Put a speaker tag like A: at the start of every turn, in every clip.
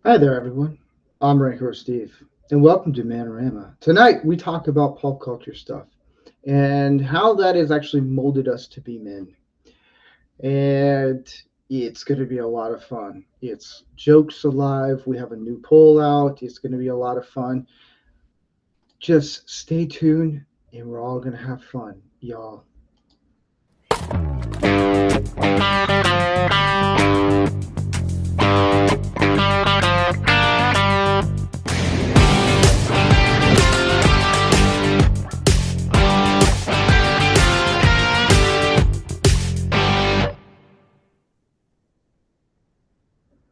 A: Hi there, everyone. I'm rancorsteve, and welcome to Man-O-Rama. Tonight, we talk about pop culture stuff and how that has actually molded us to be men. And it's going to be a lot of fun. It's jokes alive. We have a new poll out. It's going to be a lot of fun. Just stay tuned, and we're all going to have fun, y'all.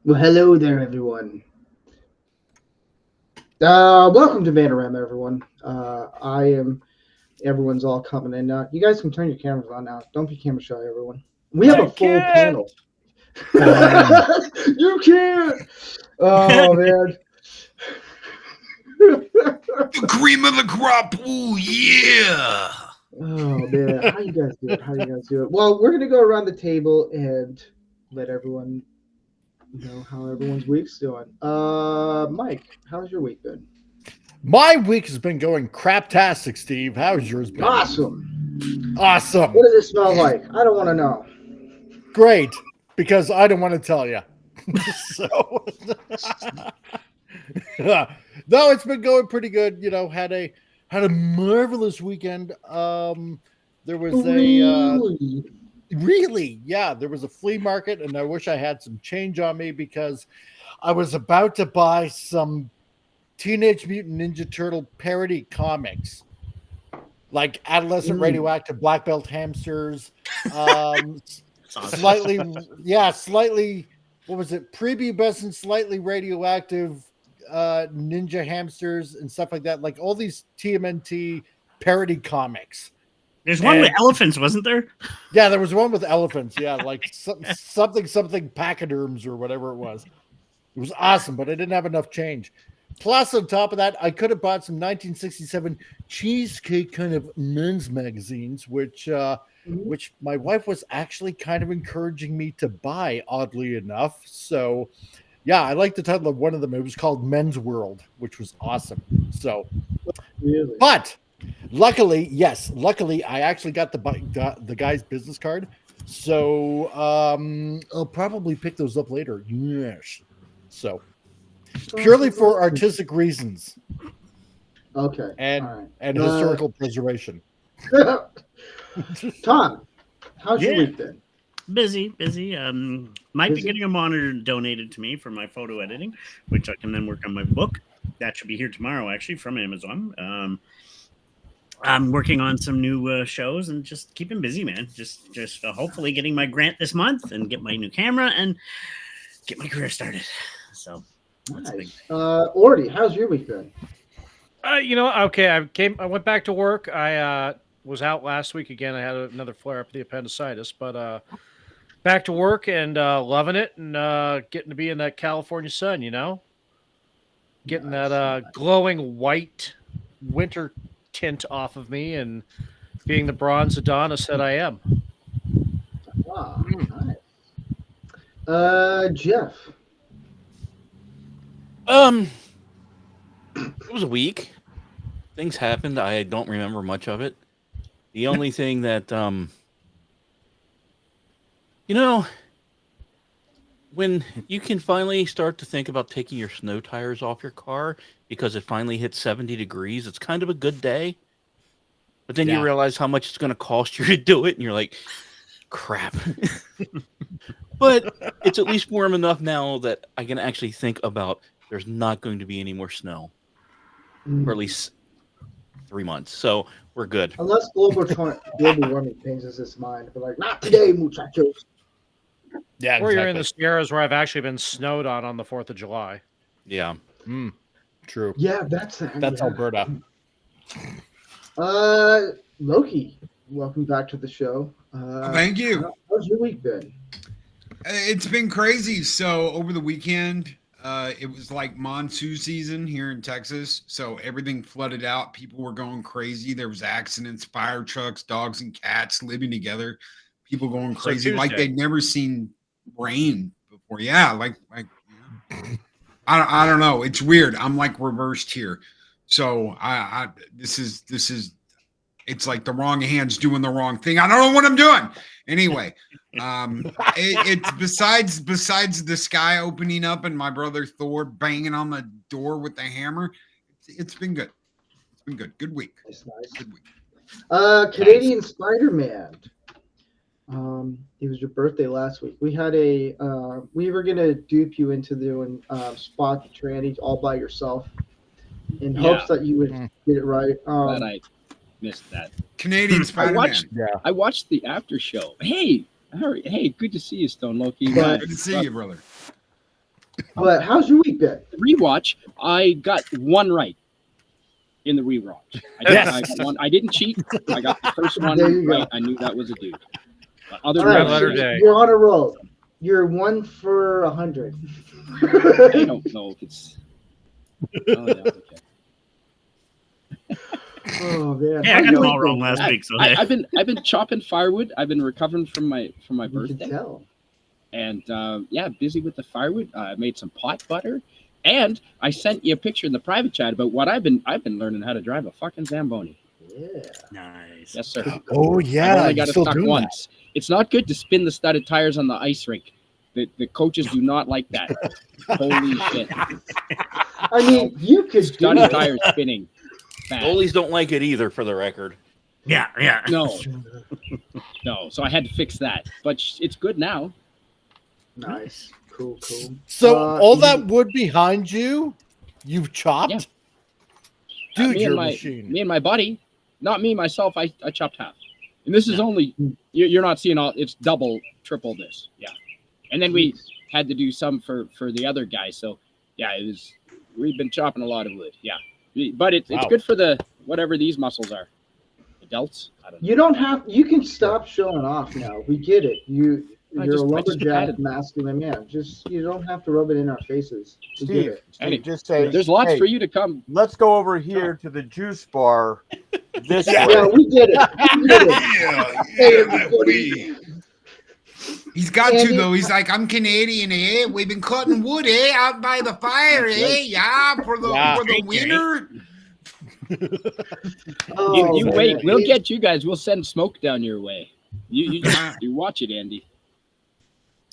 A: Well, hello there, everyone. Welcome to Man-O-Rama, everyone. I am everyone's all coming in. You guys can turn your cameras on now. Don't be camera shy, everyone. We have a full panel. You can't. Oh man.
B: The cream of the crop. Ooh, yeah.
A: Oh man. How you guys do it? How you guys do it? Well, we're gonna go around the table and let everyone know how everyone's week's doing. Mike, how's your week been?
C: My week has been going craptastic, Steve. How's yours been?
A: Awesome.
C: Awesome.
A: What does it smell like? I don't want to know.
C: Great, because I don't want to tell you. So, no, it's been going pretty good. You know, had a marvelous weekend. There was there was a flea market, and I wish I had some change on me because I was about to buy some Teenage Mutant Ninja Turtle parody comics, like Adolescent Radioactive Black Belt Hamsters, slightly, what was it? Prepubescent, slightly radioactive ninja hamsters and stuff like that. Like all these TMNT parody comics.
B: There's one with elephants, wasn't there?
C: Yeah, there was one with elephants. Yeah, like something pachyderms or whatever it was. It was awesome, but I didn't have enough change. Plus, on top of that, I could have bought some 1967 cheesecake kind of men's magazines, which my wife was actually kind of encouraging me to buy, oddly enough. So, yeah, I like the title of one of them. It was called Men's World, which was awesome. So,
A: Really?
C: but luckily, I actually got the guy's business card. So, I'll probably pick those up later. Yes. So, purely for artistic reasons.
A: Okay.
C: And
A: all right.
C: and historical preservation.
A: Tom, how's your week been?
B: Busy. Might be
A: Busy?
B: getting a monitor donated to me for my photo editing, which I can then work on my book. That should be here tomorrow, actually, from Amazon. I'm working on some new shows and just keeping busy, man. Just hopefully getting my grant this month and get my new camera and get my career started. So that's big.
A: Nice. Ordy, how's your week been?
D: Okay. I went back to work. I was out last week again. I had another flare up of the appendicitis, but back to work and loving it and getting to be in that California sun. Getting that glowing white winter tint off of me and being the bronze Adonis that I am.
A: Wow, nice. Jeff.
E: It was a week. Things happened. I don't remember much of it. The only thing that, when you can finally start to think about taking your snow tires off your car because it finally hit 70 degrees, it's kind of a good day. But then you realize how much it's going to cost you to do it, and you're like, crap. But it's at least warm enough now that I can actually think about there's not going to be any more snow for at least 3 months. So we're good.
A: Unless global warming changes its mind, but like, not today, muchachos.
C: Yeah,
D: Or you're in the Sierras where I've actually been snowed on the 4th of July.
E: Yeah.
C: True.
A: Yeah, that's
C: Alberta.
A: Loki, welcome back to the show.
F: Thank you.
A: How's your week been?
F: It's been crazy. So over the weekend, it was like monsoon season here in Texas. So everything flooded out. People were going crazy. There was accidents, fire trucks, dogs and cats living together. People going crazy like they'd never seen rain before. Yeah, like I don't know. It's weird. I'm like reversed here. So this is it's like the wrong hand's doing the wrong thing. I don't know what I'm doing. Anyway, it's besides the sky opening up and my brother Thor banging on the door with the hammer. It's been good. It's been good. Good week.
A: That's nice.
F: Good week.
A: Canadian Spider-Man. It was your birthday last week. We had we were gonna dupe you into doing Spot the Tranny all by yourself in hopes that you would get it right.
G: Glad I missed that.
F: Canadian Spider-Man.
G: I watched the after show. Hey, Harry. Hey, good to see you, Stone Loki.
A: But-
F: Good to see you, brother.
A: But how's your week been?
G: Rewatch. I got one right in the rewatch. I didn't cheat. I got the first one
A: There you go.
G: right. I knew that was a dude. But other
A: All
G: than
A: right,
G: that,
D: letter day.
A: You're on a roll. You're 1 for 100.
G: I don't know if it's. Oh, yeah, okay.
A: Oh man.
B: Yeah, I got them all wrong last week. So
G: I've been chopping firewood. I've been recovering from my
A: You can
G: birthday,
A: tell.
G: and busy with the firewood. I made some pot butter, and I sent you a picture in the private chat about what I've been learning how to drive a fucking Zamboni.
A: Yeah.
B: nice.
G: Yes, sir.
C: Oh
G: I've
C: yeah,
G: only
C: you
G: got it
C: still
G: stuck
C: doing
G: once. It's not good to spin the studded tires on the ice rink. The coaches do not like that. Holy shit!
A: I mean, you could do
G: Studded
A: it.
G: tires spinning. Bad.
E: Goalies don't like it either, for the record.
B: Yeah.
G: No. So I had to fix that, but it's good now.
A: Nice. Cool.
C: So all
A: you-
C: that wood behind you, you've chopped.
G: Yeah.
C: Dude,
G: me
C: you're
G: and
C: a
G: my
C: machine.
G: me and my buddy, not me myself. I chopped half, and this is only you're not seeing all. It's double, triple this. Yeah, and then we had to do some for the other guy. So yeah, we've been chopping a lot of wood. Yeah, but it's
C: Wow.
G: good for the whatever these muscles are. Adults, I don't know.
A: You don't have. You can stop showing off now. We get it. You're a
G: I just
A: lumberjack,
G: added-
A: masculine man. You don't have to rub it in our faces. We get
H: Steve,
A: it.
G: Hey,
H: just say,
G: There's lots
H: hey,
G: for you to come.
H: let's go over here to the juice bar this
A: Yeah,
H: way.
A: we get it. We get it. Hey, everybody.
F: He's got
A: Andy-
F: to though. He's like, I'm Canadian, eh? We've been cutting wood, eh? Out by the fire,
G: That's
F: eh?
G: right.
F: Yeah, for the
B: Okay.
F: winter.
A: Oh,
G: You
A: man.
G: wait. We'll get you guys. We'll send smoke down your way. You watch it, Andy.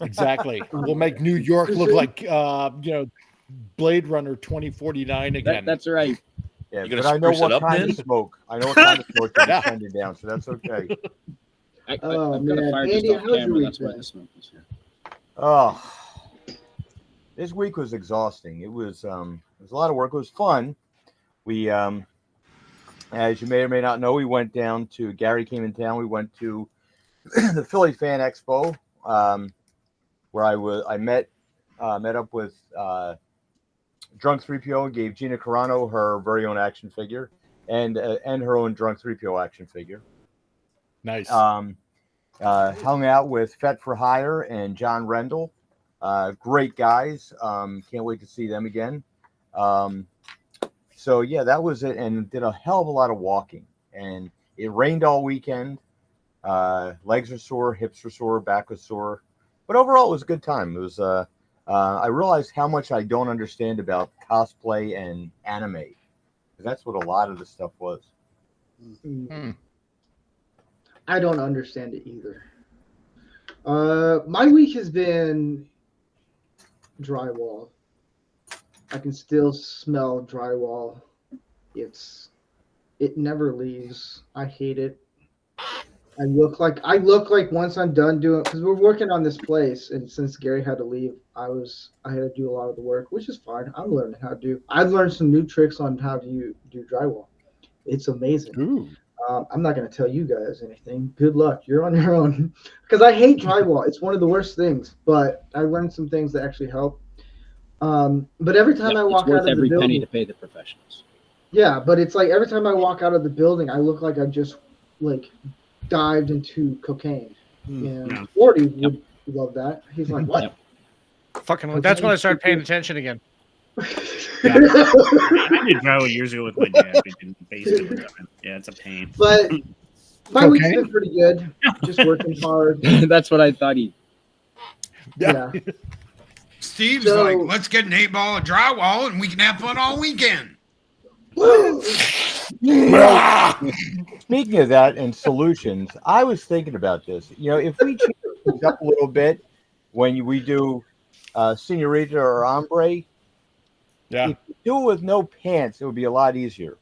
C: Exactly. We'll make New York look like Blade Runner 2049 again.
G: That's right.
H: Yeah,
E: You gonna
H: but I know
E: spruce it
H: what
E: up
H: kind
E: then?
H: of smoke. I know what kind of smoke you're
C: Yeah.
H: sending down, so that's okay.
G: I've
A: Oh,
G: got
A: man.
G: a fire just
A: Andy,
G: off
A: how's your
G: camera.
A: week
G: That's why
A: been?
G: the smoke is here.
H: Oh, this week was exhausting. It was a lot of work. It was fun. We, as you may or may not know, we went down to Gary came in town. We went to the Philly Fan Expo, where I met up with Drunk 3PO and gave Gina Carano her very own action figure and her own Drunk 3PO action figure.
C: Nice.
H: Hung out with Fet for Hire and John Rendell. Great guys. Can't wait to see them again. So yeah, that was it, and did a hell of a lot of walking. And it rained all weekend. Legs are sore, hips are sore, back was sore, but overall it was a good time. It was. I realized how much I don't understand about cosplay and anime, because that's what a lot of the stuff was.
A: I don't understand it either. My week has been drywall. I can still smell drywall. It never leaves. I hate it. I look like once I'm done doing, because we're working on this place, and since Gary had to leave, I had to do a lot of the work, which is fine. I'm learning how to do. I've learned some new tricks on how to do drywall. It's amazing.
C: Ooh.
A: I'm not going to tell you guys anything. Good luck. You're on your own. Because I hate drywall. It's one of the worst things. But I learned some things that actually help. But every time I walk
G: it's worth
A: out of the
G: every penny
A: building,
G: to pay the professionals.
A: yeah. But it's like every time I walk out of the building, I look like I just dived into cocaine. And
B: Yeah.
A: 40 would love that. He's like, what?
D: Fucking. That's when I started paying attention again.
B: I did drywall years ago with my dad. We did basement and stuff. Yeah, it's a pain.
A: But my week's
C: Cocaine?
A: been pretty good. Just working hard.
G: That's what I thought he.
A: Yeah.
F: Steve's
A: So-
F: like, let's get an 8-ball of drywall and we can have fun all weekend.
H: Speaking of that and solutions, I was thinking about this. If we change things up a little bit when we do senorita or hombre,
C: Yeah.
H: if you do it with no pants, it would be a lot easier.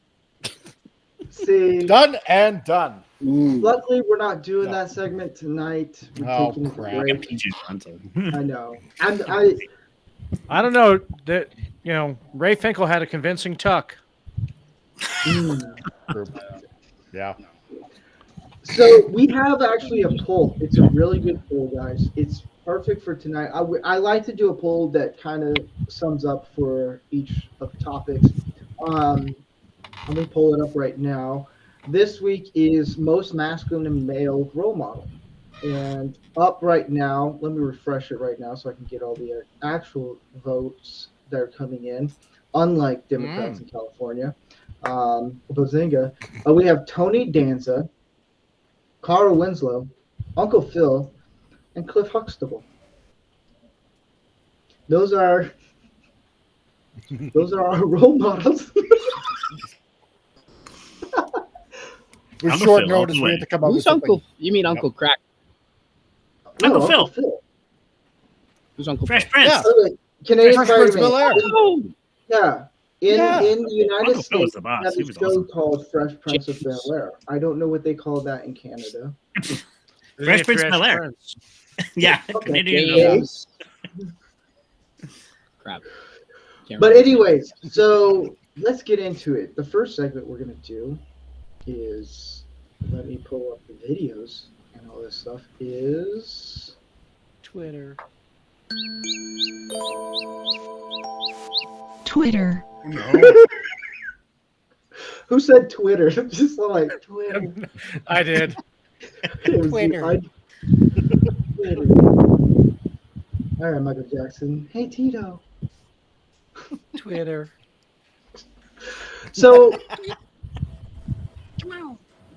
A: See,
C: Done and done.
A: luckily we're not doing
C: No.
A: that segment tonight. We're
C: Oh,
A: taking a
C: crap.
A: break.
B: PJ's frontal.
A: I know.
D: I don't know that Ray Finkel had a convincing tuck.
C: Yeah.
A: So we have actually a poll. It's a really good poll, guys. It's perfect for tonight. I like to do a poll that kind of sums up for each of the topics. Let me pull it up right now. This week is most masculine male role model. And up right now, let me refresh it right now so I can get all the actual votes that are coming in, unlike Democrats in California. Bazinga. We have Tony Danza, Carl Winslow, Uncle Phil, and Cliff Huxtable. Those are our role models.
C: With
B: Uncle
C: short
B: Phil, all
C: notice,
B: the
C: we
B: way.
C: have to come up with
G: Who's
C: something.
G: Uncle? You mean Uncle Crack?
A: No,
B: Uncle Phil.
G: Who's Uncle
B: Fresh
G: Phil?
B: Prince.
C: Yeah.
A: Canadian
C: Fresh Prince
A: Spider-Man.
C: Bel-Air.
G: Oh,
A: Yeah. In
C: Yeah.
A: the United
B: Uncle Phil was
A: States,
B: the
A: they
B: boss.
A: have
B: He
A: a
B: was
A: show
B: awesome.
A: called Fresh Prince of
G: James.
A: Bel-Air. I don't know what they call that in Canada.
B: Fresh Prince Bel-Air.
D: Prince.
B: Yeah,
A: Okay.
B: Canadian.
G: James. Crap. Can't
A: But
G: remember.
A: anyways, so let's get into it. The first segment we're going to do is, let me pull up the videos and all this stuff, is
D: Twitter.
I: Twitter.
F: No.
A: who said Twitter? Just like Twitter.
D: I did.
A: It was
D: Twitter.
A: Twitter. All right, Michael Jackson. Hey, Tito.
D: Twitter.
A: So,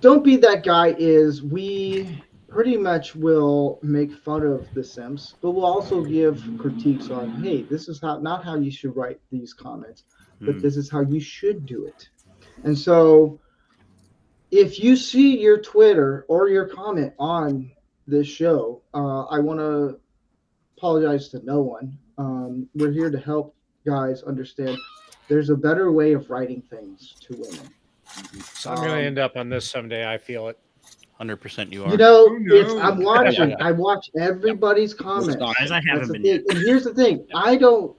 A: Don't Be That Guy is we pretty much will make fun of the Sims, but we'll also give critiques on, hey, this is not how you should write these comments, but this is how you should do it. And so if you see your Twitter or your comment on this show, I want to apologize to no one. We're here to help guys understand there's a better way of writing things to women.
D: So I'm going to end up on this someday. I feel it.
E: 100% you are.
A: You know,
F: Oh, no.
A: I'm watching.
C: Yeah.
A: I watch everybody's comments.
B: Guys, I
A: That's
B: haven't
A: the
B: been
A: thing.
B: yet.
A: And here's the thing: I don't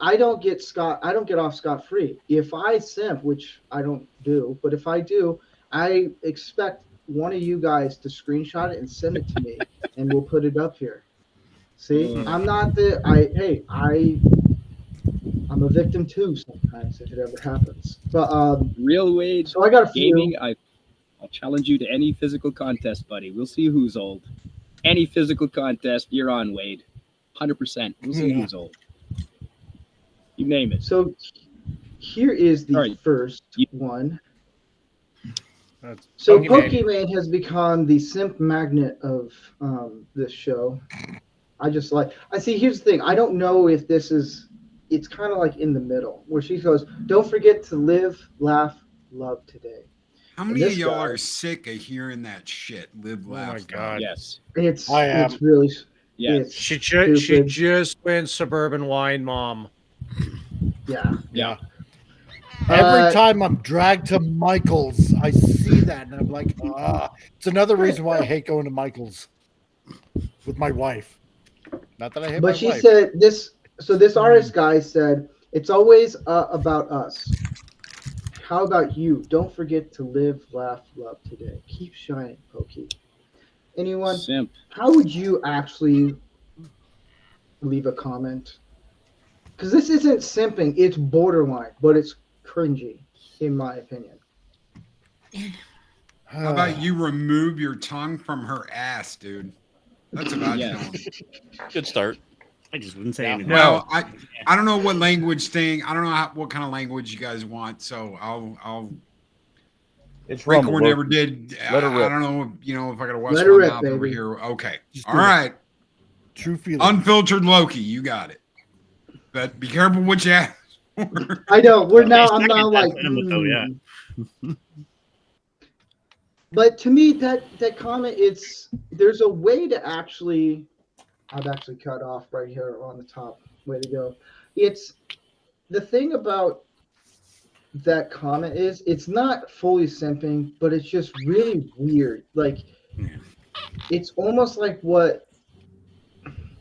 A: get off scot free. If I simp, which I don't do, but if I do, I expect one of you guys to screenshot it and send it to me, and we'll put it up here. See, I'm not the I'm a victim too sometimes if it ever happens. But
G: Real Wade
A: so I got a few.
G: Gaming, I'll challenge you to any physical contest, buddy. We'll see who's old. Any physical contest, you're on, Wade. 100%. We'll see who's old. You name it.
A: So here is the
G: All right.
A: first one.
D: That's
A: So
D: Pokemon.
A: Pokemon has become the simp magnet of this show. I see. Here's the thing. I don't know if this is. It's kind of like in the middle where she goes, "Don't forget to live, laugh, love today."
F: How
A: And
F: many of
A: this
F: y'all
A: guy-
F: are sick of hearing that shit? Live,
D: Oh
F: laugh.
D: my God.
G: Yes.
A: It's
C: I am.
A: it's really
G: Yes.
A: it's
D: She
A: stupid.
D: just went suburban wine mom.
A: Yeah.
G: Yeah.
C: Every time I'm dragged to Michael's, I see that and I'm like, it's another reason why I hate going to Michael's with my wife. Not that I hate my
A: But she
C: wife.
A: said this. So this artist guy said, "It's always about us. How about you? Don't forget to live, laugh, love today. Keep shining, Pokey." Anyone?
G: Simp.
A: How would you actually leave a comment? Because this isn't simping; it's borderline, but it's cringy, in my opinion.
F: How about you remove your tongue from her ass, dude? That's about
G: Yeah.
F: it.
E: Good start.
B: I just wouldn't say
C: Yeah.
B: anything.
F: Well, I don't know what language thing. I don't know what kind of language you guys want. So I'll.
H: It's
F: Rancor
H: Rumble.
F: never did.
H: Let her
F: I
H: rip.
F: don't know. If I got to watch
A: Let
F: my
A: her rip,
F: mouth over
A: baby.
F: here. Okay.
C: Just
F: All
C: do it.
F: right.
C: True feeling.
F: Unfiltered Loki. You got it. But be careful what you ask for.
A: I know we're now.
B: I
A: I'm
B: second
A: now
B: that
A: like.
B: sentiment, though, yeah.
A: But to me, that comment, there's a way to actually. I've actually cut off right here on the top. Way to go. It's the thing about that comment is it's not fully simping, but it's just really weird. Like it's almost like what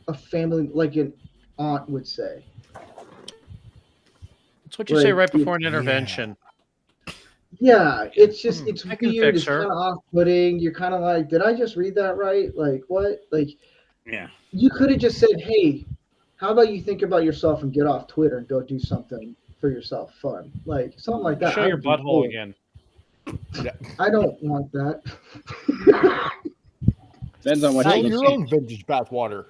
A: a family, like an aunt, would say.
D: That's what you say
A: Like,
D: right before an intervention.
A: Yeah, it's just it's
D: I can
A: weird.
D: fix
A: It's
D: her.
A: kind of off-putting. You're kind of like, did I just read that right? Like what? Like
B: Yeah.
A: you could have just said, hey, how about you think about yourself and get off Twitter and go do something for yourself fun, like something like that.
D: Show
A: I
D: your
A: would be
D: butthole
A: cool.
D: again.
A: I don't want that.
G: Depends on what
C: Sell
G: you
C: your
G: see.
C: own vintage bathwater.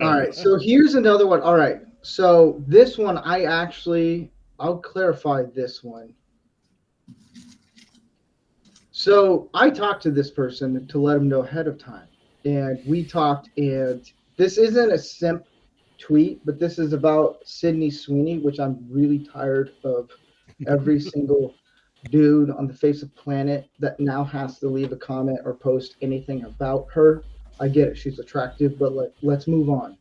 A: All right, so here's another one. All right, so this one I'll clarify this one. So I talked to this person to let him know ahead of time, and we talked, and this isn't a simp tweet, but this is about Sydney Sweeney, which I'm really tired of every single dude on the face of the planet that now has to leave a comment or post anything about her. I get it, she's attractive, but let's move on.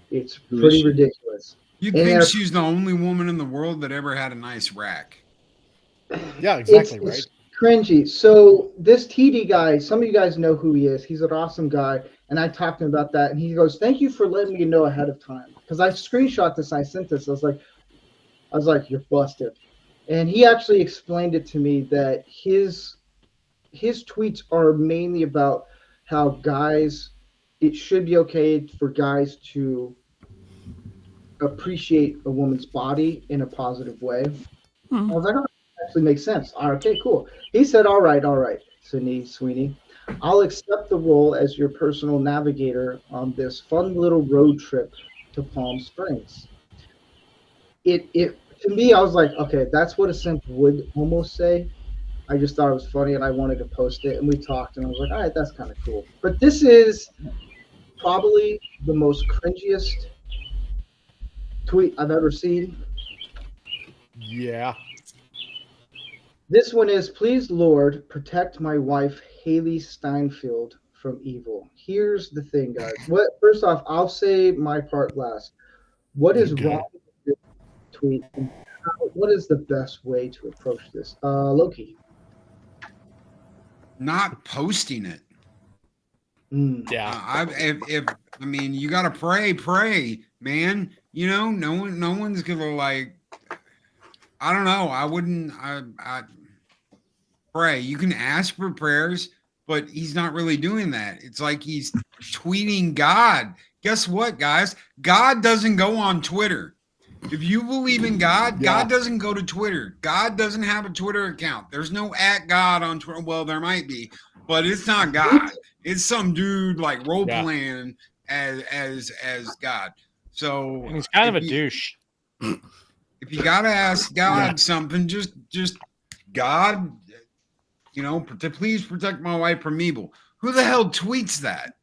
A: It's
G: Who is
A: pretty
G: she?
A: ridiculous.
F: You'd
A: And
F: think
A: if-
F: she's the only woman in the world that ever had a nice rack.
C: Yeah, exactly
A: It's
C: right.
A: cringy. So this TD guy, some of you guys know who he is. He's an awesome guy, and I talked to him about that, and he goes, "Thank you for letting me know ahead of time." Because I screenshot this, I sent this. I was like, "You're busted," and he actually explained it to me that his tweets are mainly about how guys, it should be okay for guys to appreciate a woman's body in a positive way. I was like, oh, that actually makes sense. All right, okay, cool. He said, all right, Sydney Sweeney, I'll accept the role as your personal navigator on this fun little road trip to Palm Springs. It to me, I was like, okay, that's what a simp would almost say. I just thought it was funny and I wanted to post it, and we talked, and I was like, all right, that's kind of cool. But this is probably the most cringiest tweet I've ever seen.
C: Yeah.
A: This one is, please, Lord, protect my wife, Haley Steinfeld, from evil. Here's the thing, guys. First off, I'll say my part last. What is
C: Okay.
A: wrong with this tweet? And what is the best way to approach this? Loki.
F: Not posting it.
C: Yeah.
F: I mean, you gotta pray, man. You know, no one's gonna like. I don't know. I wouldn't. I pray. You can ask for prayers, but he's not really doing that. It's like he's tweeting God. Guess what, guys? God doesn't go on Twitter. If you believe in God,
C: Yeah.
F: God doesn't go to Twitter. God doesn't have a Twitter account. There's no @God on Twitter. Well, there might be, but it's not God. It's some dude like role playing as God. So
D: And he's kind of a
F: if
D: douche.
F: if you gotta ask God something, just God, you know, please protect my wife from evil. Who the hell tweets that?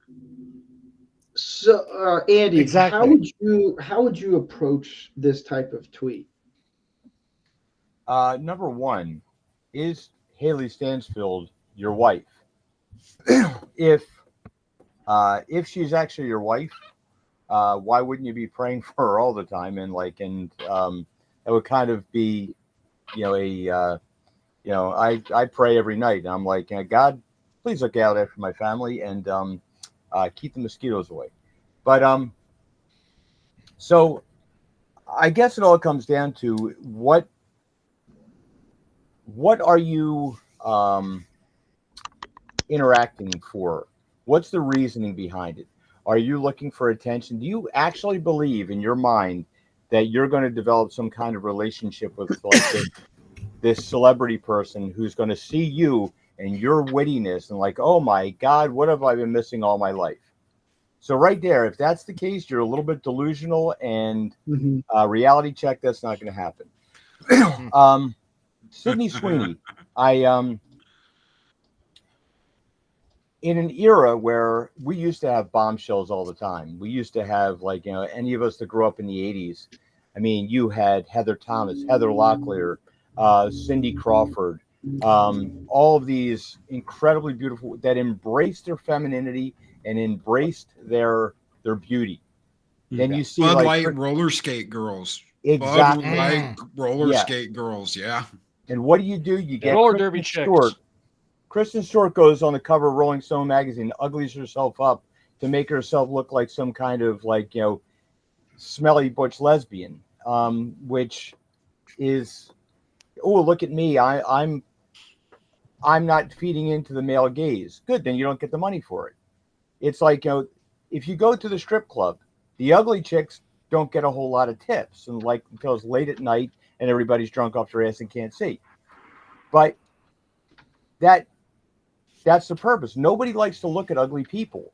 A: So, Andy,
C: Exactly.
A: how would you approach this type of tweet?
H: Number one, is Haley Stansfield your wife? If she's actually your wife, why wouldn't you be praying for her all the time? And it would kind of be, I pray every night. And I'm like, God, please look out after my family and keep the mosquitoes away. But so I guess it all comes down to what are you interacting for? What's the reasoning behind it? Are you looking for attention? Do you actually believe in your mind that you're going to develop some kind of relationship with this celebrity person who's going to see you and your wittiness and like, oh my God, what have I been missing all my life? So right there, if that's the case, you're a little bit delusional, and reality check, that's not going to happen. Sydney Sweeney, in an era where we used to have bombshells all the time. We used to have, like, any of us that grew up in the 80s. I mean, you had Heather Thomas, Heather Locklear, Cindy Crawford, all of these incredibly beautiful that embraced their femininity and embraced their beauty. Then you see
F: Bud
H: like
F: Light roller skate girls.
H: Exactly.
F: Bud Light roller skate girls. Yeah.
H: And what do? You get
D: roller
H: Kristen
D: derby chicks.
H: Stewart. Kristen Stewart goes on the cover of Rolling Stone magazine, uglies herself up to make herself look like some kind of, like, smelly butch lesbian, which is, oh, look at me, I'm not feeding into the male gaze. Good, then you don't get the money for it. It's like, if you go to the strip club, the ugly chicks don't get a whole lot of tips, and like until it's late at night and everybody's drunk off their ass and can't see. But that's the purpose. Nobody likes to look at ugly people.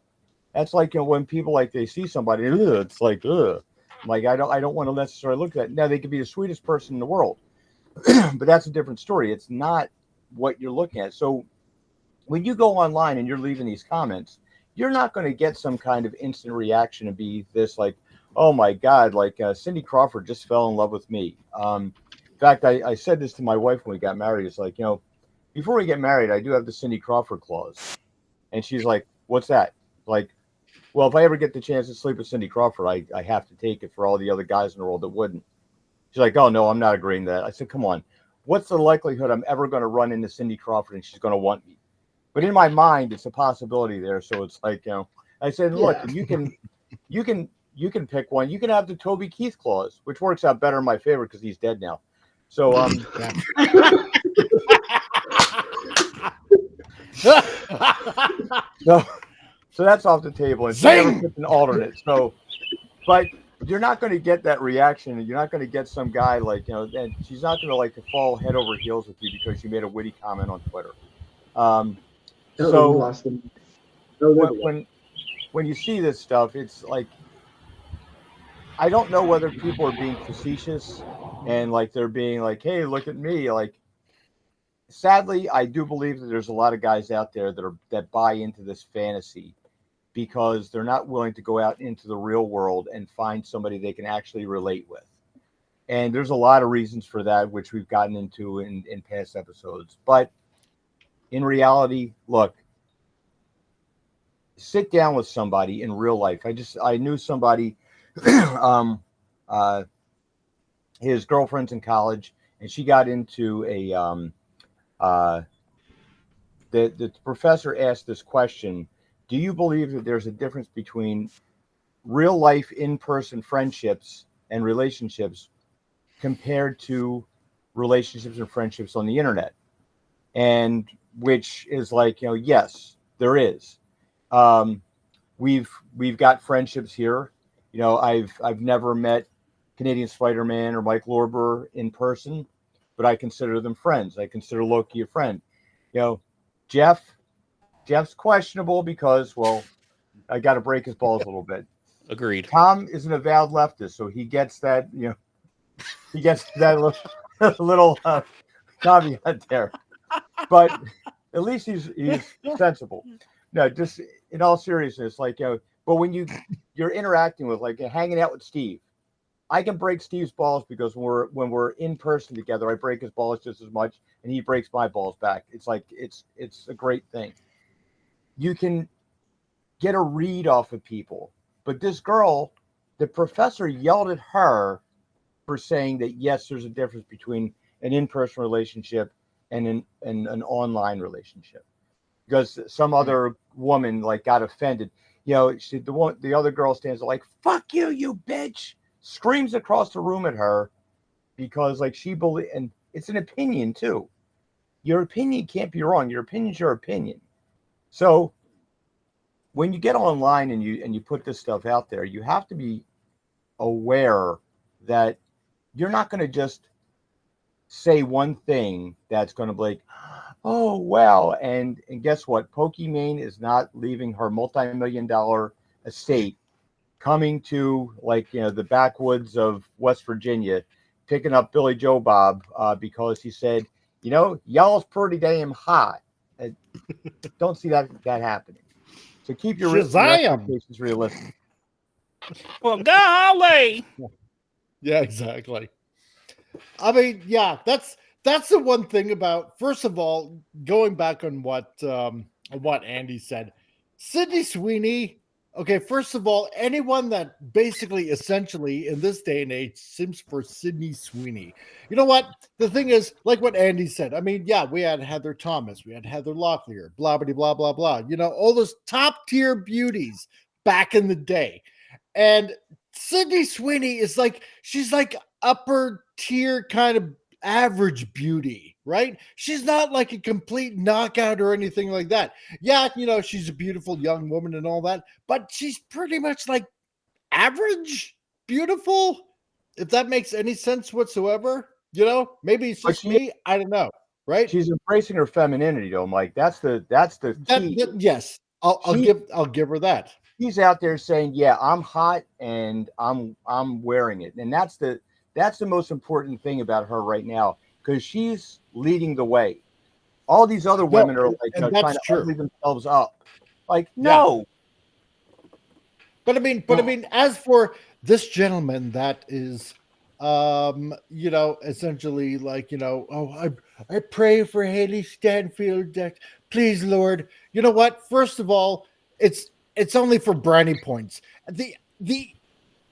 H: That's like, when people, like, they see somebody, it's like, ugh. Like, I don't want to necessarily look at that. Now, they could be the sweetest person in the world, but that's a different story. It's not what you're looking at. So when you go online and you're leaving these comments, you're not going to get some kind of instant reaction and be this like, oh my God, like Cindy Crawford just fell in love with me. In fact, I said this to my wife when we got married. It's like, before we get married, I do have the Cindy Crawford clause. And she's like, what's that? Like, well, if I ever get the chance to sleep with Cindy Crawford, I have to take it for all the other guys in the world that wouldn't. She's like, oh, no, I'm not agreeing to that. I said, come on. What's the likelihood I'm ever going to run into Cindy Crawford and she's going to want me? But in my mind, it's a possibility there. So it's like, I said, look, you can pick one. You can have the Toby Keith clause, which works out better in my favor because he's dead now. So, so that's off the table. And it's an alternate. So, but you're not going to get that reaction. You're not going to get some guy like, and she's not going to like to fall head over heels with you because you made a witty comment on Twitter. So when you see this stuff, it's like, I don't know whether people are being facetious and like they're being like, hey, look at me. Like, sadly, I do believe that there's a lot of guys out there that buy into this fantasy because they're not willing to go out into the real world and find somebody they can actually relate with. And there's a lot of reasons for that, which we've gotten into in past episodes. But in reality, look, sit down with somebody in real life. I knew somebody, his girlfriend's in college, and she got into the professor asked this question: do you believe that there's a difference between real life in-person friendships and relationships compared to relationships and friendships on the internet? And which is like, yes, there is. We've got friendships here. I've never met Canadian Spider-Man or Mike Lorber in person, but I consider them friends. I consider Loki a friend. Jeff's questionable because, well, I got to break his balls a little bit.
E: Agreed.
H: Tom is an avowed leftist, so he gets that, he gets that little caveat there. But at least he's sensible. No, just in all seriousness, like, but when you're interacting with, like, hanging out with Steve, I can break Steve's balls because when we're in person together, I break his balls just as much, and he breaks my balls back. It's like it's a great thing. You can get a read off of people, but this girl, the professor yelled at her for saying that yes, there's a difference between an in-person relationship and an online relationship, because some other woman like got offended. The other girl stands there like, "Fuck you, you bitch!" Screams across the room at her because like she believes, and it's an opinion too. Your opinion can't be wrong. Your opinion's your opinion. So when you get online and you put this stuff out there, you have to be aware that you're not going to just say one thing that's going to be like, oh, wow. And guess what? Pokimane is not leaving her multi-million-dollar estate, coming to like, the backwoods of West Virginia, picking up Billy Joe Bob because he said, y'all's pretty damn hot. Don't see that happening. So keep your
C: Shazam!
H: expectations realistic.
E: Well, golly.
C: Yeah, exactly. I mean, yeah, that's the one thing about. First of all, going back on what Andy said, Sydney Sweeney. Okay, first of all, anyone that basically, essentially, in this day and age, sims for Sydney Sweeney. You know what? The thing is, like what Andy said. I mean, yeah, we had Heather Thomas, we had Heather Locklear, blah blah blah blah blah. You know, all those top tier beauties back in the day, and Sydney Sweeney is like, she's like upper tier kind of average beauty, right? She's not like a complete knockout or anything like that. Yeah, you know, she's a beautiful young woman and all that, but she's pretty much like average beautiful, if that makes any sense whatsoever. You know, maybe it's just me. I don't know, right?
H: She's embracing her femininity, though, Mike. That's the key.
C: Yes, I'll give her that.
H: He's out there saying, "Yeah, I'm hot and I'm wearing it," and that's the most important thing about her right now, because she's leading the way. All these other women are like trying to ugly themselves up. Like, no.
C: But I mean, as for this gentleman that is, you know, essentially like, you know, oh, I pray for Haley Stanfield that, please, Lord. You know what? First of all, it's only for brownie points. The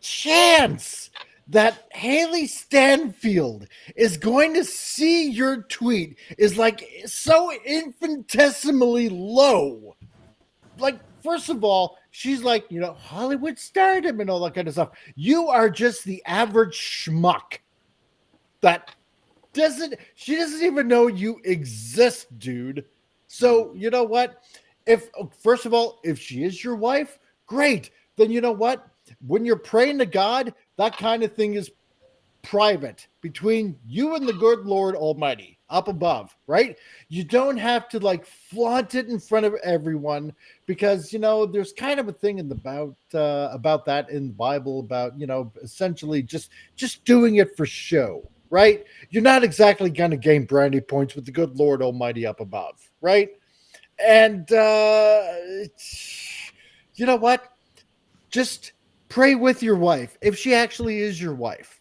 C: chance that Haley Stanfield is going to see your tweet is like so infinitesimally low. Like, first of all, she's like, you know, Hollywood stardom and all that kind of stuff. You are just the average schmuck that she doesn't even know you exist, dude. So, you know what? First of all, if she is your wife, great. Then you know what? When you're praying to God, that kind of thing is private between you and the good Lord Almighty up above, right? You don't have to like flaunt it in front of everyone, because, you know, there's kind of a thing about that in the Bible about, you know, essentially just doing it for show, right? You're not exactly going to gain brownie points with the good Lord Almighty up above, right? And you know what? Just pray with your wife, if she actually is your wife.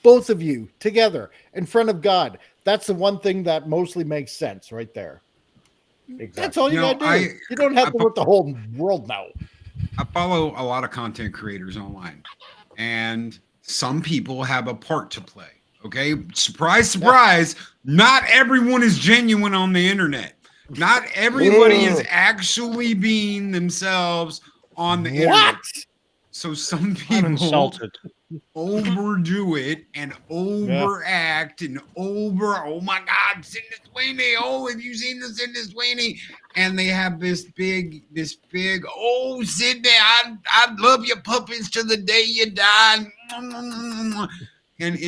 C: Both of you together in front of God. That's the one thing that mostly makes sense right there. Exactly. That's all you gotta do. You don't have to let the whole world know.
F: I follow a lot of content creators online, and some people have a part to play. Okay, surprise, surprise. Not everyone is genuine on the internet. Not everybody is actually being themselves on the internet. So some people overdo it and overact and oh my God, Sydney Sweeney. Oh, have you seen the Sydney Sweeney? And they have this big, oh, Sydney, I love your puppies to the day you die. And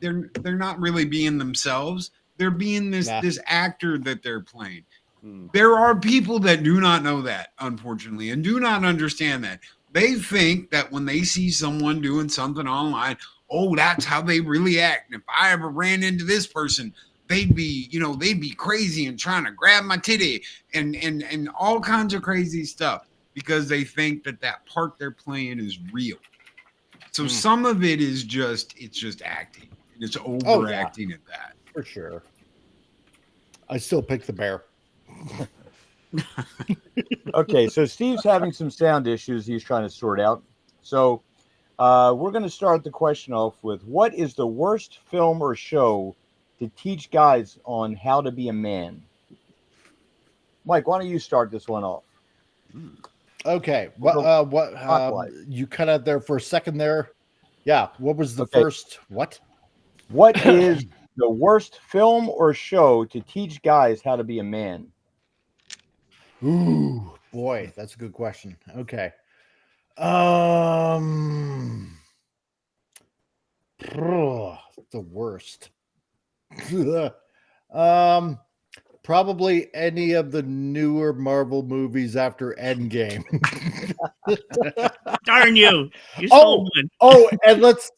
F: they're not really being themselves. They're being this actor that they're playing. There are people that do not know that, unfortunately, and do not understand that. They think that when they see someone doing something online, oh, that's how they really act. And if I ever ran into this person, they'd be crazy and trying to grab my titty and all kinds of crazy stuff, because they think that part they're playing is real. So some of it is just acting. And it's overacting at that.
C: For sure. I still pick the bear.
H: Okay, so Steve's having some sound issues he's trying to sort out. So we're going to start the question off with, what is the worst film or show to teach guys on how to be a man? Mike, why don't you start this one off?
C: Okay. You cut out there for a second there. Yeah. What was the first? What?
H: What is the worst film or show to teach guys how to be a man?
C: Ooh, boy, that's a good question. Okay. The worst. Probably any of the newer Marvel movies after Endgame.
B: Darn you! You stole one.
C: And let's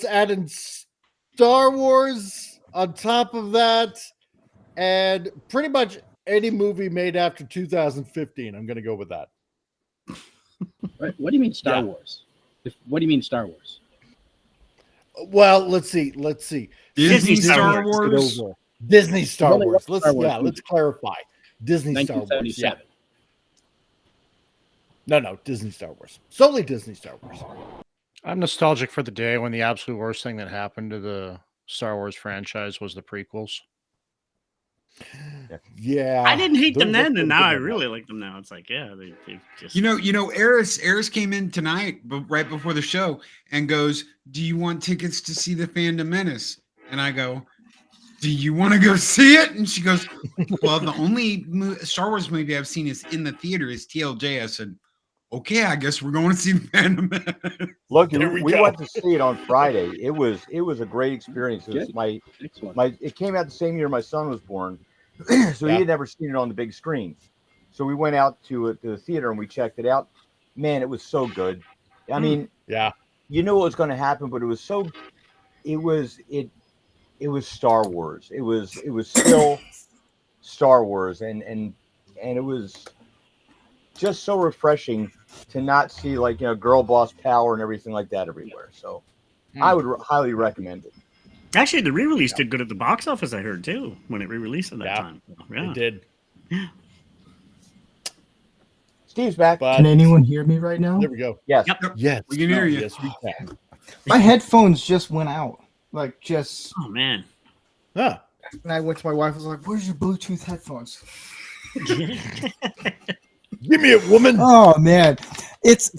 C: add in Star Wars on top of that. and pretty much any movie made after 2015. I'm going to go with that.
G: What do you mean Star
C: Yeah.
G: Wars? What do you mean Star Wars?
C: Well, let's see.
F: Disney
B: Star
F: Star Wars.
C: Disney Star
G: Only one
C: Wars.
G: Star Wars
C: Let's
G: movie.
C: clarify. Disney Star Wars. Yeah.
G: 1977.
C: No, Disney Star Wars. Solely Disney Star Wars.
D: I'm nostalgic for the day when the absolute worst thing that happened to the Star Wars franchise was the prequels.
C: Yeah.
B: I didn't hate them
C: Those-
B: then,
C: those
B: and now I
C: good
B: really like them now. It's like, yeah, they just.
F: Eris came in tonight, but right before the show, and goes, "Do you want tickets to see the Phantom Menace?" And I go, "Do you want to go see it?" And she goes, "Well, the only Star Wars movie I've seen is in the theater is TLJ." I said, "Okay, I guess we're going to see the Phantom Menace."
H: Look,
C: There
H: we
C: we go.
H: went to see it on Friday. It was a great experience. It was
G: Good.
H: my
G: Excellent.
H: it came out the same year my son was born, so
C: Yeah.
H: he had never seen it on the big screen. So we went out to the theater and we checked it out. Man, it was so good. I mean,
C: Yeah.
H: you knew what was going to happen, but it was Star Wars. It was still Star Wars, and it was just so refreshing to not see girl boss power and everything like that everywhere. So I would highly recommend it.
B: Actually, the re-release did good at the box office. I heard too when it re-released at that time. Yeah.
C: It did.
H: Steve's back.
C: But
I: Can anyone hear me right now?
C: there we go.
H: Yes.
B: Yep.
C: Yes.
F: We can hear you.
C: Yes, we can.
I: My headphones just went out. Like just
B: Oh man.
C: Huh.
I: and I went to my wife, I was like, "Where's your Bluetooth headphones?"
C: Give me it, woman.
I: Oh man. It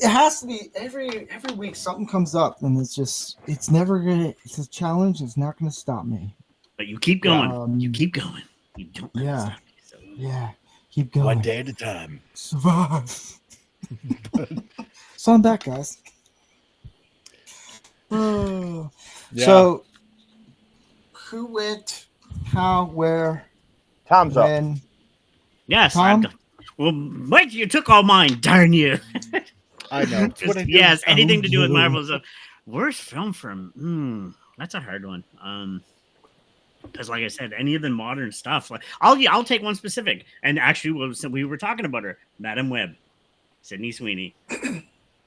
I: has to be every week something comes up and it's never gonna it's a challenge, it's not gonna stop me.
B: But you keep going.
I: Um,
B: you keep going. You don't. let it
I: yeah.
B: stop you, so.
I: Yeah. Keep going.
C: One day at a time.
I: Survive. So I'm back, guys. Oh.
C: Yeah.
I: So who went, how, where,
H: Tom's up.
I: when?
B: Yes.
I: Tom?
B: Well, Mike, you took all mine. Darn you.
C: I know. It's what I do.
B: Yes. Anything to do with
I: Oh,
B: Marvel stuff. Worst film from. That's a hard one. Because, like I said, any of the modern stuff, like I'll take one specific. And actually, we were talking about her, Madam Web, Sydney Sweeney.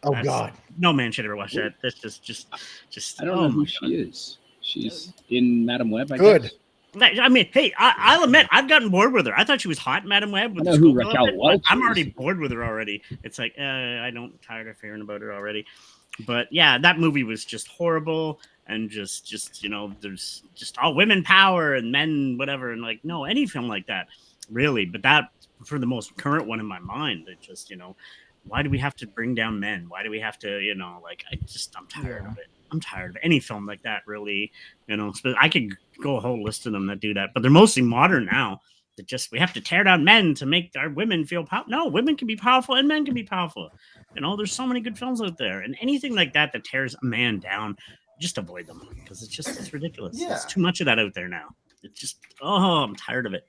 C: Oh
B: That's-
C: God.
B: No man should ever watch that. That's just.
G: I don't
B: oh
G: know
B: my
G: who
B: God.
G: she is. She's in Madam Web, I
C: Good.
G: guess.
B: I mean, hey, I'll admit I've gotten bored with her. I thought she was hot, Madam Web. With
G: I
B: the
G: know who
B: Schoolgirl
G: Raquel
B: outfit, but
G: Welch
B: I'm
G: is.
B: already bored with her already. It's like I'm tired of hearing about her already. But yeah, that movie was just horrible, and just there's just all women power and men whatever, and like no any film like that really. But that for the most current one in my mind, it just why do we have to bring down men? Why do we have to I'm tired of it. I'm tired of any film like that, really. I could go a whole list of them that do that, but they're mostly modern now. That we have to tear down men to make our women feel powerful. No, women can be powerful and men can be powerful. There's so many good films out there, and anything like that that tears a man down, just avoid them because it's ridiculous.
I: Yeah.
B: There's too much of that out there now. It's just I'm tired of it.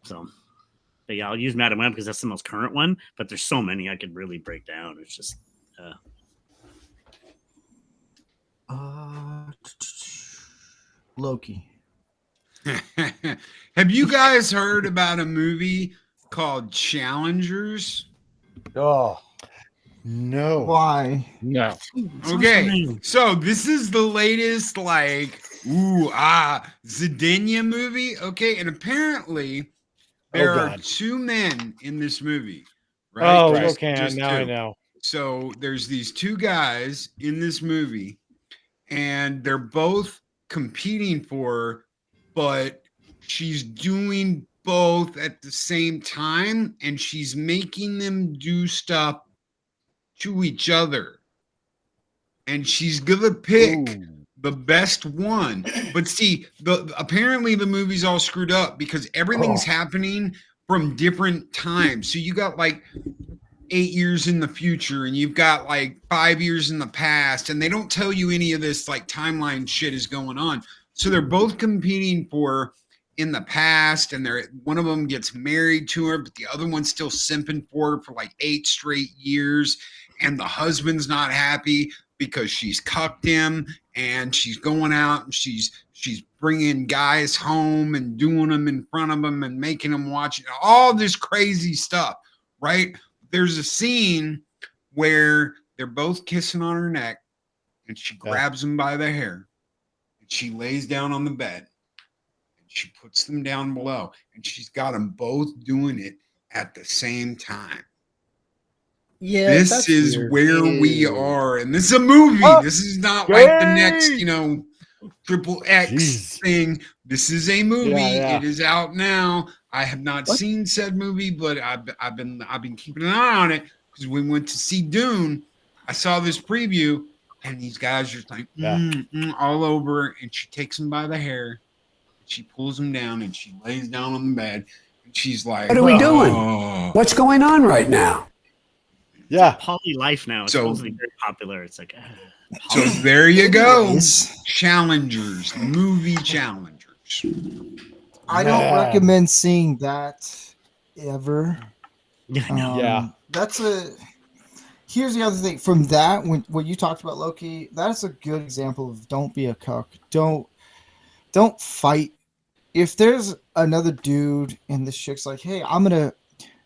B: So, but yeah, I'll use Madam Web because that's the most current one. But there's so many I could really break down. It's just.
I: Loki.
F: Have you guys heard about a movie called Challengers?
H: Oh,
C: No.
I: Why?
D: No.
F: Okay, so this is the latest Zidania movie. Okay, and apparently there are
C: God.
F: two men in this movie. Right?
D: Oh,
F: Just-
D: okay.
F: just
D: Now I
F: two.
D: know.
F: So there's these two guys in this movie, and they're both competing for her, but she's doing both at the same time, and she's making them do stuff to each other. And she's gonna pick
C: Ooh.
F: the best one. But see, apparently the movie's all screwed up because everything's happening from different times. So you got 8 years in the future and you've got 5 years in the past, and they don't tell you any of this timeline shit is going on. So they're both competing for in the past, and one of them gets married to her, but the other one's still simping for her for 8 straight years, and the husband's not happy because she's cucked him and she's going out and she's bringing guys home and doing them in front of them and making them watch all this crazy stuff, right? There's a scene where they're both kissing on her neck and she grabs him by the hair and she lays down on the bed and she puts them down below and she's got them both doing it at the same time.
A: Yeah,
F: this is
A: weird.
F: where we are, and this is a movie. This is not like the next, triple X thing. This is a movie. It is out now. I have not seen said movie, but I've been keeping an eye on it because we went to see Dune. I saw this preview, and these guys are just like all over. And she takes him by the hair, she pulls him down, and she lays down on the bed, and she's like,
J: "What are we doing? What's going on right now?"
C: Yeah,
B: Poly Life now. It's supposed to be very popular. It's like,
F: so there you go. Challengers, movie challengers.
I: I don't recommend seeing that ever. That's a. Here's the other thing. From that, when you talked about Loki, that's a good example of don't be a cuck. Don't fight. If there's another dude and this chick's like, "Hey,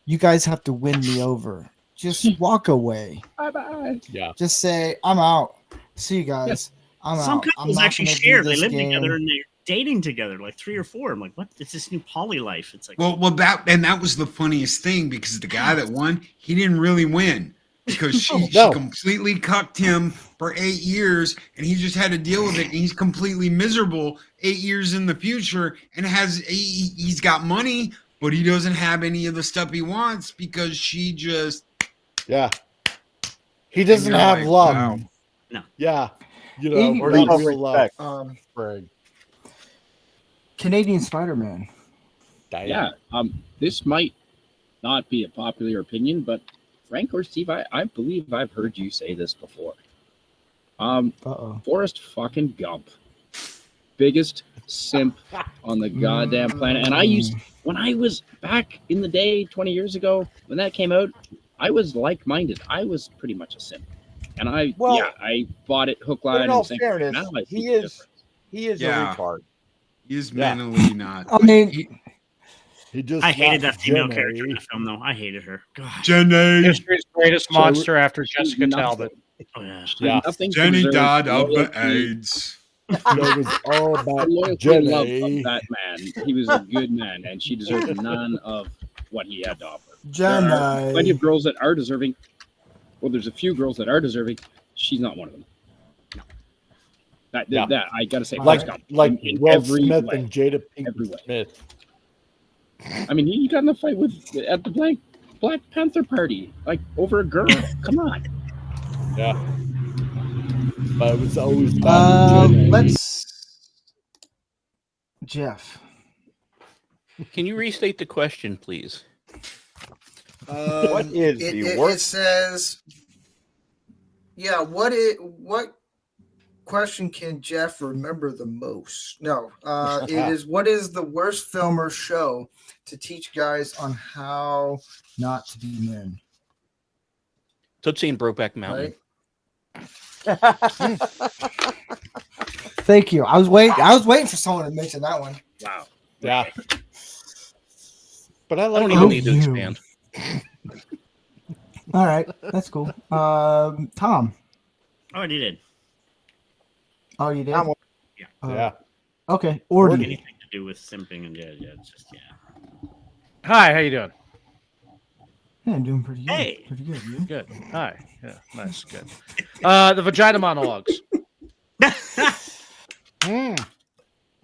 I: you guys have to win me over." Just walk away.
G: Bye-bye.
C: Yeah.
I: Just say, I'm out. See you guys. I'm
B: Some
I: out.
B: couples actually share. They live together and they're dating together, like 3 or 4. I'm like, what? It's this new poly life. It's like,
F: well, that was the funniest thing because the guy that won, he didn't really win because she completely cucked him for 8 years, and he just had to deal with it. And he's completely miserable 8 years in the future, and he's got money, but he doesn't have any of the stuff he wants because she just.
C: Yeah. He doesn't have love.
F: Wow.
B: No.
C: Yeah.
H: Or
C: not
H: real
C: real love.
I: Canadian Spider-Man.
G: Yeah. This might not be a popular opinion, but Frank or Steve, I believe I've heard you say this before. Forrest fucking Gump. Biggest simp on the goddamn planet. And when I was back in the day, 20 years ago, when that came out, I was like-minded. I was pretty much a simp, and I bought it hook, line, and sinker.
H: Fairness, he is a retard.
F: He is mentally not.
I: I mean,
B: I hated that female character in the film, though. I hated her. God.
F: Jenny,
D: history's greatest monster after Jessica Talbot.
B: Oh yeah,
F: Jenny died of the AIDS.
C: It was all about
G: love
C: Jenny.
G: of that man. He was a good man, and she deserved none of what he had to offer.
I: Jenny.
G: There are plenty of girls that are deserving. Well, there's a few girls that are deserving. She's not one of them. No. That I gotta say,
C: like
G: in
C: Will
G: every
C: Smith
G: way.
C: and Jada Pinkett Smith.
G: I mean, he got in a fight at the Black Panther party, like over a girl. Come on.
C: Yeah. But it was always about Jenny.
I: Jeff.
E: Can you restate the question, please?
H: What is the worst?
I: It says, what question can Jeff remember the most? No, it is what is the worst film or show to teach guys on how not to be men?
E: Tootsie and Brokeback Mountain.
I: Right? Thank you. I was waiting for someone to mention that one.
G: Wow.
C: Yeah. But I
E: I don't even need to
I: you.
E: expand.
I: All right, that's cool. Tom.
B: I already did.
I: Oh, you did?
C: Yeah.
I: Okay. Order.
B: Anything to do with simping and it's just
D: Hi, how you doing?
I: Yeah, I'm doing pretty good.
B: Hey.
I: Pretty good. You?
D: Good. Hi. Yeah, nice. Good. The vagina monologues.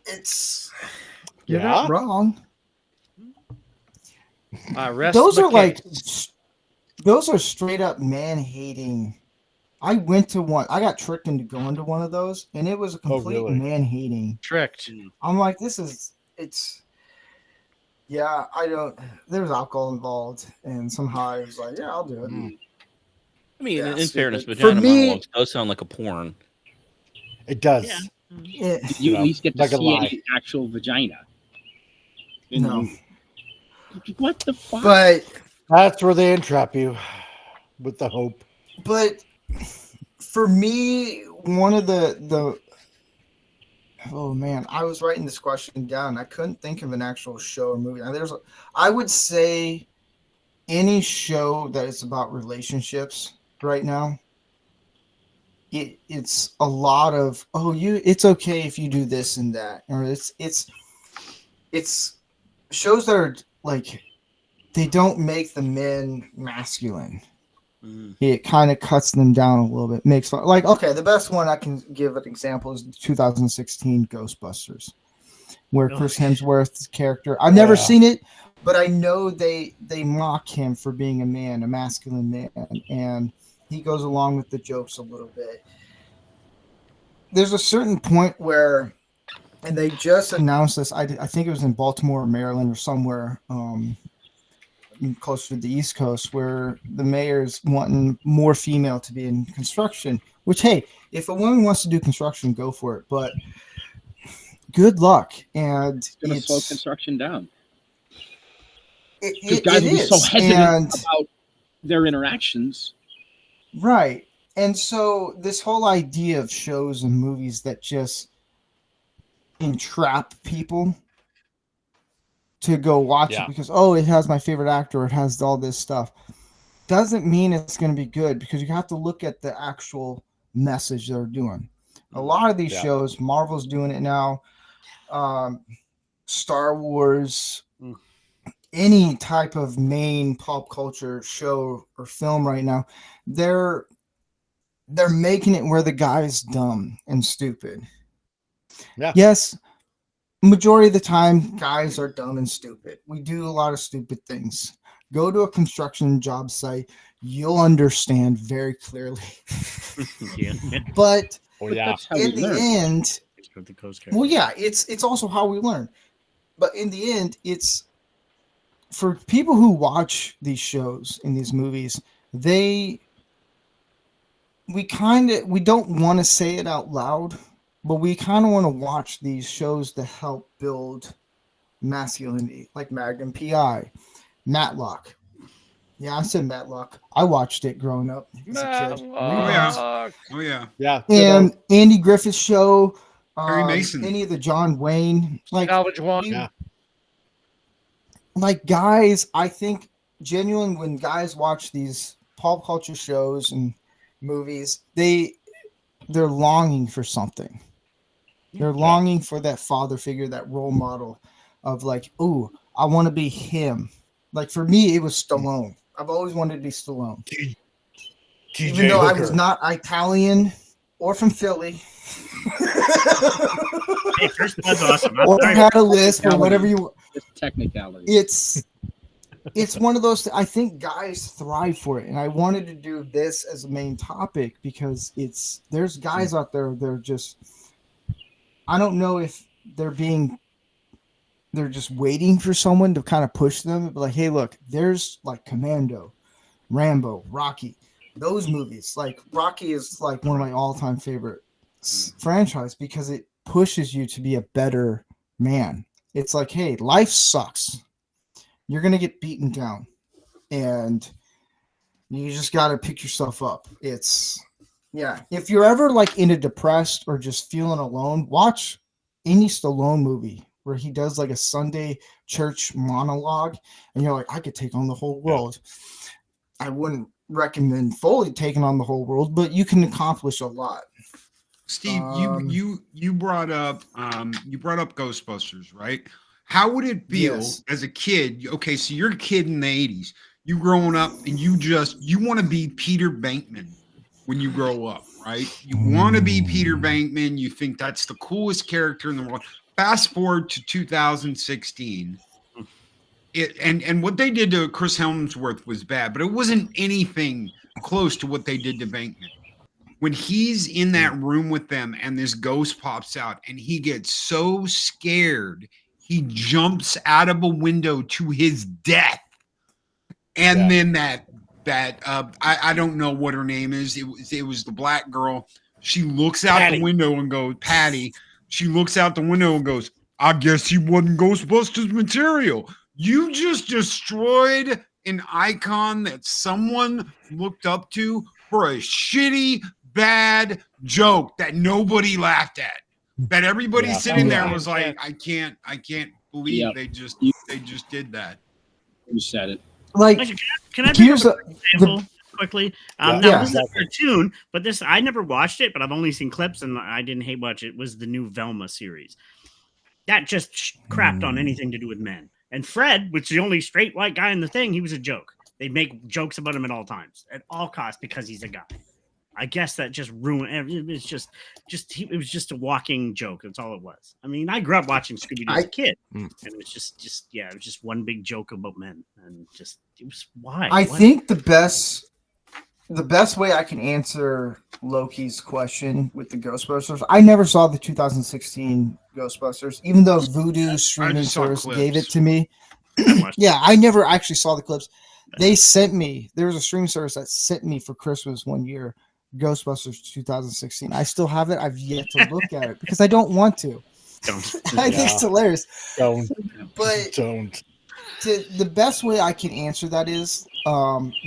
I: It's you're not wrong.
D: Those
I: are straight up man hating. I went to one. I got tricked into going to one of those, and it was a complete man hating.
D: Tricked.
I: I'm like, it's. Yeah, I don't. There was alcohol involved, and somehow I was like, yeah, I'll do it.
E: I mean, in fairness,
I: For
E: vagina
I: me-
E: monologues does sound like a porn.
C: It does.
I: Yeah.
G: You at least get to
C: like a
G: see
C: lie.
G: any actual vagina.
I: No.
G: What the fuck?
I: But
C: That's where they entrap you with the hope.
I: But for me, one of the oh man, I was writing this question down. I couldn't think of an actual show or movie. Now, I would say any show that is about relationships right now. It's a lot of it's okay if you do this and that, or it's shows that are like they don't make the men masculine. It kind of cuts them down a little bit. Makes fun. Like, okay, the best one I can give an example is 2016 Ghostbusters, where Chris Hemsworth's character. I've never seen it, but I know they mock him for being a man, a masculine man, and he goes along with the jokes a little bit. There's a certain point where, and they just announced this. I think it was in Baltimore, Maryland, or somewhere. Closer to the East Coast, where the mayor's wanting more female to be in construction, which, hey, if a woman wants to do construction, go for it, but good luck. And
G: it's going to slow construction down.
I: It
G: guys will be so hesitant
I: and,
G: about their interactions.
I: Right. And so this whole idea of shows and movies that just entrap people to go watch it because, it has my favorite actor, it has all this stuff, doesn't mean it's going to be good, because you have to look at the actual message they're doing. A lot of these shows, Marvel's doing it now, Star Wars, any type of main pop culture show or film right now, they're making it where the guy's dumb and stupid.
C: Yeah.
I: Yes, majority of the time, guys are dumb and stupid. We do a lot of stupid things. Go to a construction job site, you'll understand very clearly. But in the end, it's also how we learn. But in the end, it's for people who watch these shows and these movies, we don't want to say it out loud, but we kind of want to watch these shows to help build masculinity, like Magnum PI, Matlock. Yeah, I said Matlock. I watched it growing up as a kid.
F: Yeah.
I: And Andy Griffith's show,
F: Perry Mason,
I: any of the John Wayne,
D: Salvage One.
I: Like, guys, I think genuine when guys watch these pop culture shows and movies, they're longing for something. They're longing for that father figure, that role model of like, oh, I want to be him. Like, for me, it was Stallone. I've always wanted to be Stallone. Even though I was not Italian or from Philly.
B: Hey, First Blood's awesome.
I: Or had a list or whatever you.
G: It's technicality.
I: It's one of those. I think guys thrive for it, and I wanted to do this as a main topic because there's guys out there. They're just. I don't know if they're just waiting for someone to kind of push them. But like, hey, look, there's like Commando, Rambo, Rocky, those movies. Like Rocky is like one of my all-time favorite franchise because it pushes you to be a better man. It's like, hey, life sucks. You're going to get beaten down and you just got to pick yourself up. If you're ever like in a depressed or just feeling alone, watch any Stallone movie where he does like a Sunday church monologue and you're like, I could take on the whole world. I wouldn't recommend fully taking on the whole world, but you can accomplish a lot.
F: Steve, you brought up Ghostbusters, right? How would it feel as a kid? Okay, so you're a kid in the 80s. You growing up and you want to be Peter Venkman when you grow up, right? You want to be Peter Venkman. You think that's the coolest character in the world. Fast forward to 2016. And what they did to Chris Hemsworth was bad, but it wasn't anything close to what they did to Venkman. When he's in that room with them and this ghost pops out and he gets so scared, he jumps out of a window to his death. And then I don't know what her name is. It was the black girl. She looks out the window and goes, Patty. She looks out the window and goes, I guess he wasn't Ghostbusters material. You just destroyed an icon that someone looked up to for a shitty bad joke that nobody laughed at. That everybody sitting there
G: Yeah.
F: was like, I can't believe
G: Yep.
F: they just did that.
G: You said it.
I: Like,
B: Actually, can I bring
I: here's
B: up
I: a
B: an example quickly?
C: Yeah,
B: Now,
I: yeah.
B: this is a cartoon, but this I never watched it, but I've only seen clips, and I didn't hate watch it. Was the new Velma series that just crapped on anything to do with men? And Fred, which is the only straight white guy in the thing, he was a joke. They make jokes about him at all times, at all costs, because he's a guy. I guess that just ruined. It's it was just a walking joke. That's all it was. I mean, I grew up watching Scooby Doo as a kid, and it was just it was just one big joke about men, and just it was why.
I: I think the best way I can answer Loki's question with the Ghostbusters, I never saw the 2016 Ghostbusters, even though Voodoo streaming
F: just saw
I: service
F: clips.
I: gave it to me.
B: watched
I: Yeah, I never actually saw the clips. They sent me. There was a streaming service that sent me for Christmas one year Ghostbusters 2016. I still have it. I've yet to look at it because I don't want to.
B: Don't.
I: I think it's hilarious.
C: Don't.
I: But
C: Don't.
I: the best way I can answer that is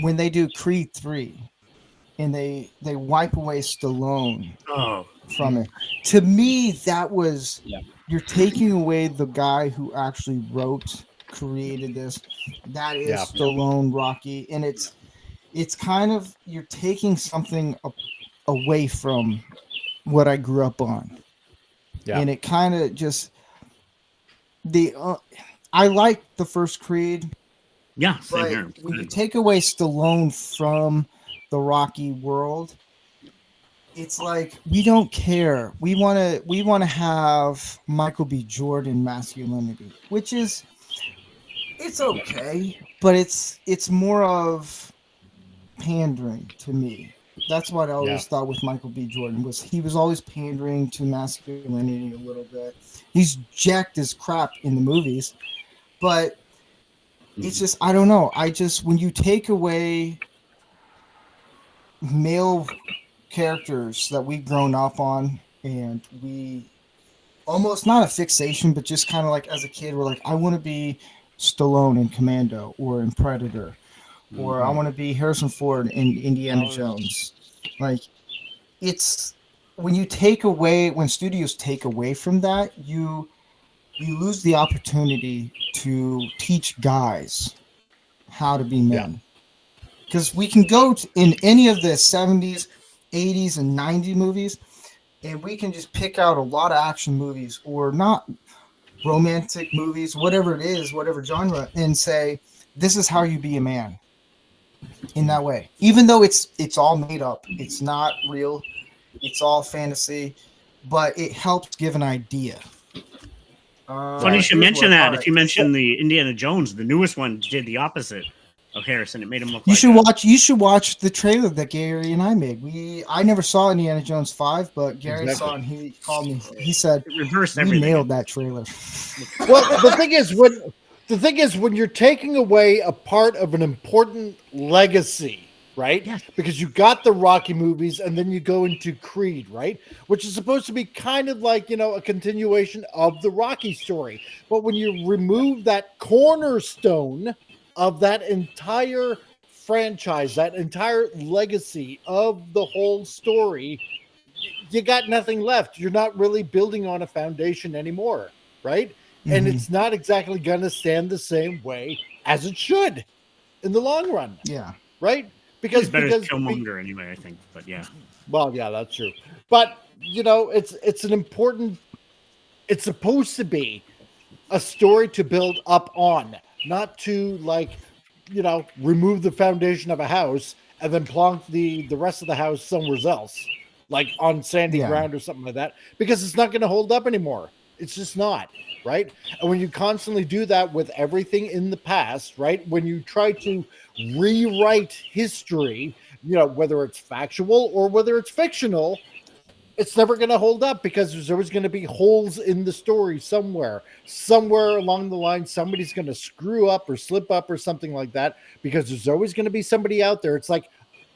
I: when they do Creed 3 and they wipe away Stallone
B: Oh,
I: from it. To me, that was
G: Yeah.
I: you're taking away the guy who actually created this. That is
C: Yeah.
I: Stallone, Rocky, and it's kind of you're taking something away from what I grew up on.
C: Yeah.
I: And it kind of just I like the first Creed,
B: yeah, same
I: but
B: here.
I: when you take away Stallone from the Rocky world, it's like we don't care. We want to have Michael B. Jordan masculinity, which is it's okay, but it's more of pandering to me. That's what I always thought with Michael B. Jordan was he was always pandering to masculinity a little bit. He's jacked as crap in the movies, but it's just I don't know. When you take away male characters that we've grown up on and we almost not a fixation, but just kind of like as a kid, we're like, I want to be Stallone in Commando or in Predator, or I want to be Harrison Ford in Indiana Jones. Like, it's when studios take away from that, you lose the opportunity to teach guys how to be men. Because we can go in any of the 70s, 80s, and 90s movies, and we can just pick out a lot of action movies or not romantic movies, whatever it is, whatever genre, and say, this is how you be a man in that way. Even though it's all made up, it's not real, it's all fantasy, but it helps give an idea.
B: Funny you should mention that. If you mention the Indiana Jones, the newest one did the opposite of Harrison. It made him look.
I: You should watch the trailer that Gary and I made. I never saw Indiana Jones 5, but Gary saw it and he called me. He said, "We nailed that trailer."
C: Well, the thing is when you're taking away a part of an important legacy, right?
B: Yes.
C: Because you got the Rocky movies and then you go into Creed, right? Which is supposed to be kind of like, a continuation of the Rocky story. But when you remove that cornerstone of that entire franchise, that entire legacy of the whole story, you got nothing left. You're not really building on a foundation anymore, right? Mm-hmm. And it's not exactly going to stand the same way as it should in the long run.
I: Yeah.
C: Right? Because
B: Killmonger anyway, I think. But yeah.
C: Well, yeah, that's true. But, it's an important, it's supposed to be a story to build up on. Not to remove the foundation of a house and then plonk the rest of the house somewhere else, like on sandy ground or something like that, because it's not going to hold up anymore. It's just not, right? And when you constantly do that with everything in the past, right? When you try to rewrite history, whether it's factual or whether it's fictional, it's never going to hold up because there's always going to be holes in the story somewhere along the line. Somebody's going to screw up or slip up or something like that because there's always going to be somebody out there. It's like,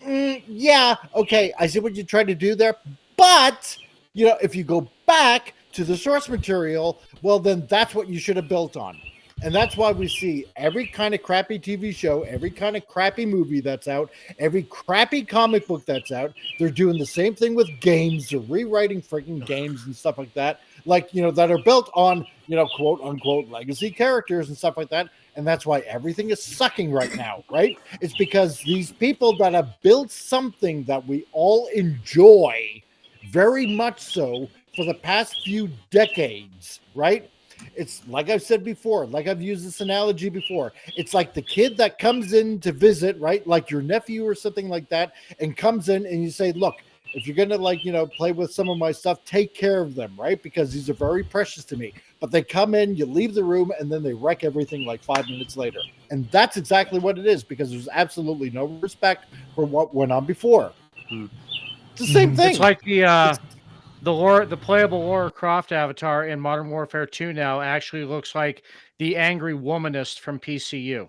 C: yeah, okay, I see what you tried to do there. But, if you go back to the source material, well, then that's what you should have built on. And that's why we see every kind of crappy TV show, every kind of crappy movie that's out, every crappy comic book that's out. They're doing the same thing with games. They're rewriting freaking games and stuff like that, like, that are built on, quote unquote legacy characters and stuff like that. And that's why everything is sucking right now, right? It's because these people that have built something that we all enjoy very much so for the past few decades, right? It's like I've said before, like I've used this analogy before. It's like the kid that comes in to visit, right? Like your nephew or something like that, and comes in and you say, look, if you're going to play with some of my stuff, take care of them, right? Because these are very precious to me. But they come in, you leave the room, and then they wreck everything like 5 minutes later. And that's exactly what it is, because there's absolutely no respect for what went on before. It's the same thing.
D: It's like the playable Lara Croft avatar in Modern Warfare 2 now actually looks like the angry womanist from PCU.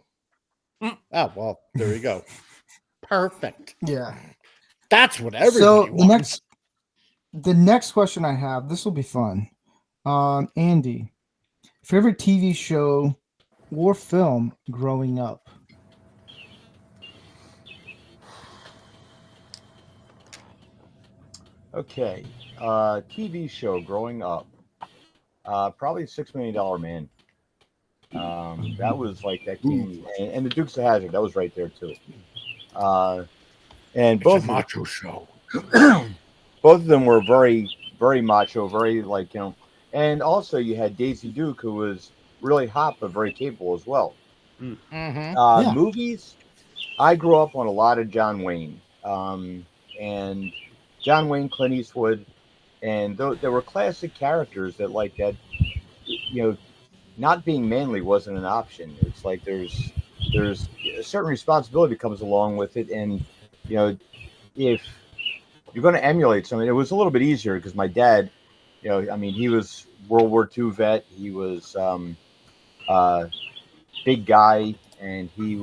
C: Oh, well, there you go. Perfect.
I: Yeah.
C: That's what everybody wants.
I: The next question I have, this will be fun. Andy, favorite TV show or film growing up?
H: Okay. TV show growing up. Probably $6 Million Man. That was like that came, and the Dukes of Hazzard, that was right there too. And both
C: macho show.
H: Both of them were very, very macho, very and also you had Daisy Duke, who was really hot but very capable as well.
C: Mm-hmm.
H: Movies, I grew up on a lot of John Wayne, and John Wayne, Clint Eastwood, and there were classic characters that not being manly wasn't an option. It's like there's a certain responsibility that comes along with it, and if you're going to emulate something, it was a little bit easier because my dad, he was World War II vet. He was big guy, and he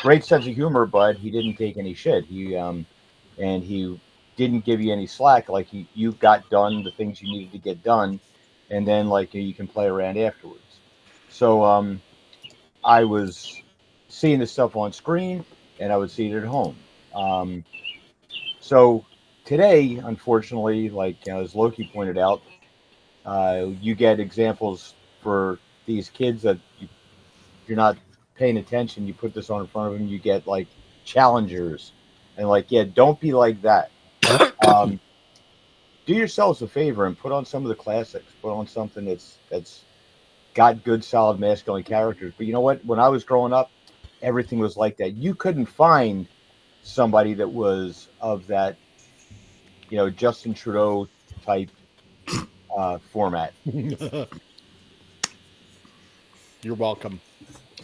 H: great sense of humor, but he didn't take any shit. And he didn't give you any slack. Like you got done the things you needed to get done, and then you can play around afterwards. So I was seeing this stuff on screen, and I would see it at home. So today, unfortunately, as Loki pointed out, you get examples for these kids that you're not paying attention. You put this on in front of them, you get challengers, and don't be like that. Do yourselves a favor and put on some of the classics. Put on something that's got good, solid masculine characters. But you know what? When I was growing up, everything was like that. You couldn't find somebody that was of that, Justin Trudeau type format.
C: You're welcome.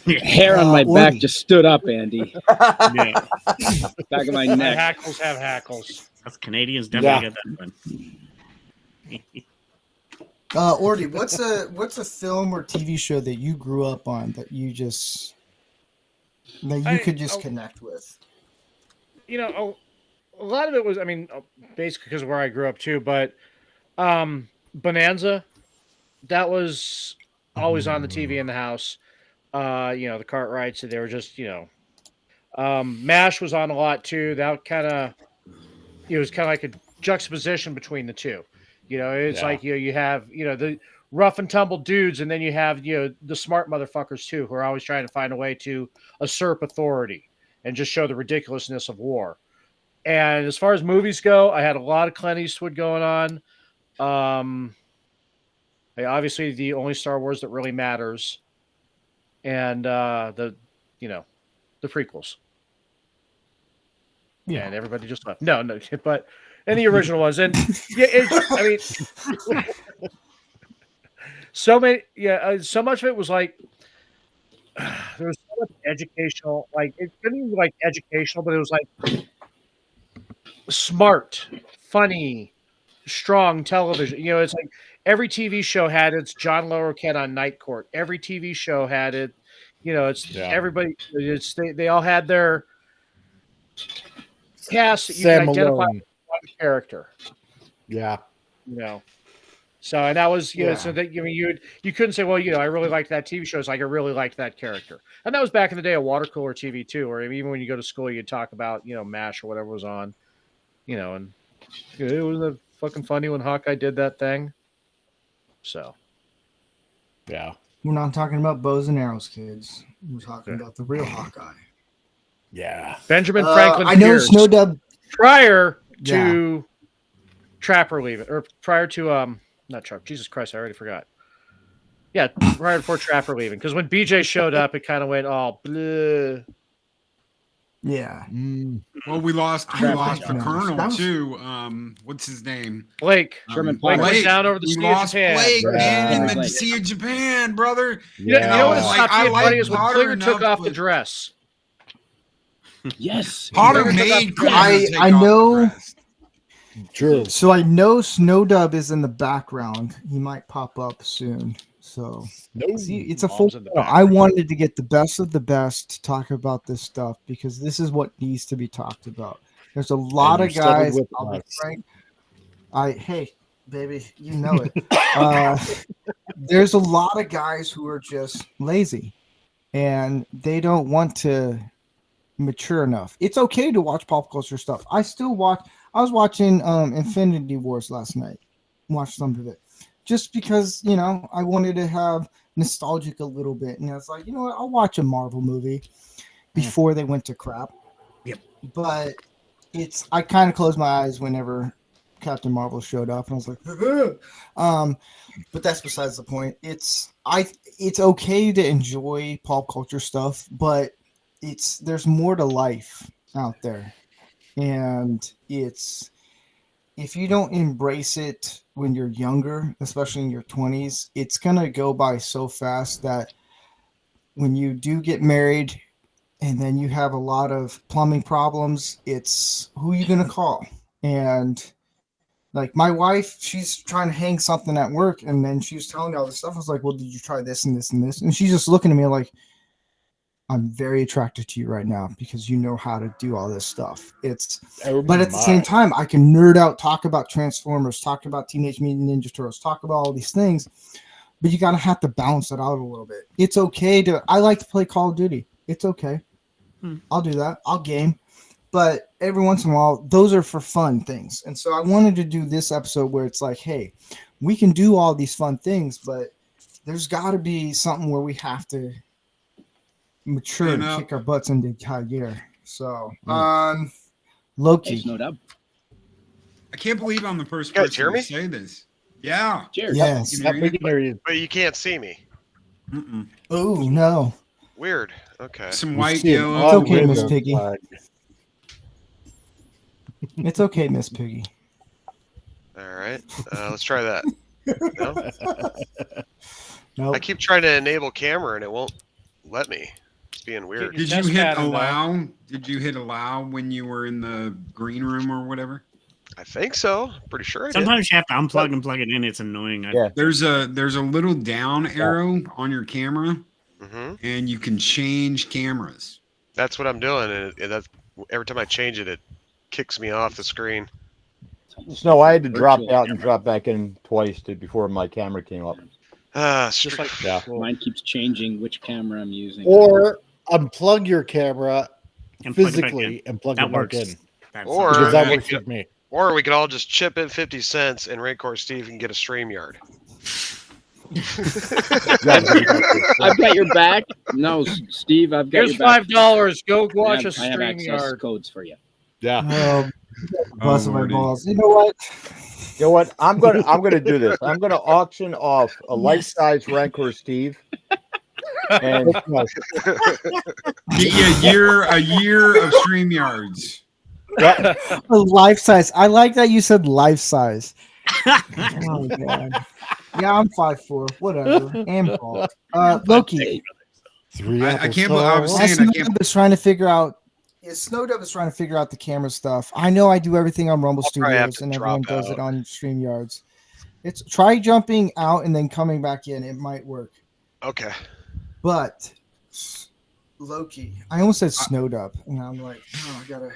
G: Hair on my back just stood up, Andy.
B: Yeah.
G: Back of my
D: My
G: neck.
D: hackles have hackles.
B: Us Canadians definitely get that one.
I: Ordy, what's a film or TV show that you grew up on that you could just connect with?
D: A lot of it was, basically because of where I grew up too, but Bonanza, that was always on the TV in the house. The Cartwrights, they were just, MASH was on a lot too. That it was kind of like a juxtaposition between the two. It's like, you have, the rough and tumble dudes, and then you have, the smart motherfuckers too, who are always trying to find a way to usurp authority and just show the ridiculousness of war. And as far as movies go, I had a lot of Clint Eastwood going on. Obviously the only Star Wars that really matters. And the prequels. Yeah. And everybody just left. No, but and the original ones. And so many, so much of it was there was so much educational, it didn't even educational, but it was smart, funny, strong television. It's like every TV show had its John Larroquette on Night Court. Every TV show had it. Everybody. They all had their cast that you can identify with one character.
C: Yeah.
D: So, and that was,
A: Yeah.
D: so that, you couldn't say, well, I really liked that TV show. It's like, I really liked that character. And that was back in the day of water cooler TV too, or even when you go to school, you'd talk about, MASH or whatever was on, and it was fucking funny when Hawkeye did that thing. So,
C: Yeah.
I: We're not talking about bows and arrows, kids. We're talking about the real Hawkeye.
C: Yeah.
D: Benjamin Franklin
I: I know
D: Pierce,
I: Snowdub.
D: prior to Trapper leaving, or prior to, not Trapper, Jesus Christ, I already forgot. Yeah, right before Trapper leaving. Because when BJ showed up, it kind of went all bleh.
I: Yeah.
F: Well, we lost the
I: That
F: Colonel
I: was-
F: too. What's his name?
D: Blake.
G: Sherman
D: Blake
G: Palmer.
D: went down over the
F: We
D: Sea of
F: lost
D: Japan.
F: Blake, man, in the
G: Blake.
F: Sea of Japan, brother.
D: You know what
F: Yeah.
D: stopped
F: I
D: being
F: like
D: funny is when
F: Potter
D: Klinger took
F: enough,
D: off the
F: but-
D: dress.
G: Yes.
F: Potter
D: Klinger took
F: made
D: off-
F: Klinger
I: I
F: take off the
I: know-
F: dress.
C: True.
I: So I know Snowdub is in the background. He might pop up soon. So see, it's a full.
D: Mom's in the
I: I wanted to get the best of the best to talk about this stuff because this is what needs to be talked about. There's a lot
C: And
I: of
C: you started
I: guys.
C: with
I: I'll be
C: us.
I: frank. Hey, baby, you know it. There's a lot of guys who are just lazy, and they don't want to mature enough. It's okay to watch pop culture stuff. I still watch. I was watching Infinity Wars last night. Watched some of it. Just because, I wanted to have nostalgic a little bit. And I was like, you know what? I'll watch a Marvel movie before they went to crap.
B: Yep.
I: But I kind of closed my eyes whenever Captain Marvel showed up. And I was like, but that's besides the point. It's okay to enjoy pop culture stuff, but there's more to life out there. And if you don't embrace it when you're younger, especially in your 20s, it's going to go by so fast that when you do get married and then you have a lot of plumbing problems, it's who you going to call. And like my wife, she's trying to hang something at work and then she was telling me all this stuff. I was like, well, did you try this and this and this? And she's just looking at me like, I'm very attracted to you right now because you know how to do all this stuff. But at the same time, I can nerd out, talk about Transformers, talk about Teenage Mutant Ninja Turtles, talk about all these things, but you gotta have to balance it out a little bit. It's okay I like to play Call of Duty. It's okay. I'll do that. I'll game. But every once in a while, those are for fun things. And so I wanted to do this episode where it's like, hey, we can do all these fun things, but there's got to be something where we have to mature and kick our butts into high gear. So, Loki.
G: Hey, Snowdub.
F: I can't believe I'm the first
K: You guys
F: person
K: hear me?
F: to say this. Yeah.
G: Cheers.
I: Yes.
F: Can you hear me?
K: But you can't see me.
F: Mm-mm.
I: Oh, no.
K: Weird. Okay.
F: Some
C: You
F: white,
C: see an
F: yellow.
I: It's okay,
C: all
I: Miss
C: rainbow
I: Piggy.
C: flag.
I: It's okay, Miss Piggy.
K: All right. Let's try that. No?
I: Nope.
K: I keep trying to enable camera and it won't let me. It's being weird.
F: Did you
D: Test
F: hit
D: pattern, though.
F: allow? Did you hit allow when you were in the green room or whatever?
K: I think so. Pretty sure I did.
B: Sometimes you have to unplug and plug it in. It's annoying.
H: Yeah.
F: There's a little down arrow on your camera, and you can change cameras.
K: That's what I'm doing, and that's every time I change it, it kicks me off the screen.
H: Snow, I had to drop
G: Virtual
H: out and drop back in twice before my camera came up.
D: Just like
C: Yeah.
G: Mine keeps changing which camera I'm using.
C: Or unplug your camera
B: And plug it back
C: physically and plug
B: That
C: it back
B: works.
C: in.
B: That's
K: Or-
C: Because that
K: Yeah.
C: works with me.
K: Or we could all just chip in 50 cents and Rancor Steve can get a StreamYard.
G: I've got your back. No, Steve, I've got
D: here's
G: your back.
D: $5. Go watch a
G: I have access
D: StreamYard.
G: codes for you.
C: Yeah.
I: Busting my
F: Lordy.
I: balls. You know what?
H: You know what? I'm gonna do this. I'm gonna auction off a life-size Rancor Steve. And
F: Get you a year of StreamYards.
I: A life size. I like that you said life size. Oh, God. Yeah, I'm 5'4", whatever. And Paul. Loki.
F: I can't believe I was saying I can't.
I: Snowdub is trying to figure out. Snowdub is trying to figure out the camera stuff. I know I do everything on Rumble
K: probably have
I: Studios,
K: to
I: and everyone
K: drop
I: does it
K: out.
I: on StreamYards. Try jumping out and then coming back in. It might work.
K: Okay.
I: But Loki, I almost said Snowdub, and I'm like, oh, I gotta.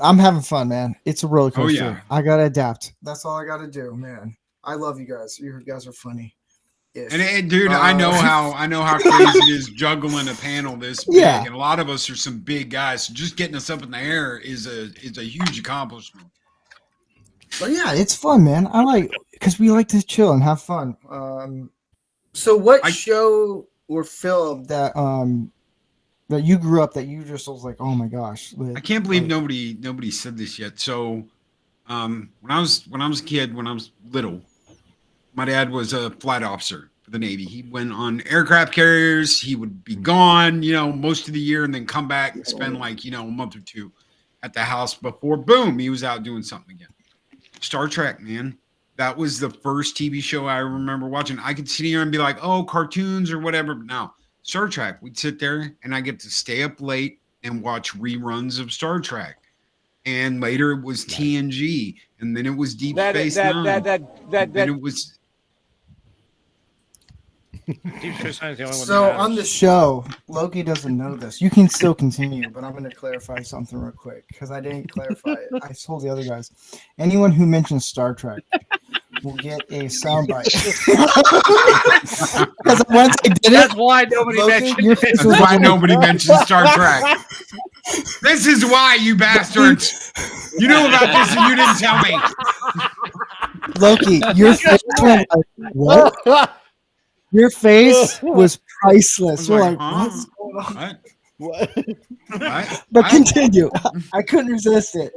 I: I'm having fun, man. It's a roller coaster.
F: yeah.
I: I gotta adapt. That's all I gotta do, man. I love you guys. You guys are funny.
F: And dude, I know how crazy it is juggling a panel this big,
I: Yeah.
F: and a lot of us are some big guys. So just getting us up in the air is a huge accomplishment.
I: But yeah, it's fun, man. I like because we like to chill and have fun. So what show or film that that you grew up that you just was like, oh my gosh?
F: I can't believe nobody said this yet. So, when I was a kid, when I was little, my dad was a flight officer for the Navy. He went on aircraft carriers. He would be gone, most of the year, and then come back and spend a month or two at the house before, boom, he was out doing something again. Star Trek, man. That was the first TV show I remember watching. I could sit here and be like, oh, cartoons or whatever. But no, Star Trek. We'd sit there and I get to stay up late and watch reruns of Star Trek. And later it was TNG. And then it was Deep Space Nine. Then it was...
I: So on the show, Loki doesn't know this. You can still continue, but I'm going to clarify something real quick because I didn't clarify it. I told the other guys. Anyone who mentions Star Trek will get a soundbite. Because once I did it,
D: that's why nobody mentioned it.
F: That's why nobody mentions Star Trek. This is why, you bastards. You knew about this and you didn't tell me.
I: Loki, your face went like, what? Your face was priceless. We're like, what's going on?
F: What?
I: But continue. I couldn't resist it.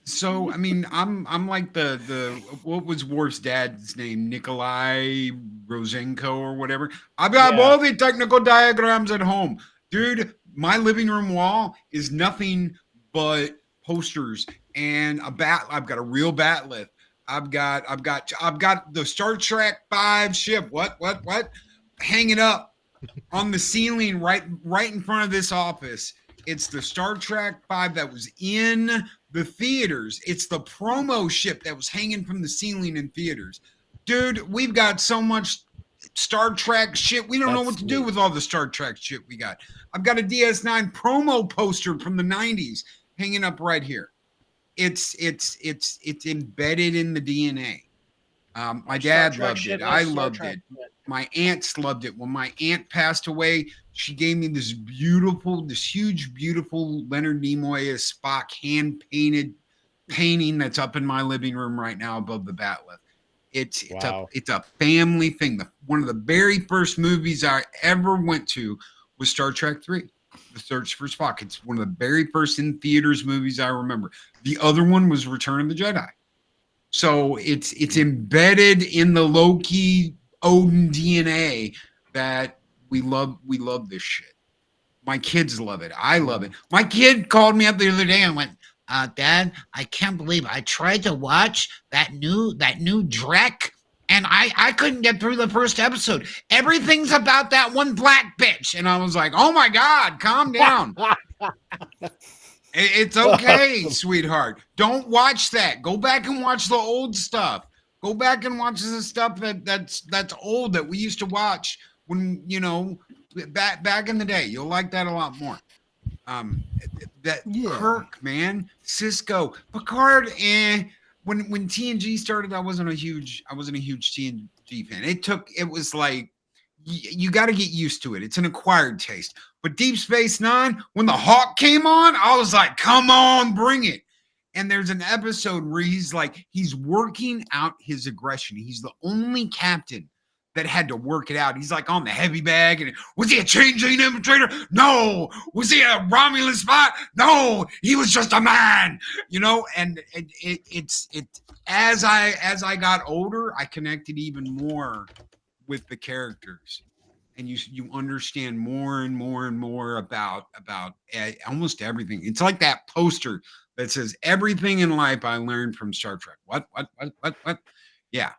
F: So, I mean, I'm like the what was Worf's dad's name? Nikolai Rosenko or whatever. I've got all the technical diagrams at home. Dude, my living room wall is nothing but posters and a bat. I've got a real bat lift. I've got the Star Trek 5 ship. What? Hanging up on the ceiling right in front of this office. It's the Star Trek 5 that was in the theaters. It's the promo ship that was hanging from the ceiling in theaters. Dude, we've got so much Star Trek shit. We don't know what to do with all the Star Trek shit we got. I've got a DS9 promo poster from the 90s hanging up right here. It's embedded in the DNA. My dad loved it. I loved it. My aunts loved it. When my aunt passed away, she gave me this huge, beautiful Leonard Nimoy as Spock hand-painted painting that's up in my living room right now above the bat lift. It's a family thing. One of the very first movies I ever went to was Star Trek 3. The Search for Spock. It's one of the very first in theaters movies I remember. The other one was Return of the Jedi. So it's embedded in the Loki Odin DNA that we love this shit. My kids love it. I love it. My kid called me up the other day and went, Dad, I can't believe I tried to watch that new Drek. And I couldn't get through the first episode. Everything's about that one black bitch. And I was like, oh my God, calm down. It's okay, sweetheart. Don't watch that. Go back and watch the old stuff. Go back and watch the stuff that's old that we used to watch when, back in the day. You'll like that a lot more. Kirk, man, Cisco, Picard, When TNG started, I wasn't a huge TNG fan. It was like you got to get used to it. It's an acquired taste. But Deep Space Nine, when the Hawk came on, I was like, come on, bring it. And there's an episode where he's working out his aggression. He's the only captain that had to work it out. He's like on the heavy bag. And was he a changeling infiltrator? No. Was he a Romulan spy? No. He was just a man. And it's as I got older, I connected even more with the characters, and you understand more and more and more about almost everything. It's like that poster that says everything in life I learned from Star Trek. What? Yeah.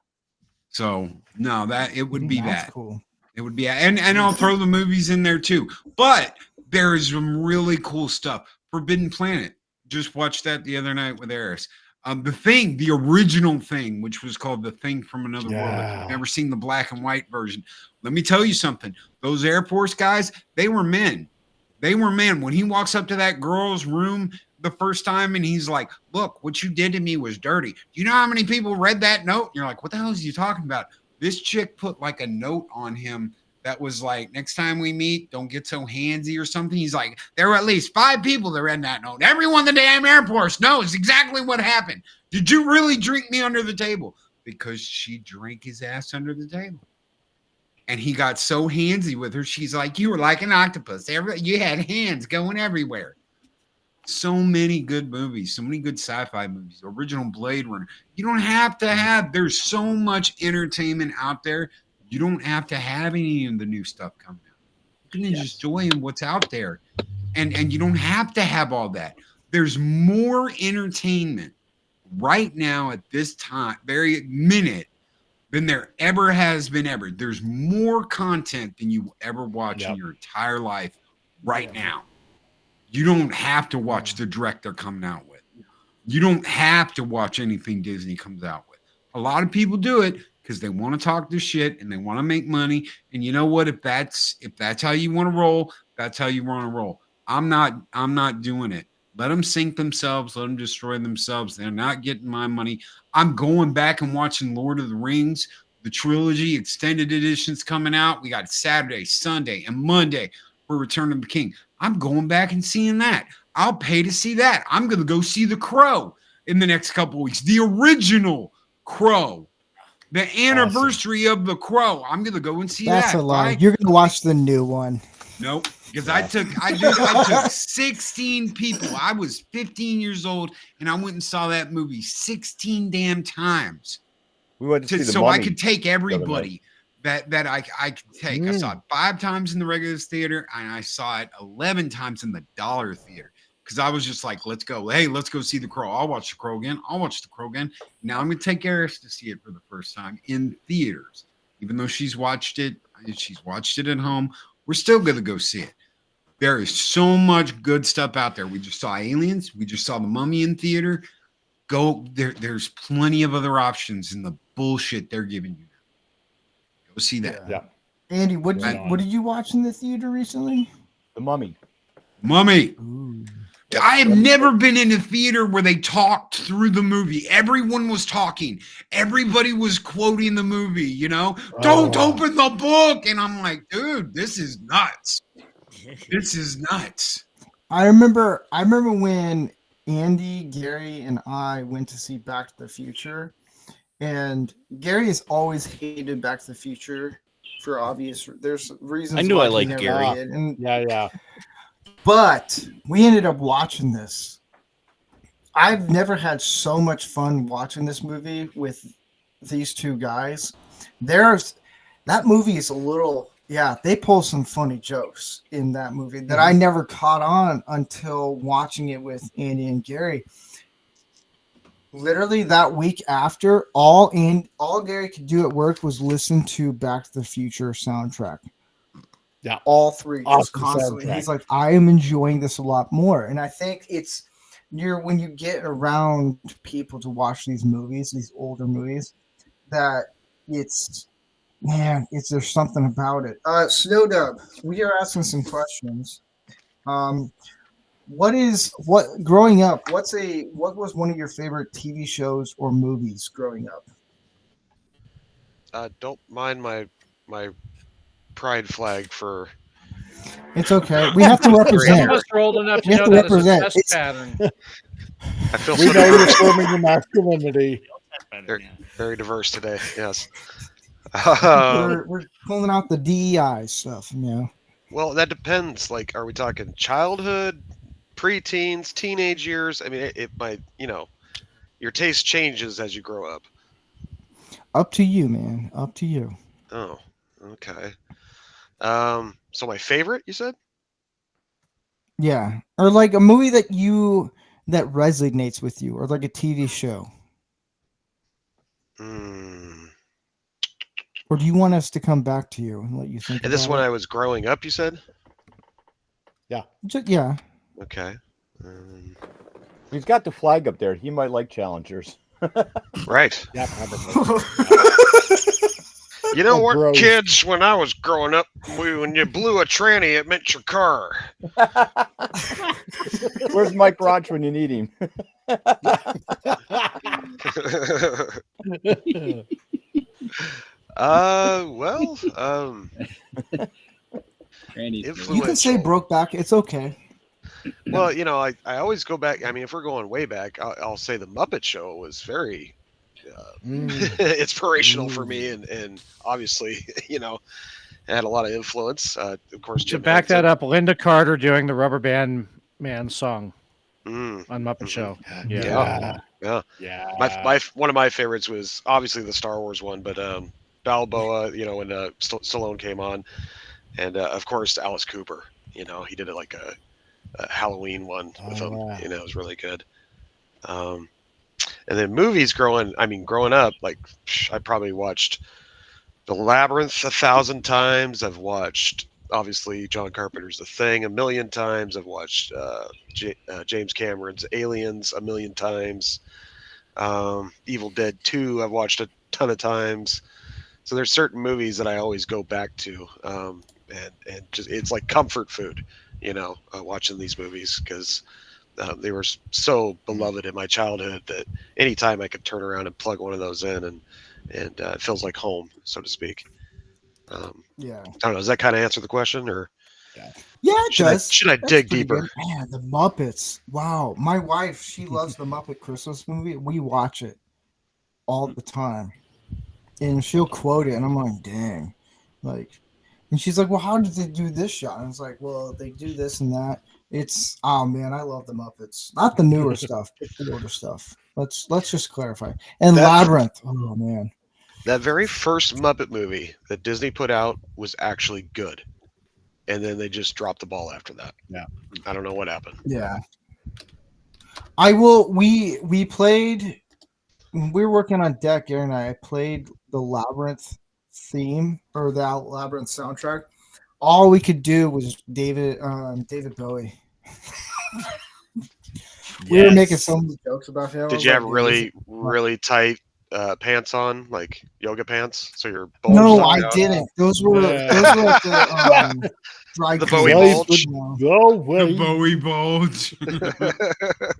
F: So no, that it would be that.
I: Cool.
F: It would be, and I'll throw the movies in there too. But there is some really cool stuff. Forbidden Planet. Just watched that the other night with Eris. The original Thing, which was called The Thing from Another World. If you've never seen the black and white version, let me tell you something. Those Air Force guys, they were men. They were men. When he walks up to that girl's room the first time and he's like, look, what you did to me was dirty. Do you know how many people read that note? And you're like, what the hell is he talking about? This chick put like a note on him that was like, next time we meet, don't get so handsy or something. He's like, there were at least 5 people that read that note. Everyone in the damn airport knows exactly what happened. Did you really drink me under the table? Because she drank his ass under the table. And he got so handsy with her. She's like, you were like an octopus. You had hands going everywhere. So many good movies, so many good sci-fi movies, original Blade Runner. You don't have to have, there's so much entertainment out there. You don't have to have any of the new stuff coming out. You can just enjoy what's out there. And you don't have to have all that. There's more entertainment right now at this time, very minute, than there ever has been ever. There's more content than you will ever watch in your entire life right now. You don't have to watch the direct they're coming out with. You don't have to watch anything Disney comes out with. A lot of people do it because they want to talk this shit and they want to make money. And you know what? If that's how you want to roll, that's how you want to roll. I'm not doing it. Let them sink themselves. Let them destroy themselves. They're not getting my money. I'm going back and watching Lord of the Rings, the trilogy, extended editions coming out. We got Saturday, Sunday, and Monday for Return of the King. I'm going back and seeing that. I'll pay to see that. I'm going to go see The Crow in the next couple of weeks. The original Crow. The anniversary of The Crow. I'm going to go and see that.
I: That's a lie.
F: Right?
I: You're going to watch the new one.
F: Nope. Because I took 16 people. I was 15 years old, and I went and saw that movie 16 damn times.
H: We went to see the
F: so
H: Mummy
F: I could take everybody that I could take. I saw it 5 times in the regular theater, and I saw it 11 times in the dollar theater. Because I was just like, let's go. Hey, let's go see The Crow. I'll watch The Crow again. I'll watch The Crow again. Now I'm going to take Eris to see it for the first time in theaters. Even though she's watched it at home, we're still going to go see it. There is so much good stuff out there. We just saw Aliens. We just saw The Mummy in theater. Go there. There's plenty of other options in the bullshit they're giving you. Go see that.
C: Yeah.
I: Andy, what did you watch in the theater recently?
H: The Mummy.
I: Ooh.
F: I have never been in a theater where they talked through the movie. Everyone was talking. Everybody was quoting the movie, you know? Don't open the book. And I'm like, dude, this is nuts. This is nuts.
I: I remember when Andy, Gary, and I went to see Back to the Future. And Gary has always hated Back to the Future for obvious there's reasons.
E: I knew I liked Gary.
I: And,
C: Yeah.
I: But we ended up watching this. I've never had so much fun watching this movie with these two guys. That movie is a little, they pull some funny jokes in that movie that I never caught on until watching it with Andy and Gary. Literally that week after, all Gary could do at work was listen to Back to the Future soundtrack.
C: Yeah,
I: all three, just
C: awesome
I: constantly.
C: soundtrack.
I: He's like, I am enjoying this a lot more, and I think it's when you get around people to watch these movies, these older movies, that there's something about it. Snowdub, we are asking some questions. Growing up, what was one of your favorite TV shows or movies growing up?
K: Don't mind my pride flag for.
I: It's okay. We have to represent.
D: Some of us are old enough to
I: We have
D: know
I: to
D: that is a
I: represent.
D: test pattern.
K: I feel
C: We
K: so
C: know you're
K: diverse.
C: forming your masculinity.
K: Very diverse today. Yes.
I: We're pulling out the DEI stuff,
K: Well, that depends. Like, are we talking childhood, preteens, teenage years? I mean, it might. Your taste changes as you grow up.
I: Up to you, man. Up to you.
K: Oh, okay. So my favorite, you said?
I: Yeah, or like a movie that resonates with you, or like a TV show. Or do you want us to come back to you and let you think?
K: And this is when I was growing up, you said?
C: Yeah.
I: Yeah.
K: Okay.
H: He's got the flag up there. He might like challengers.
K: Right.
C: Yeah, probably.
K: You know
C: Oh,
K: what,
C: gross.
K: kids? When I was growing up, when you blew a tranny, it meant your car.
H: Where's Mike Roach when you need him?
K: Well,
I: You can say Brokeback. It's okay.
K: Well, you know, I always go back. I mean, if we're going way back, I'll say the Muppet Show was very inspirational for me, and obviously, you know, had a lot of influence. Of course,
D: To
K: Jim
D: back that
K: Henson.
D: up, Linda Carter doing the Rubber Band Man song on Muppet Show.
K: Yeah. My one of my favorites was obviously the Star Wars one, but Balboa. You know, when Stallone came on, and of course Alice Cooper. You know, he did it like a Halloween one with him. You know, it was really good. And then movies growing up, like I probably watched The Labyrinth 1,000 times. I've watched obviously John Carpenter's The Thing 1,000,000 times. I've watched James Cameron's Aliens 1,000,000 times. Evil Dead 2 I've watched a ton of times. So there's certain movies that I always go back to, and just it's like comfort food, you know, watching these movies because they were so beloved in my childhood that anytime I could turn around and plug one of those in, and it feels like home, so to speak.
I: Yeah.
K: I don't know. Does that kind of answer the question, or?
I: Yeah, it does.
K: Should I
I: That's
K: dig
I: pretty
K: deeper?
I: good. Man, the Muppets. Wow. My wife, she loves the Muppet Christmas movie. We watch it all the time. And she'll quote it, and I'm like, dang. Like, and she's like, well, how did they do this shot? And it's like, well, they do this and that. It's, oh man, I love the Muppets. Not the newer stuff, but the older stuff. Let's just clarify. And Labyrinth. Oh man.
K: That very first Muppet movie that Disney put out was actually good. And then they just dropped the ball after that.
C: Yeah.
K: I don't know what happened.
I: Yeah. I will. We played. When we were working on deck, Aaron and I played the Labyrinth theme or the Labyrinth soundtrack. All we could do was David Bowie. We were making so many jokes about him.
K: Did you have really tight pants on, like yoga pants? So your bulge
I: No,
K: stuck
I: I
K: out?
I: didn't. Those were like the dry
K: The Bowie bulge.
C: No way.
F: The Bowie bulge.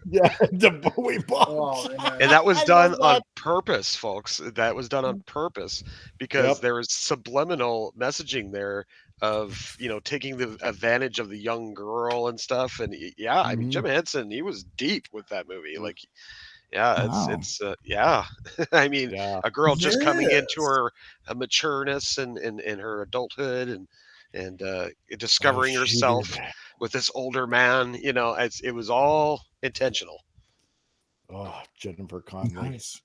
C: Yeah, the Bowie bulge.
I: Oh,
K: And that was
C: I
K: done
C: love
K: on
C: that.
K: purpose, folks. That was done on purpose because there was subliminal messaging there of, you know, taking the advantage of the young girl and stuff. And yeah, I mean, Jim Henson, he was deep with that movie. Like, yeah, it's yeah. I mean, a girl just coming into her matureness and her adulthood and discovering herself with this older man. You know, it was all intentional.
C: Oh, Jennifer Connelly.
I: Nice.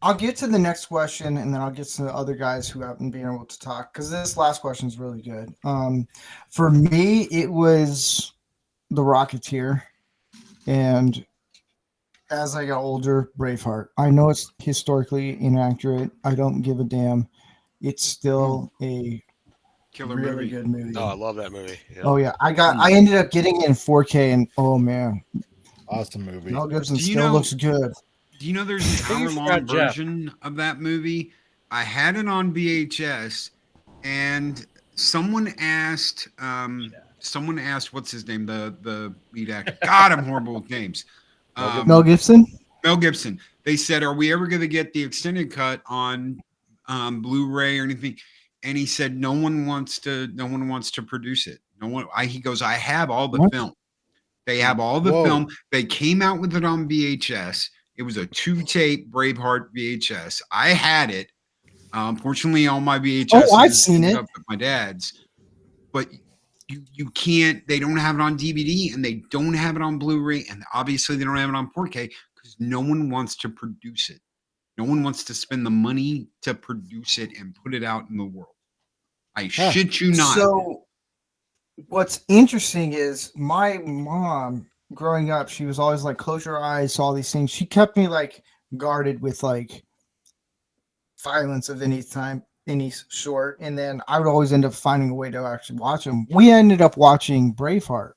I: I'll get to the next question, and then I'll get to the other guys who haven't been able to talk because this last question is really good. For me, it was The Rocketeer, and as I got older, Braveheart. I know it's historically inaccurate. I don't give a damn. It's still a
F: Killer
I: really
F: movie.
I: good movie.
K: Oh, I love that movie. Yeah.
I: Oh yeah, I ended up getting it in 4K, and oh man,
C: awesome movie.
I: Mel Gibson still looks good.
F: Do you know there's an hour-long version of that movie? I had it on VHS, and someone asked what's his name, the lead actor. God, I'm horrible with names.
I: Mel Gibson.
F: Mel Gibson. They said, "Are we ever going to get the extended cut on Blu-ray or anything?" And he said, "No one wants to produce it. No one." He goes, "I have all the film. They have all the film. They came out with it on VHS. It was a 2-tape Braveheart VHS. I had it. Unfortunately, all my VHS.
I: Oh, I've seen it.
F: Up at my dad's, but you can't. They don't have it on DVD, and they don't have it on Blu-ray, and obviously they don't have it on 4K because no one wants to produce it. No one wants to spend the money to produce it and put it out in the world. I shit you not."
I: So, what's interesting is my mom, growing up, she was always like, "Close your eyes," all these things. She kept me like guarded with like violence of any sort, and then I would always end up finding a way to actually watch them. We ended up watching Braveheart,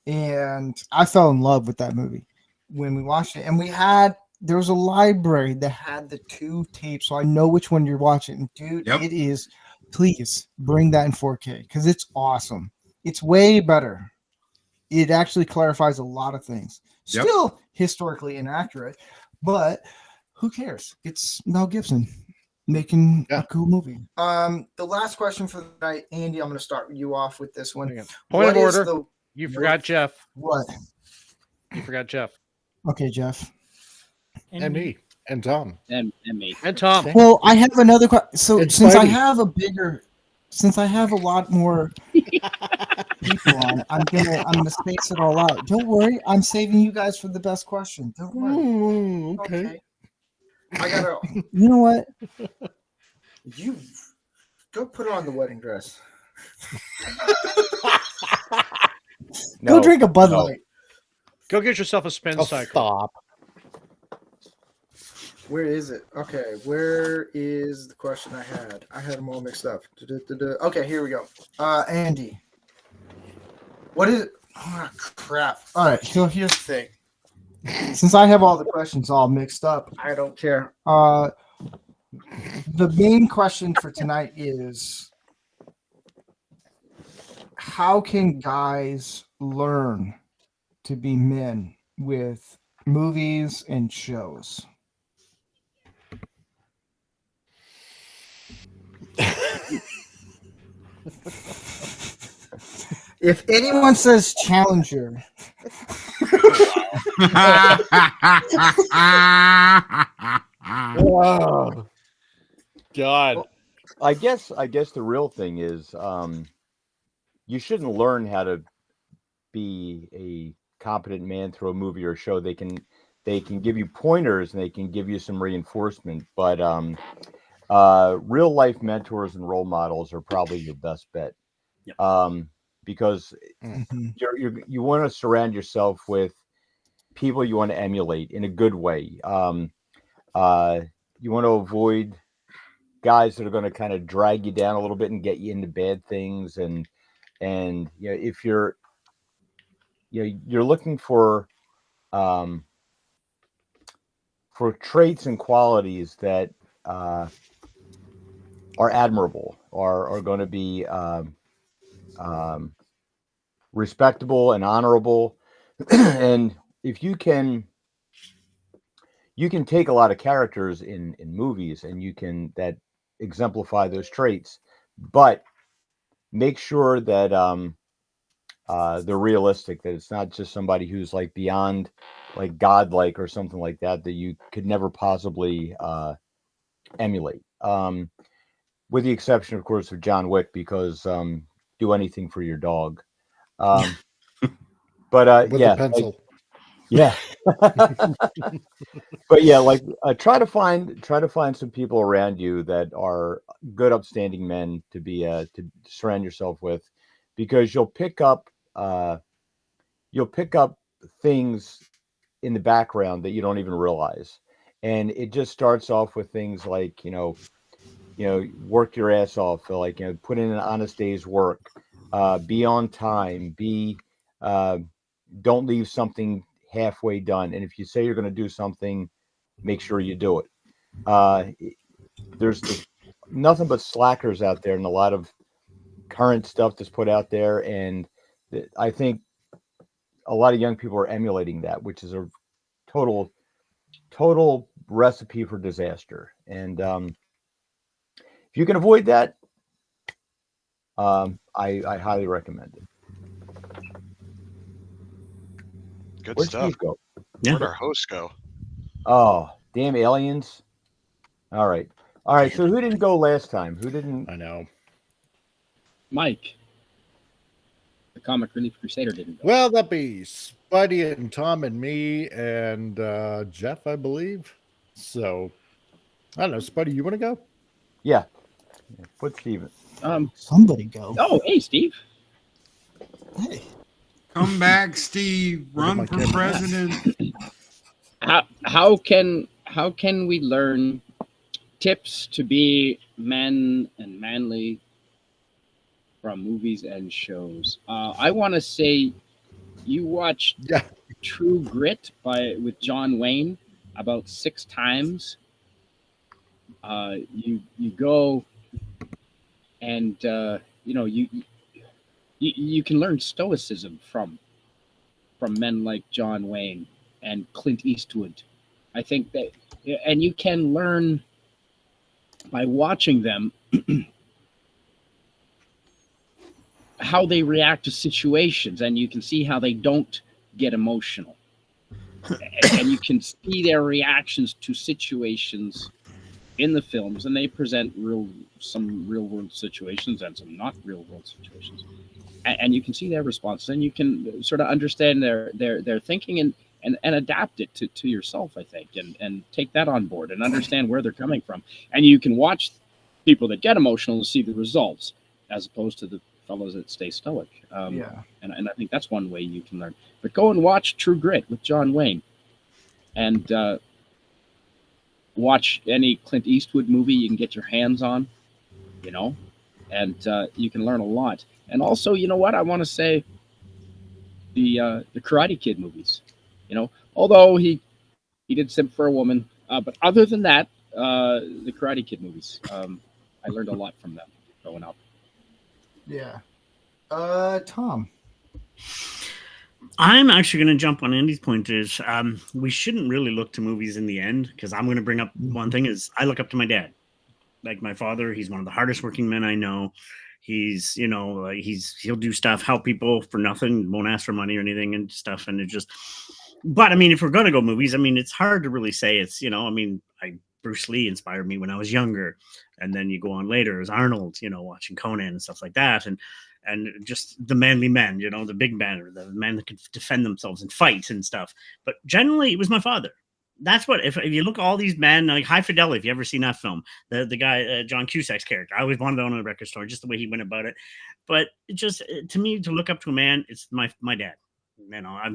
I: and I fell in love with that movie when we watched it. And we had there was a library that had the 2 tapes, so I know which one you're watching. Dude,
F: Yep.
I: it is. Please bring that in 4K because it's awesome. It's way better. It actually clarifies a lot of things.
F: Yep.
I: Still historically inaccurate, but who cares? It's Mel Gibson making a cool movie. The last question for the night, Andy, I'm going to start you off with this one.
D: Point
I: What
D: of
I: is
D: order. You forgot Jeff.
I: What?
D: You forgot Jeff.
I: Okay, Jeff.
C: And me. And Tom.
G: And me.
D: And Tom.
I: Well, I have another question. So
C: And
I: since I
C: Spidey.
I: have a lot more people on, I'm gonna space it all out. Don't worry, I'm saving you guys for the best question. Don't worry.
C: Okay.
I: I gotta. You know what? You go put on the wedding dress. Go drink a Bud Light.
D: Go get yourself a spin cycle.
C: Stop.
I: Where is it? Okay, where is the question I had? I had them all mixed up. Okay, here we go. Andy. What is it? Oh, crap. All right, so here's the thing. Since I have all the questions all mixed up, I don't care. The main question for tonight is, how can guys learn to be men with movies and shows? If anyone says Challenger,
C: Oh, God.
H: I guess the real thing is you shouldn't learn how to be a competent man through a movie or show. They can give you pointers and they can give you some reinforcement, but real life mentors and role models are probably your best bet.
B: Yep.
H: Because you want to surround yourself with people you want to emulate in a good way. You want to avoid guys that are going to kind of drag you down a little bit and get you into bad things. And if you're looking for traits and qualities that are admirable, are going to be respectable and honorable, and if you can take a lot of characters in movies and you can that exemplify those traits, but make sure that they're realistic, that it's not just somebody who's like beyond like godlike or something like that you could never possibly emulate, with the exception of course of John Wick, because do anything for your dog. But
C: With
H: yeah,
C: a pencil.
H: yeah. But yeah, like try to find some people around you that are good, upstanding men to be to surround yourself with, because you'll pick up things in the background that you don't even realize, and it just starts off with things like work your ass off, like put in an honest day's work, be on time, don't leave something halfway done, and if you say you're going to do something, make sure you do it. There's nothing but slackers out there, and a lot of current stuff that's put out there, and I think a lot of young people are emulating that, which is a total recipe for disaster. And if you can avoid that, I highly recommend it.
K: Good
H: Where'd
K: stuff.
H: Steve go?
B: Yeah.
K: Where'd our hosts go?
H: Oh, damn aliens. All right. So who didn't go last time? Who didn't?
C: I know.
G: Mike. The Comic Relief Crusader didn't go.
C: Well, that'd be Spidey and Tom and me and Jeff, I believe. So, I don't know. Spidey, you want to go?
H: Yeah. Put Steven.
I: Somebody go.
G: Oh, hey, Steve.
I: Hey.
F: Come back, Steve. Run for president.
G: How can we learn tips to be men and manly from movies and shows? I want to say you watched True Grit with John Wayne. about 6 times, you go and you can learn stoicism from men like John Wayne and Clint Eastwood. I think that, and you can learn by watching them how they react to situations, and you can see how they don't get emotional, and you can see their reactions to situations in the films, and they present some real world situations and some not real world situations, and you can see their responses, and you can sort of understand their thinking and adapt it to yourself, I think, and take that on board and understand where they're coming from. And you can watch people that get emotional and see the results, as opposed to the fellows that stay stoic. And I think that's one way you can learn. But go and watch True Grit with John Wayne, and watch any Clint Eastwood movie you can get your hands on, and you can learn a lot. And also, you know what, I want to say, the Karate Kid movies, although he did simp for a woman, but other than that, the Karate Kid movies, I learned a lot from them growing up.
I: Yeah. Tom.
B: I'm actually going to jump on Andy's point. Is we shouldn't really look to movies in the end, because I'm going to bring up one thing is I look up to my dad. Like my father, he's one of the hardest working men I know. He's, he'll do stuff, help people for nothing, won't ask for money or anything and stuff. And it just, but I mean, if we're going to go movies, I mean, it's hard to really say it's, Bruce Lee inspired me when I was younger. And then you go on later as Arnold, watching Conan and stuff like that. And just the manly men, the big men, or the men that could defend themselves and fight and stuff. But generally it was my father. That's what, if you look at all these men, like High Fidelity, if you ever seen that film, the guy, John Cusack's character, I always wanted to own a record store, just the way he went about it. But it just, to me, to look up to a man, it's my dad. I've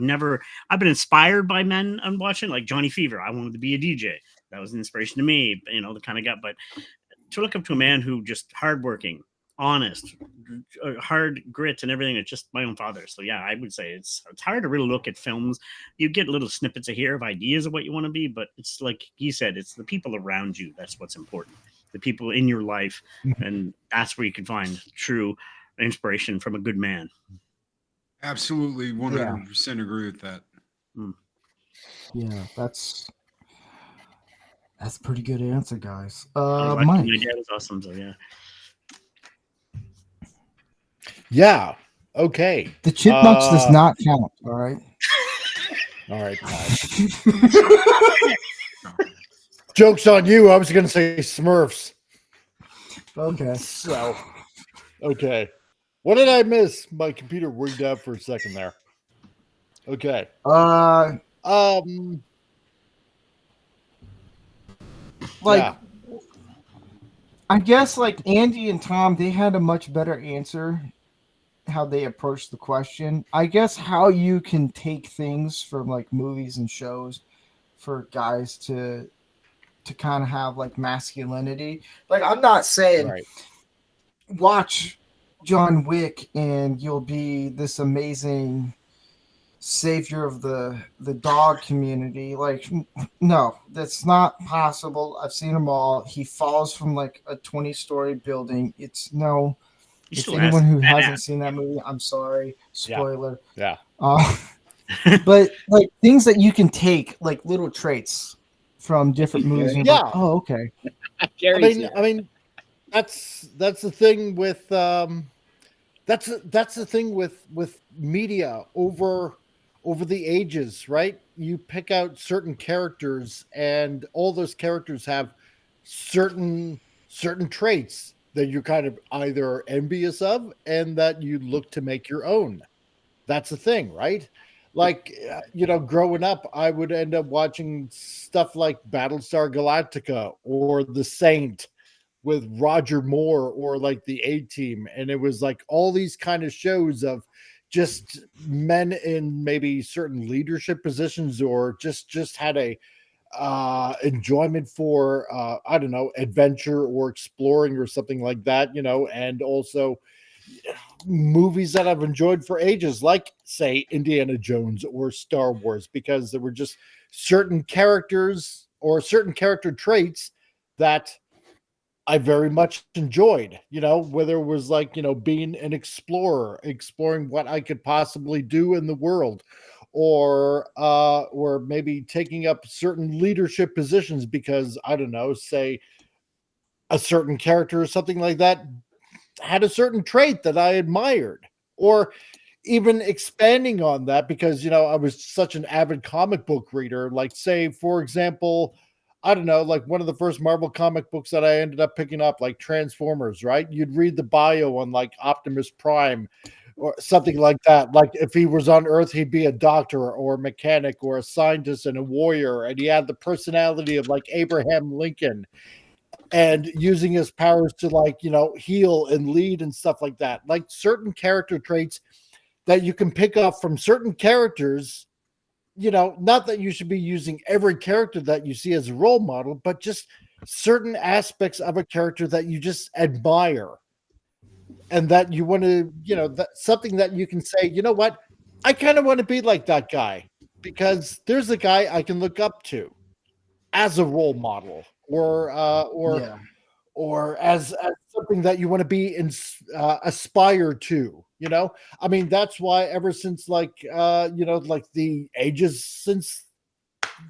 B: been inspired by men I'm watching, like Johnny Fever. I wanted to be a DJ. That was an inspiration to me, the kind of guy. But to look up to a man who just hardworking, honest, hard grit and everything, it's just my own father. So yeah, I would say it's hard to really look at films. You get little snippets of ideas of what you want to be, but it's like you said, it's the people around you that's what's important, the people in your life, and that's where you can find true inspiration from a good man.
F: Absolutely, 100% agree with that.
I: Yeah, that's a pretty good answer, guys.
B: Mike. My dad was awesome, so yeah.
C: Yeah. Okay.
I: The Chipmunks does not count. All right.
C: All right. Joke's on you. I was going to say Smurfs.
I: Okay.
C: So, okay. What did I miss? My computer wigged out for a second there. Okay.
I: I guess like Andy and Tom, they had a much better answer how they approached the question. I guess how you can take things from like movies and shows for guys to kind of have like masculinity. Like I'm not saying watch John Wick and you'll be this amazing savior of the dog community. Like no, that's not possible. I've seen them all. He falls from like a 20-story building. It's no. If anyone who hasn't seen that movie, I'm sorry. Spoiler.
C: Yeah.
I: But like things that you can take, like little traits from different movies. And
C: yeah.
I: Like, oh, okay.
C: I mean, that's the thing with that's the thing with media over the ages, right? You pick out certain characters, and all those characters have certain traits that you're kind of either envious of and that you look to make your own. That's the thing, right? Like, growing up, I would end up watching stuff like Battlestar Galactica or The Saint with Roger Moore, or like the A-Team. And it was like all these kind of shows of just men in maybe certain leadership positions, or just had a enjoyment for I don't know, adventure or exploring or something like that, and also movies that I've enjoyed for ages, like, say, Indiana Jones or Star Wars, because there were just certain characters or certain character traits that I very much enjoyed, whether it was like, being an explorer, exploring what I could possibly do in the world, or maybe taking up certain leadership positions because, I don't know, say a certain character or something like that had a certain trait that I admired, or even expanding on that because, I was such an avid comic book reader. Like, say, for example, I don't know, like one of the first Marvel comic books that I ended up picking up, like Transformers, right? You'd read the bio on like Optimus Prime or something like that. Like if he was on Earth, he'd be a doctor or a mechanic or a scientist and a warrior. And he had the personality of like Abraham Lincoln, and using his powers to like, heal and lead and stuff like that. Like certain character traits that you can pick up from certain characters, not that you should be using every character that you see as a role model, but just certain aspects of a character that you just admire and that you want to, that something that you can say, you know what, I kind of want to be like that guy because there's a guy I can look up to as a role model, or as something that you want to be aspire to. I mean, that's why ever since like like the ages since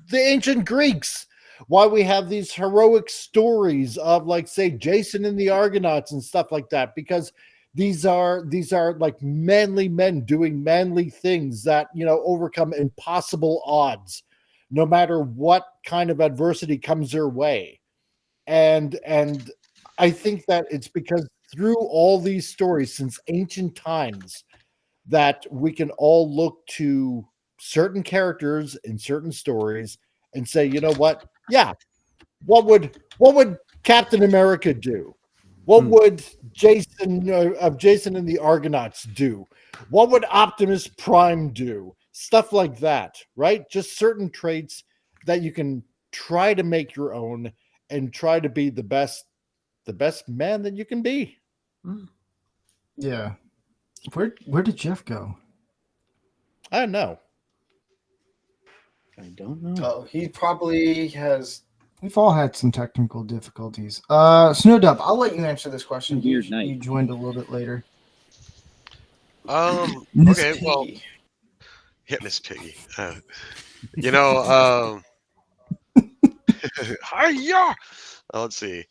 C: the ancient Greeks, why we have these heroic stories of like, say, Jason and the Argonauts and stuff like that, because these are like manly men doing manly things that overcome impossible odds no matter what kind of adversity comes their way. And I think that it's because through all these stories since ancient times that we can all look to certain characters in certain stories and say, you know what? Yeah. What would Captain America do? What would Jason and the Argonauts do? What would Optimus Prime do? Stuff like that, right? Just certain traits that you can try to make your own and try to be the best man that you can be.
I: Yeah. Where did Jeff go?
C: I don't know.
B: I don't know.
I: Oh, he probably has. We've all had some technical difficulties. Snowdub, I'll let you answer this question. You joined a little bit later. Miss
K: Okay,
I: Piggy.
K: well, yeah, Miss Piggy. Hiya! Let's see.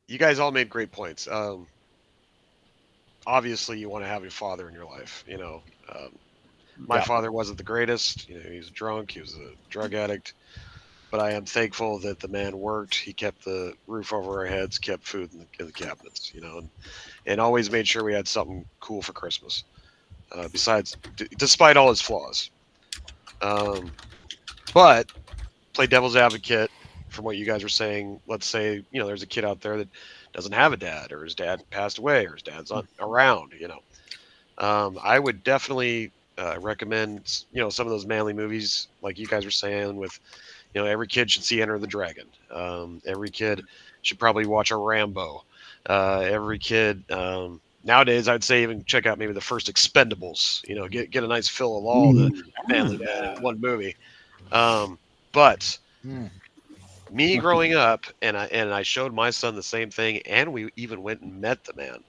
K: You guys all made great points. Obviously, you want to have your father in your life. My father wasn't the greatest. He was drunk. He was a drug addict. But I am thankful that the man worked. He kept the roof over our heads, kept food in the cabinets, and always made sure we had something cool for Christmas. Despite all his flaws. But play devil's advocate from what you guys were saying. Let's say, there's a kid out there that doesn't have a dad, or his dad passed away, or his dad's not around, I would definitely recommend, some of those manly movies like you guys were saying with, every kid should see Enter the Dragon. Every kid should probably watch a Rambo. Every kid, nowadays, I'd say even check out maybe the first Expendables, get a nice fill of all the manly men in one movie. But me growing up, and I showed my son the same thing, and we even went and met the man.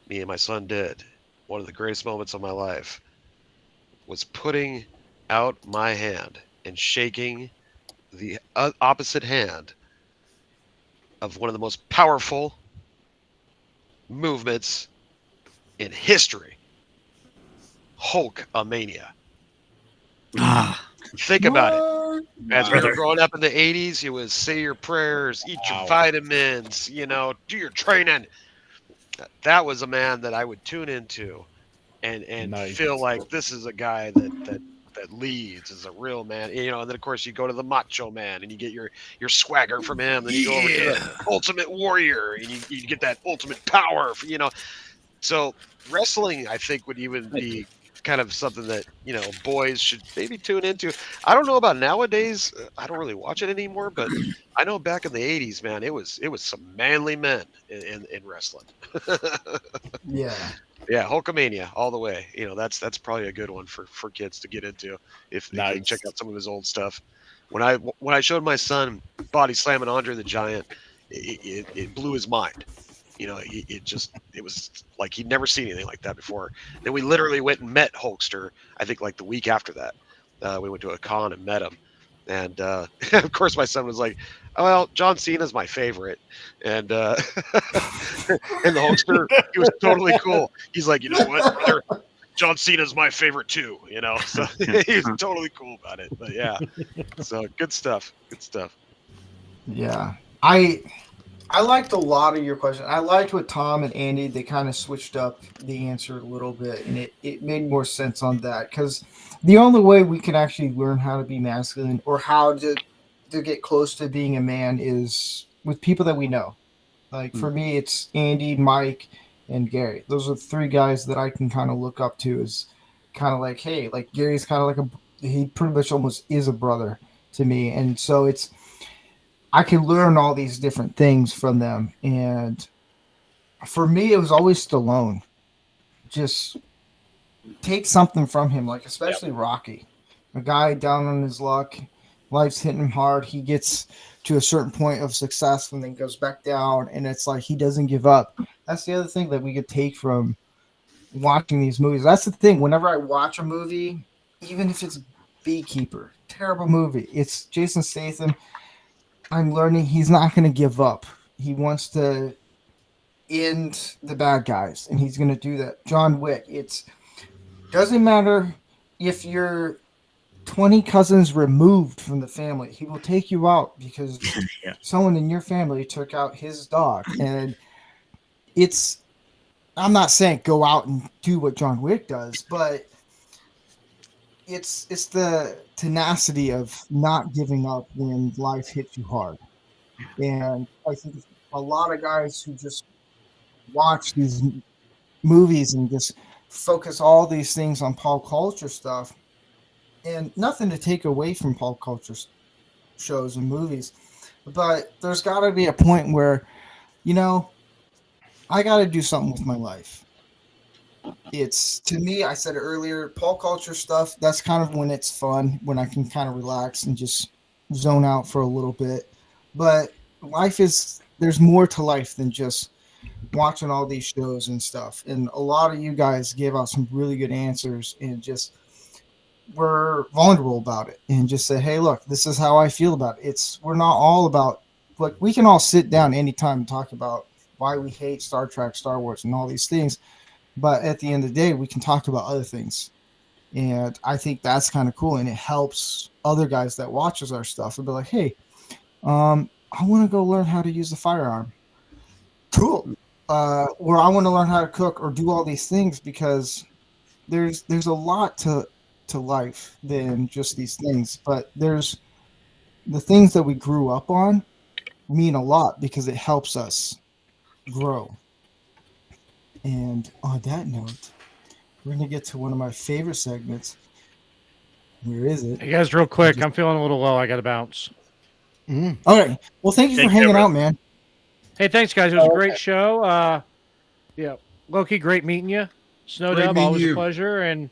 K: Me and my son did. One of the greatest moments of my life was putting out my hand and shaking the opposite hand of one of the most powerful movements in history, Hulkamania. Think about it. As we were growing up in the 80s, it was say your prayers, eat your vitamins, do your training. That was a man that I would tune into and feel like this is a guy that leads, is a real man. And then of course you go to the Macho Man and you get your swagger from him. Then you go over to the Ultimate Warrior and you get that ultimate power. So wrestling, I think, would even be kind of something that boys should maybe tune into. I don't know about nowadays. I don't really watch it anymore, but I know back in the '80s, man, it was some manly men in wrestling.
I: Yeah.
K: Yeah, Hulkamania all the way. That's probably a good one for kids to get into if they can check out some of his old stuff. When I showed my son body slamming Andre the Giant, it blew his mind. It was like he'd never seen anything like that before. Then we literally went and met Hulkster. I think like the week after that, we went to a con and met him. And of course, my son was like, "Oh, well, John Cena's my favorite," and and the Hulkster, he was totally cool. He's like, "You know what? John Cena's my favorite too." So he's totally cool about it. But yeah, so good stuff. Good stuff.
I: Yeah, I liked a lot of your questions. I liked what Tom and Andy, they kind of switched up the answer a little bit, and it made more sense on that, because the only way we can actually learn how to be masculine or how to get close to being a man is with people that we know. Like for me, it's Andy, Mike, and Gary. Those are the three guys that I can kind of look up to as kind of like, hey, like Gary's kind of like he pretty much almost is a brother to me. And so I can learn all these different things from them. And for me, it was always Stallone. Just take something from him, like especially Rocky. A guy down on his luck, life's hitting him hard. He gets to a certain point of success and then goes back down, and it's like he doesn't give up. That's the other thing that we could take from watching these movies. That's the thing. Whenever I watch a movie, even if it's Beekeeper, terrible movie, it's Jason Statham, I'm learning he's not going to give up. He wants to end the bad guys, and he's going to do that. John Wick, it doesn't matter if you're 20 cousins removed from the family. He will take you out because someone in your family took out his dog. And I'm not saying go out and do what John Wick does, but it's the tenacity of not giving up when life hits you hard. And I think a lot of guys who just watch these movies and just focus all these things on pop culture stuff, and nothing to take away from pop culture shows and movies, but there's got to be a point where, I got to do something with my life. It's, to me, I said it earlier, pop culture stuff, that's kind of when it's fun, when I can kind of relax and just zone out for a little bit. But there's more to life than just watching all these shows and stuff. And a lot of you guys gave out some really good answers and just were vulnerable about it and just say, hey, look, this is how I feel about it. We're not all about, like, we can all sit down anytime and talk about why we hate Star Trek, Star Wars, and all these things. But at the end of the day, we can talk about other things. And I think that's kind of cool. And it helps other guys that watches our stuff and be like, hey, I want to go learn how to use the firearm. Cool. Or I want to learn how to cook or do all these things, because there's a lot to life than just these things. But there's the things that we grew up on mean a lot because it helps us grow. And on that note, we're going to get to one of my favorite segments. Where is it?
D: Hey guys, real quick, I'm feeling a little low. I got to bounce.
I: All right. Well, thank you for hanging out, man.
D: Hey, thanks, guys. It was a great show. Yeah, Loki, great meeting you. Snow Dub, always a pleasure. And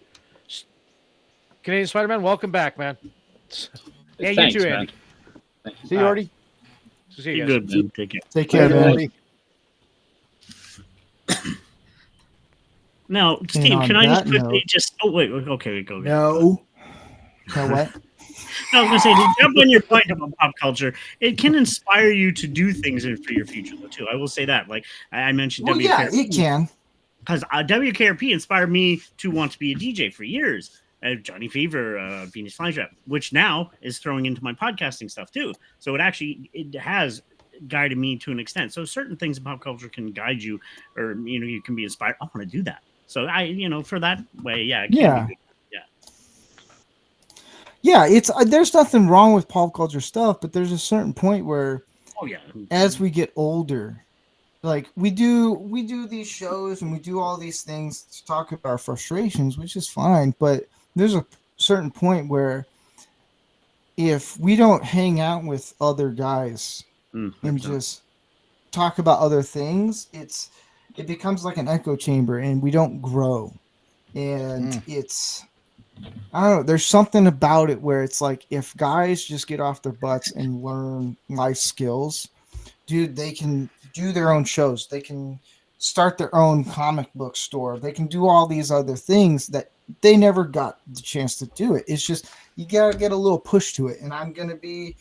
D: Canadian Spider-Man, welcome back, man. Yeah,
G: Thanks,
D: you too,
G: man.
D: Andy.
C: See you, Artie.
D: See you guys.
B: Good, man. Take care.
I: Take care, man.
B: Now, Steve, can I just quickly oh, wait, okay, go.
I: No. No, what?
B: I was going to say, to jump on your point about pop culture, it can inspire you to do things for your future, though, too. I will say that. Like, I mentioned WKRP.
I: Yeah, it can.
B: Because WKRP inspired me to want to be a DJ for years. Johnny Fever, Venus Flytrap, which now is throwing into my podcasting stuff, too. So it has guided me to an extent. So certain things in pop culture can guide you, or, you can be inspired. I want to do that. So for that way, yeah. It can be good.
I: Yeah, it's there's nothing wrong with pop culture stuff, but there's a certain point where, as we get older, like we do these shows and we do all these things to talk about our frustrations, which is fine, but there's a certain point where if we don't hang out with other guys and just talk about other things, it becomes like an echo chamber and we don't grow. And it's, I don't know, there's something about it where it's like if guys just get off their butts and learn life skills, dude, they can do their own shows. They can start their own comic book store. They can do all these other things that they never got the chance to do it. It's just, you got to get a little push to it. And I'm going to be,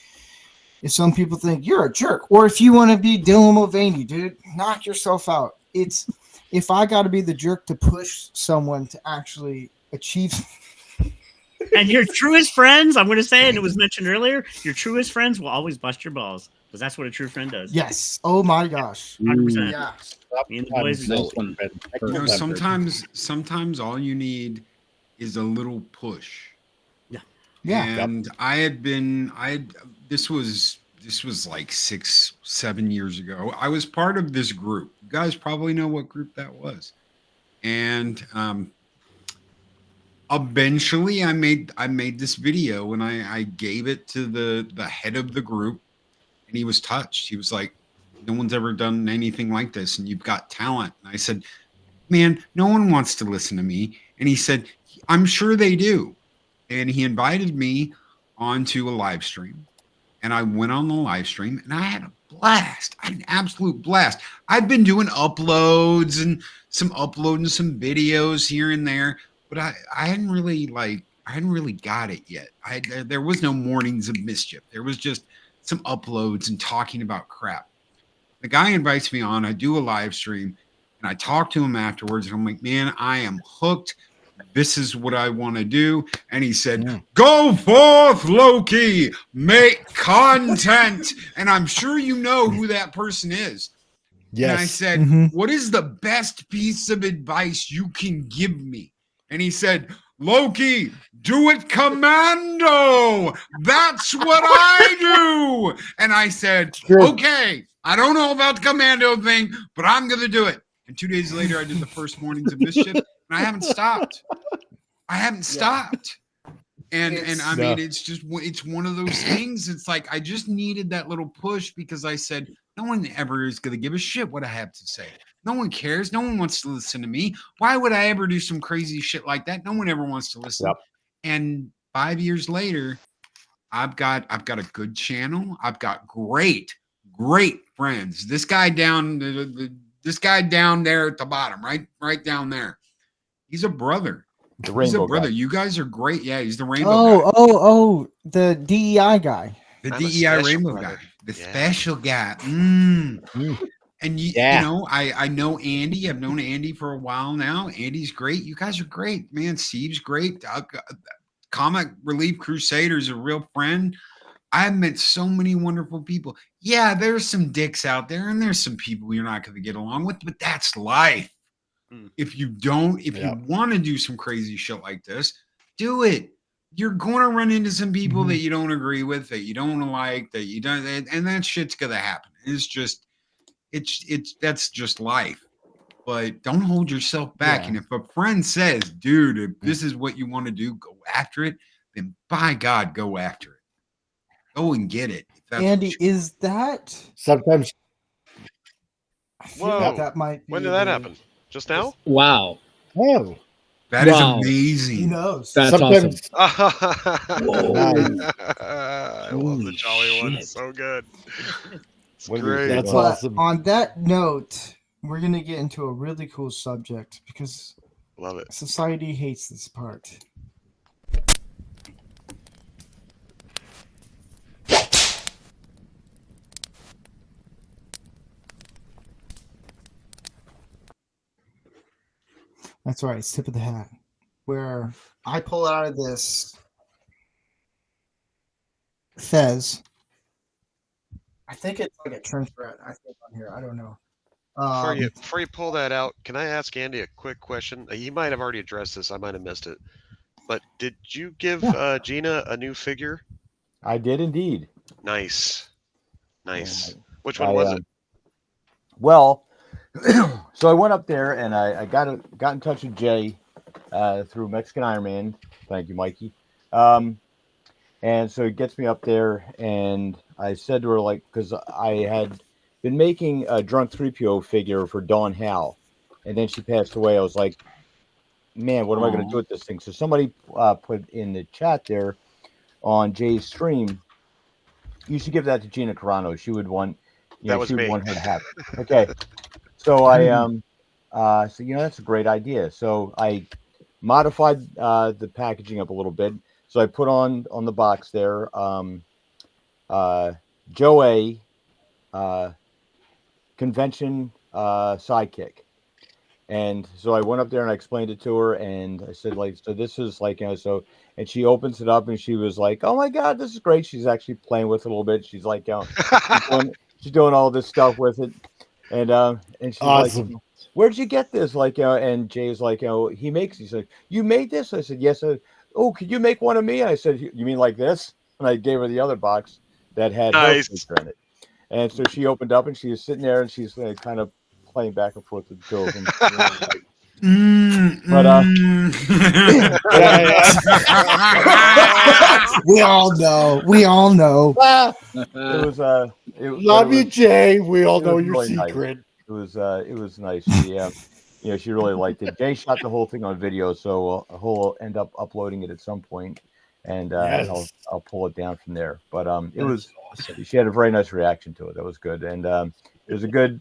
I: if some people think you're a jerk, or if you want to be Dylan Mulvaney, dude, knock yourself out. It's, if I got to be the jerk to push someone to actually achieve.
B: And your truest friends, I'm going to say, and it was mentioned earlier, your truest friends will always bust your balls because that's what a true friend does.
I: Yes. Oh my gosh.
B: 100%.
I: Yeah.
B: Me and the boys.
F: You know, sometimes all you need is a little push.
I: Yeah.
F: And this was like 6-7 years ago. I was part of this group. You guys probably know what group that was. And eventually I made this video and I gave it to the head of the group, and he was touched. He was like, no one's ever done anything like this, and you've got talent. And I said, man, no one wants to listen to me. And he said, I'm sure they do. And he invited me onto a live stream, and I went on the live stream and I had a blast. I had an absolute blast. I've been doing uploads and some videos here and there, but I hadn't really got it yet. There was no Mornings of Mischief. There was just some uploads and talking about crap. The guy invites me on, I do a live stream, and I talk to him afterwards, and I'm like, man, I am hooked. This is what I want to do. And he said, go forth, Loki, make content. And I'm sure you know who that person is. Yes. And I said, what is the best piece of advice you can give me? And he said, Loki, do it commando. That's what I do. And I said, okay, I don't know about the commando thing, but I'm going to do it. And 2 days later, I did the first Mornings of Mischief, and I haven't stopped. And I mean, it's one of those things. It's like I just needed that little push because I said, no one ever is going to give a shit what I have to say. No one cares. No one wants to listen to me. Why would I ever do some crazy shit like that? No one ever wants to listen. Yep. And 5 years later, I've got a good channel. I've got great friends. This guy down there at the bottom, right down there. He's a brother. He's a brother. Guy. You guys are great. Yeah, he's the rainbow guy.
I: Oh, the DEI guy.
F: The DEI rainbow guy. The special guy. And you know, I know Andy. I've known Andy for a while now. Andy's great. You guys are great, man. Steve's great. Comic Relief Crusader's a real friend. I've met so many wonderful people. Yeah, there's some dicks out there, and there's some people you're not going to get along with, but that's life. If you want to do some crazy shit like this, do it. You're going to run into some people that you don't agree with, that you don't like, that you don't, and that shit's going to happen. That's just life. But don't hold yourself back. Yeah. And if a friend says, dude, if this is what you want to do, go after it, then by God, go after it. Go and get it.
I: Andy, is that
C: sometimes?
K: Whoa!
I: That might be
K: when did that happen? Just now?
G: Wow!
C: Oh,
F: that is amazing.
I: Who knows?
G: That's awesome.
K: I love the Jolly one. It's so good. It's great.
C: That's awesome.
I: On that note, we're gonna get into a really cool subject because
K: love it.
I: Society hates this part. That's right, it's tip of the hat. Where I pull out of this Fez. I think it's like a trench rat. I think on here. I don't know.
K: Before you pull that out, can I ask Andy a quick question? You might have already addressed this. I might have missed it. But did you give Gina a new figure?
H: I did indeed.
K: Nice. Which one was it?
H: Well, So I went up there and I got in touch with Jay through Mexican Iron Man. Thank you, Mikey. And so it gets me up there, and I said to her, like, because I had been making a drunk 3PO figure for Dawn Howe, and then she passed away. I was like, man, what am I going to do with this thing? So somebody put in the chat there on Jay's stream, you should give that to Gina Carano. She would want,
K: That was
H: she would
K: me.
H: want her to have it. Okay. So so that's a great idea. So I modified the packaging up a little bit. So I put on the box there, Joe A, convention sidekick. And so I went up there and I explained it to her, and I said, like, so this is like, so, and she opens it up and she was like, oh my God, this is great. She's actually playing with it a little bit. She's like, she's doing all this stuff with it. And she's
C: Awesome.
H: like, where'd you get this? Like, and Jay's like, he makes, he's like, you made this? I said, yes. Oh, could you make one of me? I said, you mean like this? And I gave her the other box that had
K: Nice.
H: her in it. And so she opened up and she was sitting there and she's kind of playing back and forth with the two of them.
I: We all know.
H: It was
C: love you, Jay. We all know your
H: really
C: secret.
H: Nice. It was nice. She, she really liked it. Jay shot the whole thing on video, so he'll end up uploading it at some point, and
C: Yes.
H: I'll pull it down from there. But it was awesome. She had a very nice reaction to it. That was good, and it was a good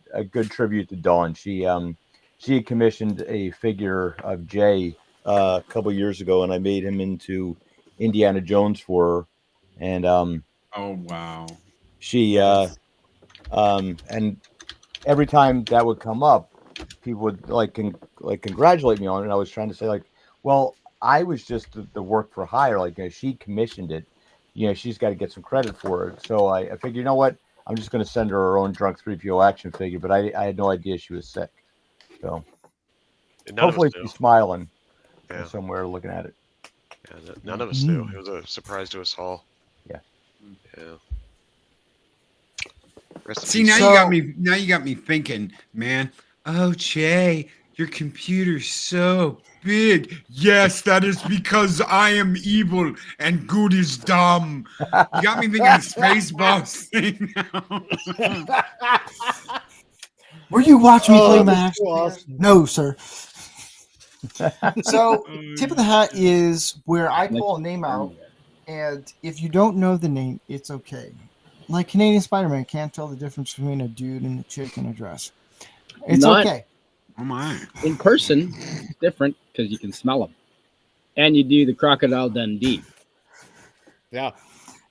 H: tribute to Dawn. She had commissioned a figure of Jay a couple years ago, and I made him into Indiana Jones for her, and
F: oh wow,
H: she and every time that would come up, people would congratulate me on it. And I was trying to say, like, well, I was just the work for hire. Like, she commissioned it. She's got to get some credit for it. So I figured, you know what? I'm just going to send her own drunk 3PO action figure. But I had no idea she was sick. So hopefully she's smiling somewhere looking at it.
K: Yeah, none of us knew. It was a surprise to us all.
H: Yeah.
F: See, now you got me thinking, man. Oh, Jay, your computer's so big. Yes, that is because I am evil and good is dumb. You got me thinking of Spaceballs thing now.
I: Were you watching me play Max? Awesome. No, sir. So, tip of the hat is where I pull a name out, and if you don't know the name, it's okay. Like Canadian Spider-Man can't tell the difference between a dude and a chick in a dress. It's okay.
F: Oh my!
G: In person, it's different because you can smell them, and you do the Crocodile Dundee.
C: Yeah,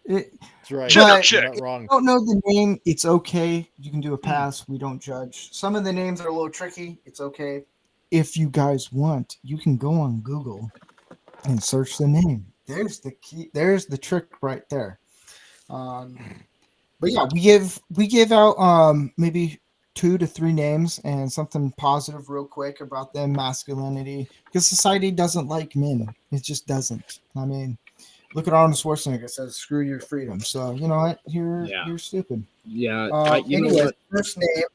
C: that's right.
I: You're
C: not wrong.
I: If you don't know the name, it's okay. You can do a pass. We don't judge. Some of the names are a little tricky. It's okay. If you guys want, you can go on Google and search the name. There's the key. There's the trick right there. But yeah, we give out maybe 2 to 3 names and something positive real quick about them, masculinity, because society doesn't like men. It just doesn't. I mean, look at Arnold Schwarzenegger. It says "screw your freedom." So you know what? You're stupid.
G: Yeah.
I: Anyway, first name.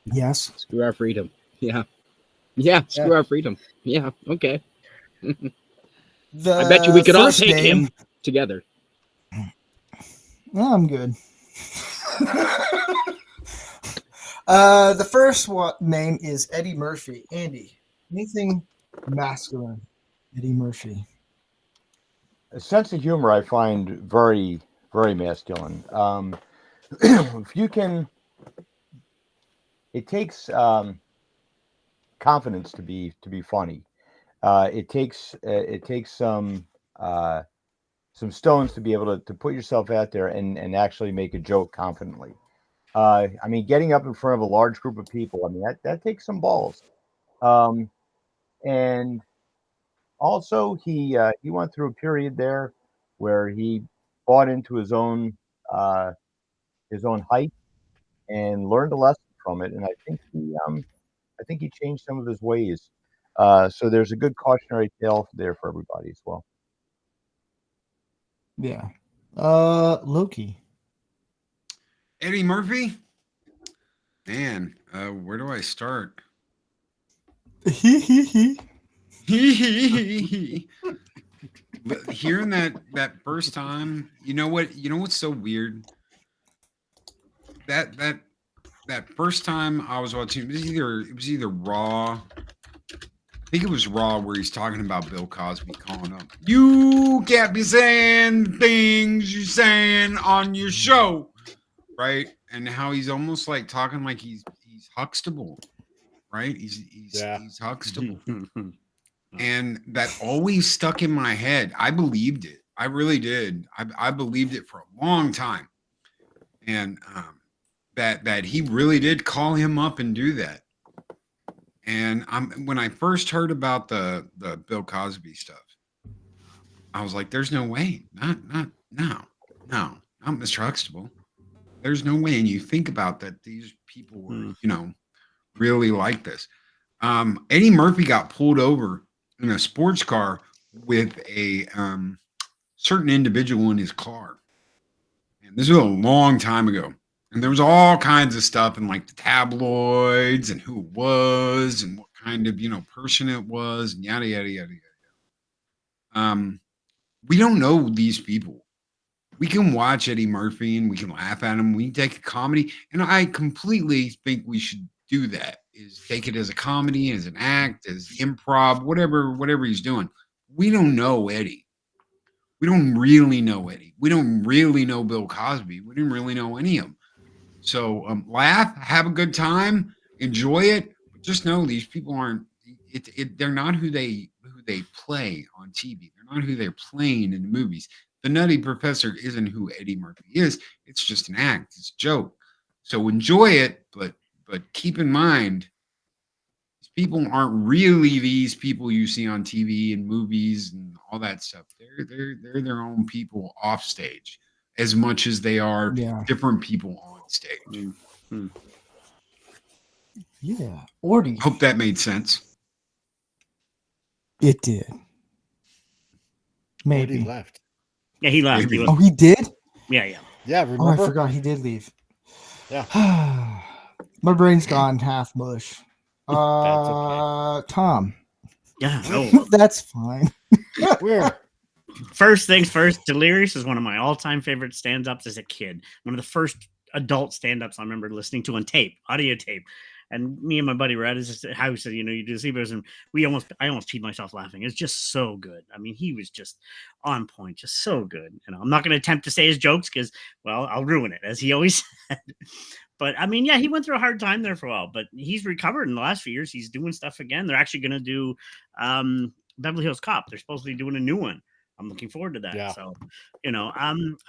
I: Yes.
G: Screw our freedom. Yeah. Yeah. Screw our freedom. Yeah. Okay. I bet you we could all take him together.
I: I'm good. The first name is Eddie Murphy. Andy, anything masculine? Eddie Murphy.
H: A sense of humor I find very, very masculine. If you can, it takes confidence to be funny. It takes some stones to be able to put yourself out there and actually make a joke confidently. I mean, getting up in front of a large group of people, I mean, that takes some balls. And also, he went through a period there where he bought into his own hype and learned a lesson from it. And I think he changed some of his ways. So there's a good cautionary tale there for everybody as well.
I: Yeah. Loki.
F: Eddie Murphy? Man, Where do I start? Hearing that first time, you know what's so weird? That first time I was watching, it was either Raw. I think it was Raw where he's talking about Bill Cosby calling up. You can't be saying things you're saying on your show, right? And how he's almost like talking like he's Huxtable, right? He's Huxtable. And that always stuck in my head. I believed it. I really did. I believed it for a long time. And that he really did call him up and do that. And when I first heard about the Bill Cosby stuff, I was like, there's no way. Not Mr. Huxtable. There's no way. And you think about that, these people were, really like this. Eddie Murphy got pulled over in a sports car with a certain individual in his car. And this was a long time ago. And there was all kinds of stuff in like the tabloids and who it was and what kind of, person it was and yada, yada, yada, yada. We don't know these people. We can watch Eddie Murphy and we can laugh at him. We can take a comedy. And I completely think we should do that, is take it as a comedy, as an act, as improv, whatever he's doing. We don't know Eddie. We don't really know Eddie. We don't really know Bill Cosby. We didn't really know any of them. So laugh, have a good time, enjoy it. But just know these people aren't. They're not who they play on TV. They're not who they're playing in the movies. The Nutty Professor isn't who Eddie Murphy is. It's just an act. It's a joke. So enjoy it, but keep in mind, these people aren't really these people you see on TV and movies and all that stuff. They're their own people off stage, as much as they are different people on stage.
I: Mm-hmm. Yeah. Ordy.
F: Hope that made sense.
I: It did. Maybe.
C: Ordy left.
B: Yeah, he left.
I: Oh, he did?
B: Yeah.
C: Yeah, remember?
I: Oh, I forgot he did leave.
C: Yeah.
I: My brain's gone half mush.
C: That's okay.
I: Tom.
B: Yeah, no.
I: That's fine.
C: Where?
B: First things first, Delirious is one of my all-time favorite stand-ups as a kid. One of the first adult stand-ups I remember listening to on tape, audio tape. And me and my buddy were at his house, and you do sleepovers, and I almost peed myself laughing. It's just so good. I mean, he was just on point, just so good. I'm not going to attempt to say his jokes because, well, I'll ruin it, as he always said. But I mean, yeah, he went through a hard time there for a while, but he's recovered in the last few years. He's doing stuff again. They're actually going to do Beverly Hills Cop. They're supposed to be doing a new one. I'm looking forward to that. Yeah. So,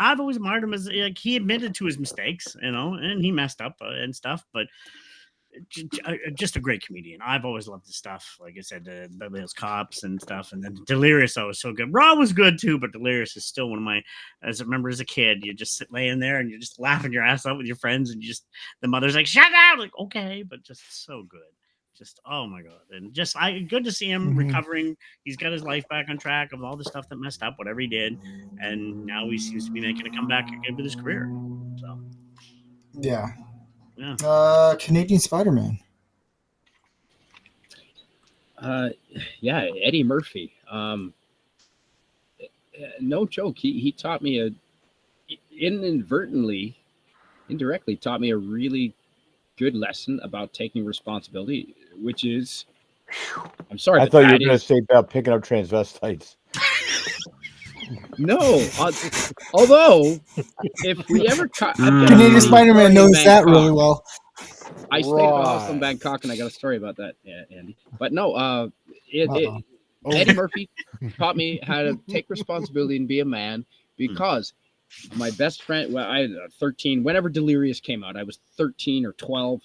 B: I've always admired him as like he admitted to his mistakes, and he messed up and stuff, but just a great comedian. I've always loved his stuff. Like I said, Beverly Hills Cops and stuff, and then Delirious was so good. Raw was good too, but Delirious is still one of my. As I remember as a kid, you just sit laying there and you're just laughing your ass off with your friends, and the mother's like, "Shut up!" Like, okay, but just so good. Just oh my god, and just good to see him recovering. He's got his life back on track of all the stuff that messed up, whatever he did, and now he seems to be making a comeback again with his career. So,
I: yeah.
G: Canadian
I: Spider-Man.
G: Eddie Murphy. No joke. He taught me indirectly taught me a really good lesson about taking responsibility, which is, I'm sorry.
H: I thought you were going to say about picking up transvestites.
G: No, although if we ever
I: Canadian Spider-Man knows that really well.
G: I stayed at the house in Bangkok, and I got a story about that, Andy. But no, Eddie Murphy taught me how to take responsibility and be a man, because my best friend, well, I was 13. Whenever Delirious came out, I was 13 or 12,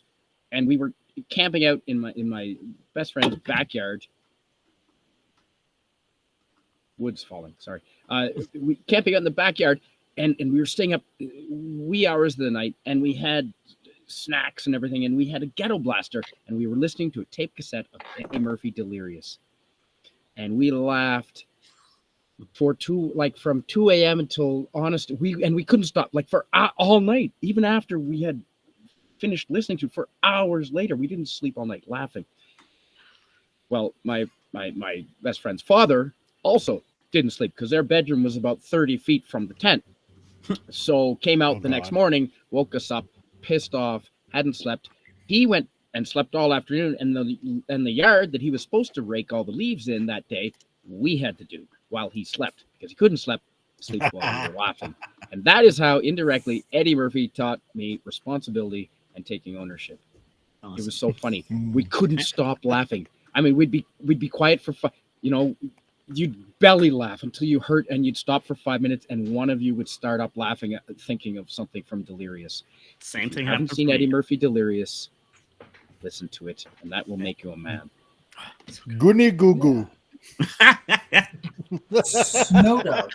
G: and we were camping out in my best friend's backyard. Wood's falling. Sorry. We camping out in the backyard, and we were staying up wee hours of the night, and we had snacks and everything, and we had a ghetto blaster, and we were listening to a tape cassette of Eddie Murphy Delirious, and we laughed from 2 a.m. until we couldn't stop, like for all night, even after we had finished listening to for hours later. We didn't sleep all night laughing. Well, my best friend's father also didn't sleep because their bedroom was about 30 feet from the tent. So came out the next morning, woke us up, pissed off, hadn't slept. He went and slept all afternoon, and the yard that he was supposed to rake all the leaves in that day, we had to do while he slept because he couldn't sleep while we were laughing. And that is how indirectly Eddie Murphy taught me responsibility and taking ownership. Awesome. It was so funny. We couldn't stop laughing. I mean, we'd be quiet for you'd belly laugh until you hurt, and you'd stop for 5 minutes, and one of you would start up laughing at thinking of something from Delirious.
B: Same thing.
G: If you haven't seen Eddie Murphy Delirious, listen to it, and that will make you a man.
C: Goonie goo goo.
I: No doubt.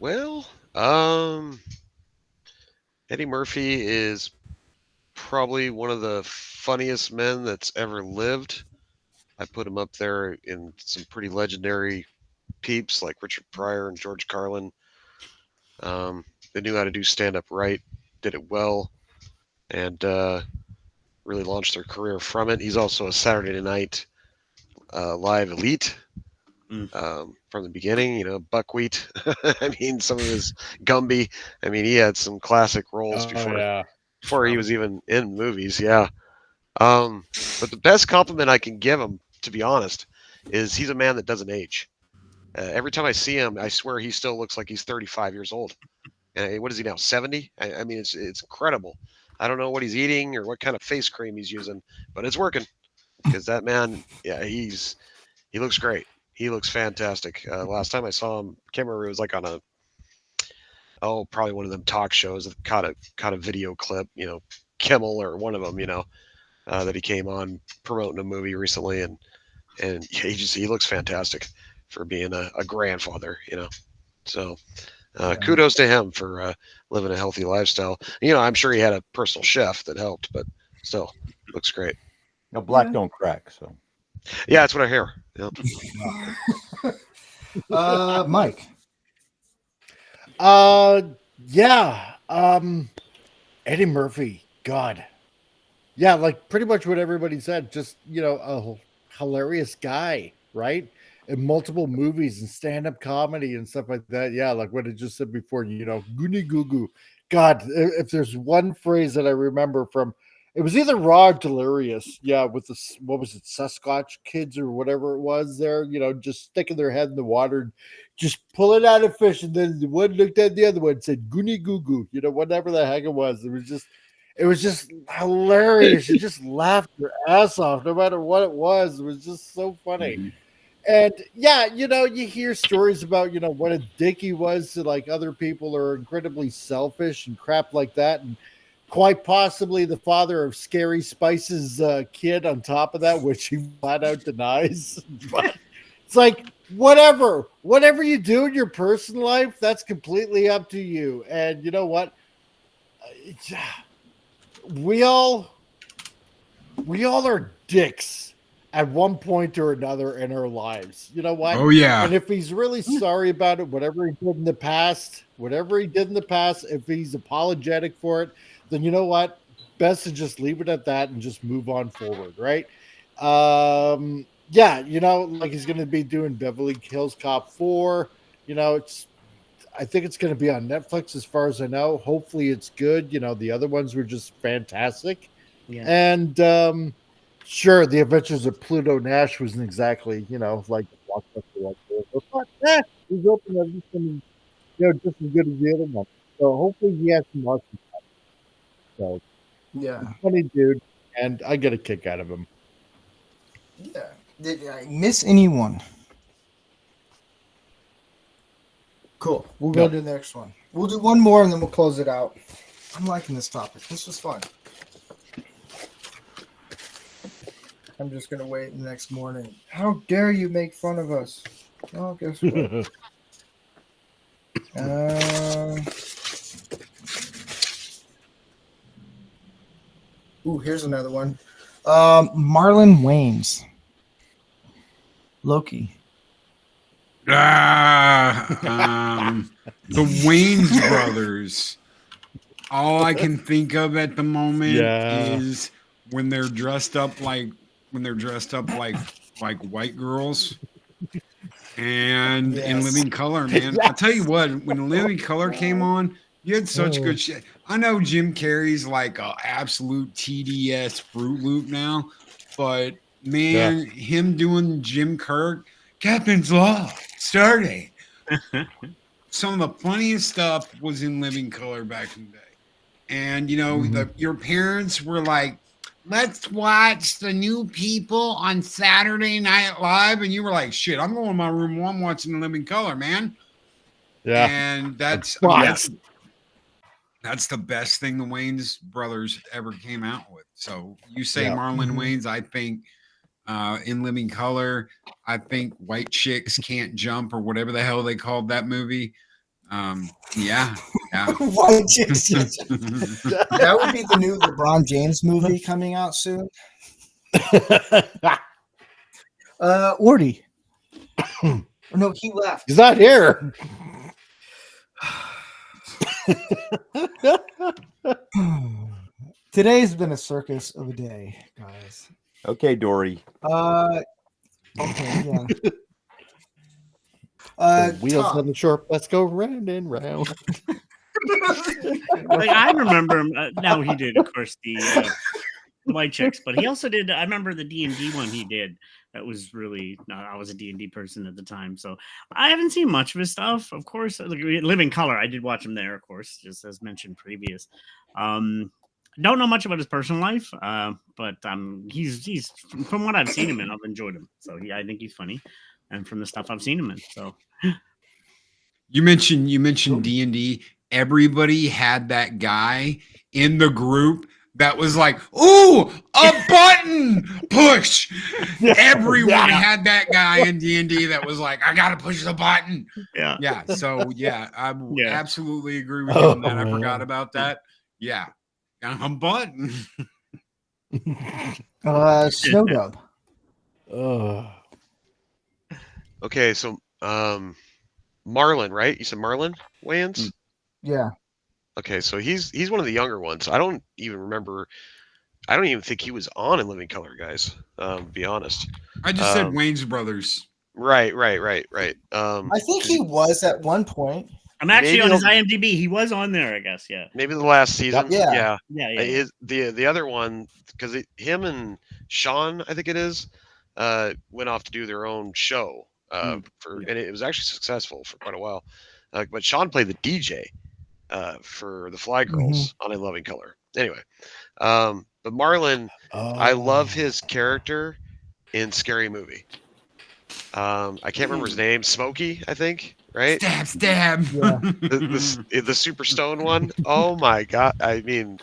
K: Well, Eddie Murphy is probably one of the funniest men that's ever lived. I put him up there in some pretty legendary peeps like Richard Pryor and George Carlin. They knew how to do stand-up right, did it well, and really launched their career from it. He's also a Saturday Night Live elite from the beginning, Buckwheat. I mean, some of his Gumby. I mean, he had some classic roles before he was even in movies. Yeah. But the best compliment I can give him, to be honest, is he's a man that doesn't age. Every time I see him, I swear he still looks like he's 35 years old. What is he now, 70? I mean, it's incredible. I don't know what he's eating or what kind of face cream he's using, but it's working because that man, he looks great. He looks fantastic. Last time I saw him, I can't remember, it was like on probably one of them talk shows that caught a video clip, Kimmel or one of them, that he came on promoting a movie recently, and he looks fantastic for being a grandfather, So kudos to him for living a healthy lifestyle. I'm sure he had a personal chef that helped, but still looks great.
H: No, black don't crack, so.
K: Yeah, that's what I hear. Yep.
I: Mike.
C: Eddie Murphy, God. Yeah, like pretty much what everybody said. Just, a hilarious guy, right? In multiple movies and stand-up comedy and stuff like that. Yeah, like what I just said before, goony goo goo. God, if there's one phrase that I remember from, it was either Raw or Delirious. Yeah, with what was it, Sasquatch kids or whatever it was there, just sticking their head in the water, just pulling out a fish, and then one looked at the other one and said, goony goo goo, whatever the heck it was. It was just hilarious. You just laughed your ass off no matter what it was. It was just so funny. Mm-hmm. And yeah, you hear stories about, what a dick he was to like other people or incredibly selfish and crap like that. And quite possibly the father of Scary Spice's kid on top of that, which he flat out denies. But it's like, whatever you do in your personal life, that's completely up to you. And you know what? We all are dicks at one point or another in our lives. You know what?
F: Oh, yeah.
C: And if he's really sorry about it, whatever he did in the past, if he's apologetic for it, then you know what? Best to just leave it at that and just move on forward, right? Like he's going to be doing Beverly Hills Cop 4. I think it's going to be on Netflix as far as I know. Hopefully it's good. The other ones were just fantastic. Yeah. And sure, The Adventures of Pluto Nash wasn't exactly, like blockbuster. But he's open everything, just as good as the other one. So hopefully he has some awesome stuff. So
I: yeah,
C: funny dude, and I get a kick out of him.
I: Yeah. Did I miss anyone? Cool. We'll go to the next one. We'll do one more and then we'll close it out. I'm liking this topic. This was fun. I'm just going to wait the next morning. How dare you make fun of us? Oh, guess what? Here's another one. Marlon Wayans. Loki.
F: The Wayans brothers all I can think of at the moment
C: Yeah.
F: is when they're dressed up like white girls. And in
I: Yes.
F: Living Color, man. I'll tell you what, when Living Color came on, you had such good shit. I know Jim Carrey's like a absolute TDS Fruit Loop now, but man, him doing Jim Kirk, Captain's Law, starting. Some of the funniest stuff was in Living Color back in the day. And you know, your parents were like, let's watch the new people on Saturday Night Live. And you were like, shit, I'm going to my room while I'm watching the Living Color, man.
C: Yeah.
F: And that's
C: What?
F: that's the best thing the Wayans brothers ever came out with. So you say
C: Yeah.
F: Marlon Wayans, I think in Living Color, I think White Chicks Can't Jump or whatever the hell they called that movie. Yeah.
I: White Chicks. That would be the new LeBron James movie coming out soon. Orty. No, he left.
C: He's not here.
I: Today's been a circus of a day, guys.
H: Okay, Dory.
I: Okay, yeah.
C: The wheels
I: Tom.
C: on the sharp. Let's go round and round.
B: Like I remember him. Now he did, of course, the White Chicks, but he also did. I remember the D&D one he did. That was really. I was a D&D person at the time, so I haven't seen much of his stuff. Of course, like Living Color, I did watch him there, of course, just as mentioned previous. Don't know much about his personal life, but he's from what I've seen him in, I've enjoyed him. So I think he's funny, and from the stuff I've seen him in, so.
F: You mentioned D&D. Everybody had that guy in the group that was like, "Ooh, a button push." Everyone had that guy in D&D that was like, "I gotta push the button." Yeah. So I absolutely agree with you on that. I forgot about that. Yeah, a button.
I: Snow Dub.
K: Okay, so Marlon, right? You said Marlon Wayans?
I: Yeah.
K: Okay, so he's one of the younger ones. I don't even remember. I don't even think he was on in Living Color, guys. To be honest.
F: I just said Wayans brothers.
K: Right.
I: I think he was at one point.
B: I'm actually on his IMDb. He was on there, I guess. Yeah.
K: Maybe the last season.
I: Yeah.
K: The other one, because him and Sean, I think it is, went off to do their own show. And it was actually successful for quite a while. But Sean played the DJ for the Fly Girls on In Living Color. Anyway, but Marlon, I love his character in Scary Movie. I can't remember his name. Smokey, I think. Right?
F: Stab. Yeah.
K: The Super Stone one. Oh my god! I mean,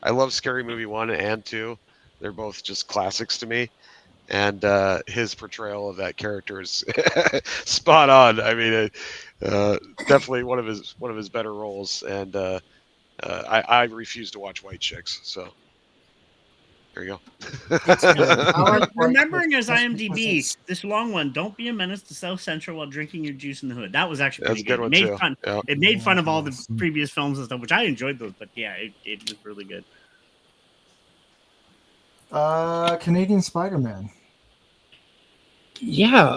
K: I love Scary Movie 1 and 2. They're both just classics to me. And his portrayal of that character is spot on. I mean, definitely one of his better roles. And I refuse to watch White Chicks. So there you go.
B: Remembering his IMDb, this long one. Don't be a menace to South Central while drinking your juice in the hood. That was actually pretty good.
K: One
B: It made
K: too.
B: fun.
K: Yeah.
B: It made fun of all the previous films and stuff, which I enjoyed those. But yeah, it was really good.
I: Canadian Spider-Man.
G: Yeah,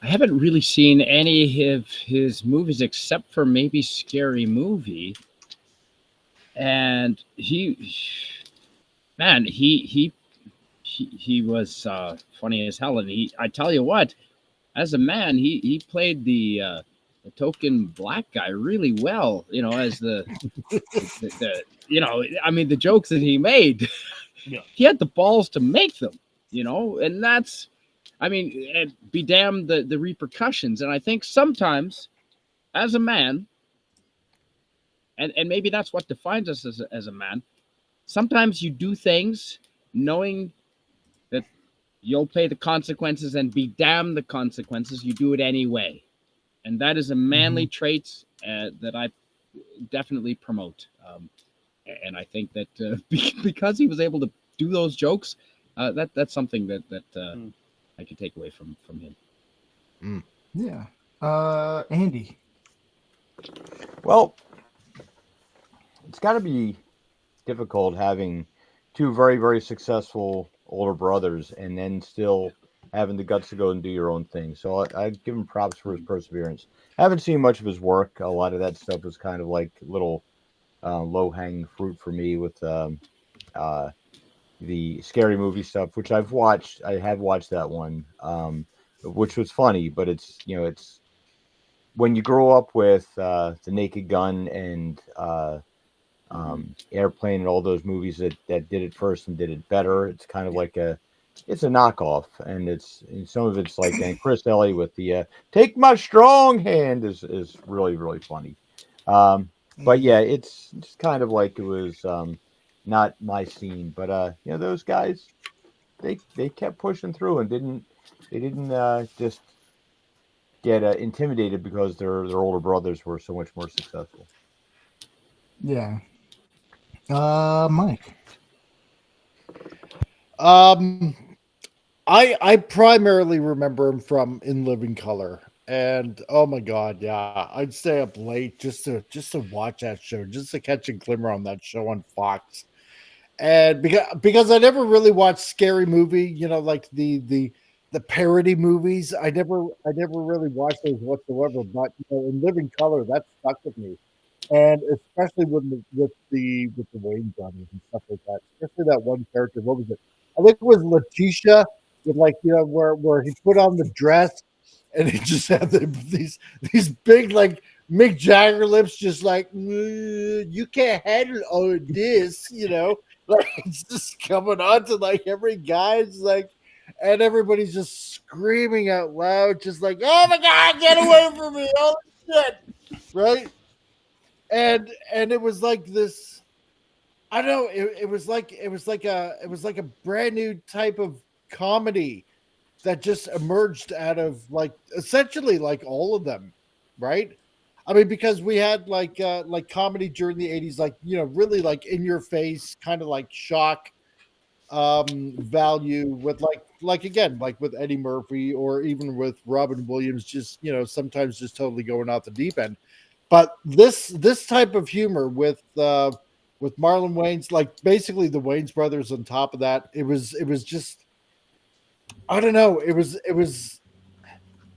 G: I haven't really seen any of his movies except for maybe Scary Movie. And he was funny as hell. And I tell you what, as a man, he played the token black guy really well. You know, as the I mean, the jokes that he made, he had the balls to make them. You know, and that's, I mean, be damned the repercussions. And I think sometimes, as a man, and maybe that's what defines us as a man, sometimes you do things knowing that you'll pay the consequences, and be damned the consequences, you do it anyway. And that is a manly trait that I definitely promote. And I think that because he was able to do those jokes, that's something that I could take away from him.
I: Yeah. Andy.
H: Well, got to be difficult having two very, very successful older brothers and then still having the guts to go and do your own thing. So I give him props for his perseverance. I haven't seen much of his work. A lot of that stuff was kind of like little low-hanging fruit for me with the scary movie stuff, which I've watched. I have watched that one, which was funny, but it's when you grow up with the Naked Gun and Airplane and all those movies that did it first and did it better, it's kind of like it's a knockoff, and some of it's like, and Chris Ellie with the "Take My Strong Hand" is really, really funny. But yeah, it's just kind of like it was not my scene, but those guys, they kept pushing through and didn't just get intimidated because their older brothers were so much more successful.
I: Yeah. Mike.
C: I primarily remember him from In Living Color, and oh my god, yeah, I'd stay up late just to watch that show, just to catch a glimmer on that show on Fox. And because I never really watched Scary Movie, like the parody movies, I never really watched those whatsoever. But In Living Color, that stuck with me, and especially with the Wayne brothers and stuff like that. Especially that one character. What was it? I think it was Letitia, with where he put on the dress and he just had these big like Mick Jagger lips, just like you can't handle all this, like it's just coming on to like every guy's like, and everybody's just screaming out loud, just like, oh my god, get away from me, oh shit, right? And it was like this. I don't know. It was like a brand new type of comedy that just emerged out of like essentially like all of them, right? I mean, because we had like comedy during the 80s, like really like in your face, kind of like shock value with like again, like with Eddie Murphy or even with Robin Williams, just sometimes just totally going out the deep end. But this type of humor with Marlon Wayans, like basically the Wayans brothers on top of that, it was just, I don't know, it was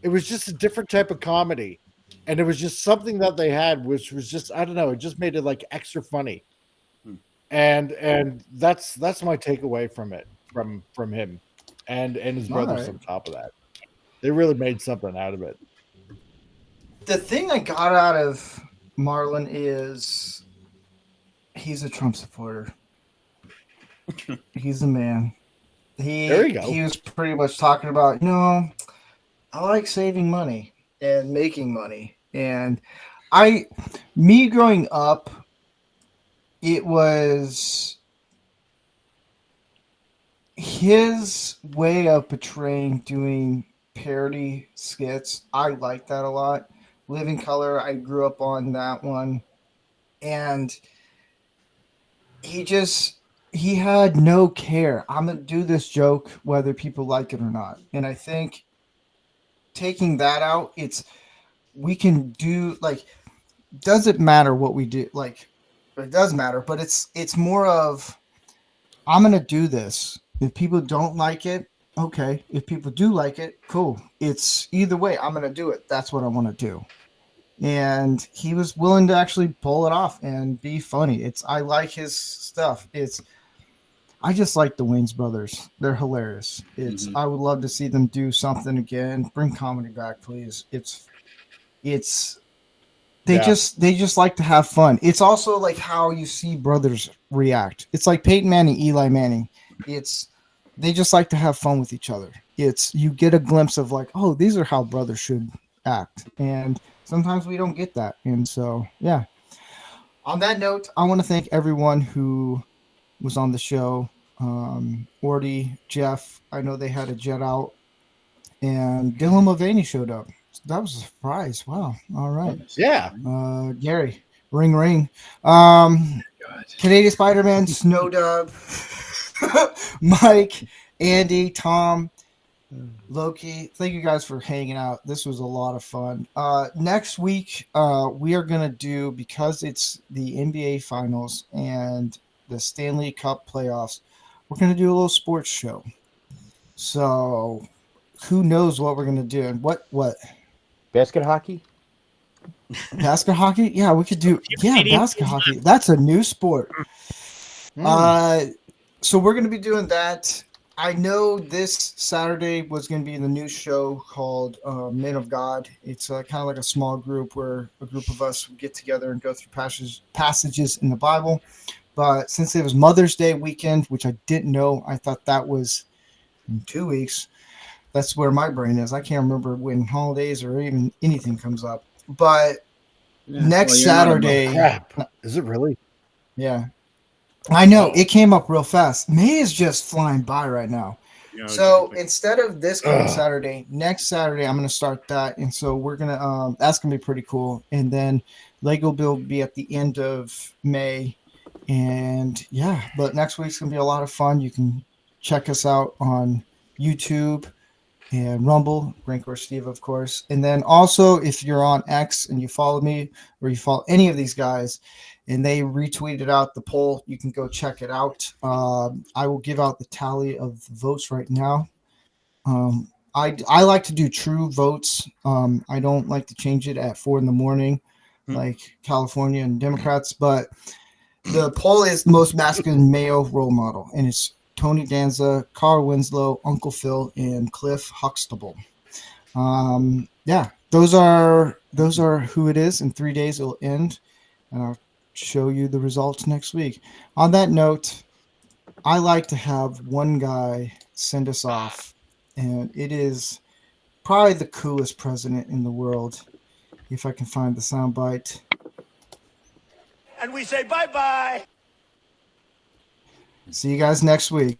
C: just a different type of comedy, and it was just something that they had, which was just, I don't know, it just made it like extra funny, and that's my takeaway from it, from him and his brothers on top of that. They really made something out of it.
I: The thing I got out of Marlon is he's a Trump supporter. He's a man.
C: There you go.
I: He was pretty much talking about, I like saving money and making money. And me growing up, it was his way of portraying doing parody skits. I like that a lot. Living Color, I grew up on that one. And he had no care. I'm going to do this joke whether people like it or not. And I think taking that out, we can do like, doesn't matter what we do. Like, it does matter, but it's more of, I'm going to do this. If people don't like it, okay. If people do like it, cool. It's either way, I'm going to do it. That's what I want to do. And he was willing to actually pull it off and be funny. I like his stuff. I just like the Wayans brothers. They're hilarious. I would love to see them do something again. Bring comedy back, please. They just like to have fun. It's also like how you see brothers react. It's like Peyton Manning, Eli Manning. They just like to have fun with each other. You get a glimpse of like, oh, these are how brothers should act. And sometimes we don't get that. And so, yeah. On that note, I want to thank everyone who was on the show. Orty, Jeff, I know they had a jet out. And Dylan Mulvaney showed up. That was a surprise. Wow. All right.
C: Yeah.
I: Gary, ring. Canadian Spider-Man, Snow Dub, Mike, Andy, Tom, Loki, thank you guys for hanging out. This was a lot of fun. Next week, we are going to do, because it's the NBA Finals and the Stanley Cup playoffs, we're going to do a little sports show. So who knows what we're going to do and what?
H: Basket hockey?
I: Basket hockey? Yeah, we could do. Yeah, basket hockey. That's a new sport. So we're going to be doing that. I know this Saturday was going to be the new show called Men of God. It's kind of like a small group where a group of us get together and go through passages in the Bible. But since it was Mother's Day weekend, which I didn't know, I thought that was in 2 weeks. That's where my brain is. I can't remember when holidays or even anything comes up. But next Saturday.
C: Crap. Is it really?
I: Yeah. I know. It came up real fast. May is just flying by right now.
B: Yeah,
I: So
B: exactly.
I: instead of this coming Saturday, next Saturday, I'm going to start that. And so we're going to, that's going to be pretty cool. And then Lego Build will be at the end of May. And yeah, but next week's going to be a lot of fun. You can check us out on YouTube and Rumble, Rancor Steve, of course. And then also, if you're on X and you follow me or you follow any of these guys and they retweeted out the poll, you can go check it out. I will give out the tally of the votes right now. I like to do true votes. I don't like to change it at 4 a.m. like California and Democrats, but the poll is most masculine male role model, and it's Tony Danza, Carl Winslow, Uncle Phil, and Cliff Huxtable. Yeah, those are who it is. In 3 days, it'll end, and I'll show you the results next week. On that note, I like to have one guy send us off, and it is probably the coolest president in the world. If I can find the soundbite.
L: And we say bye-bye.
I: See you guys next week.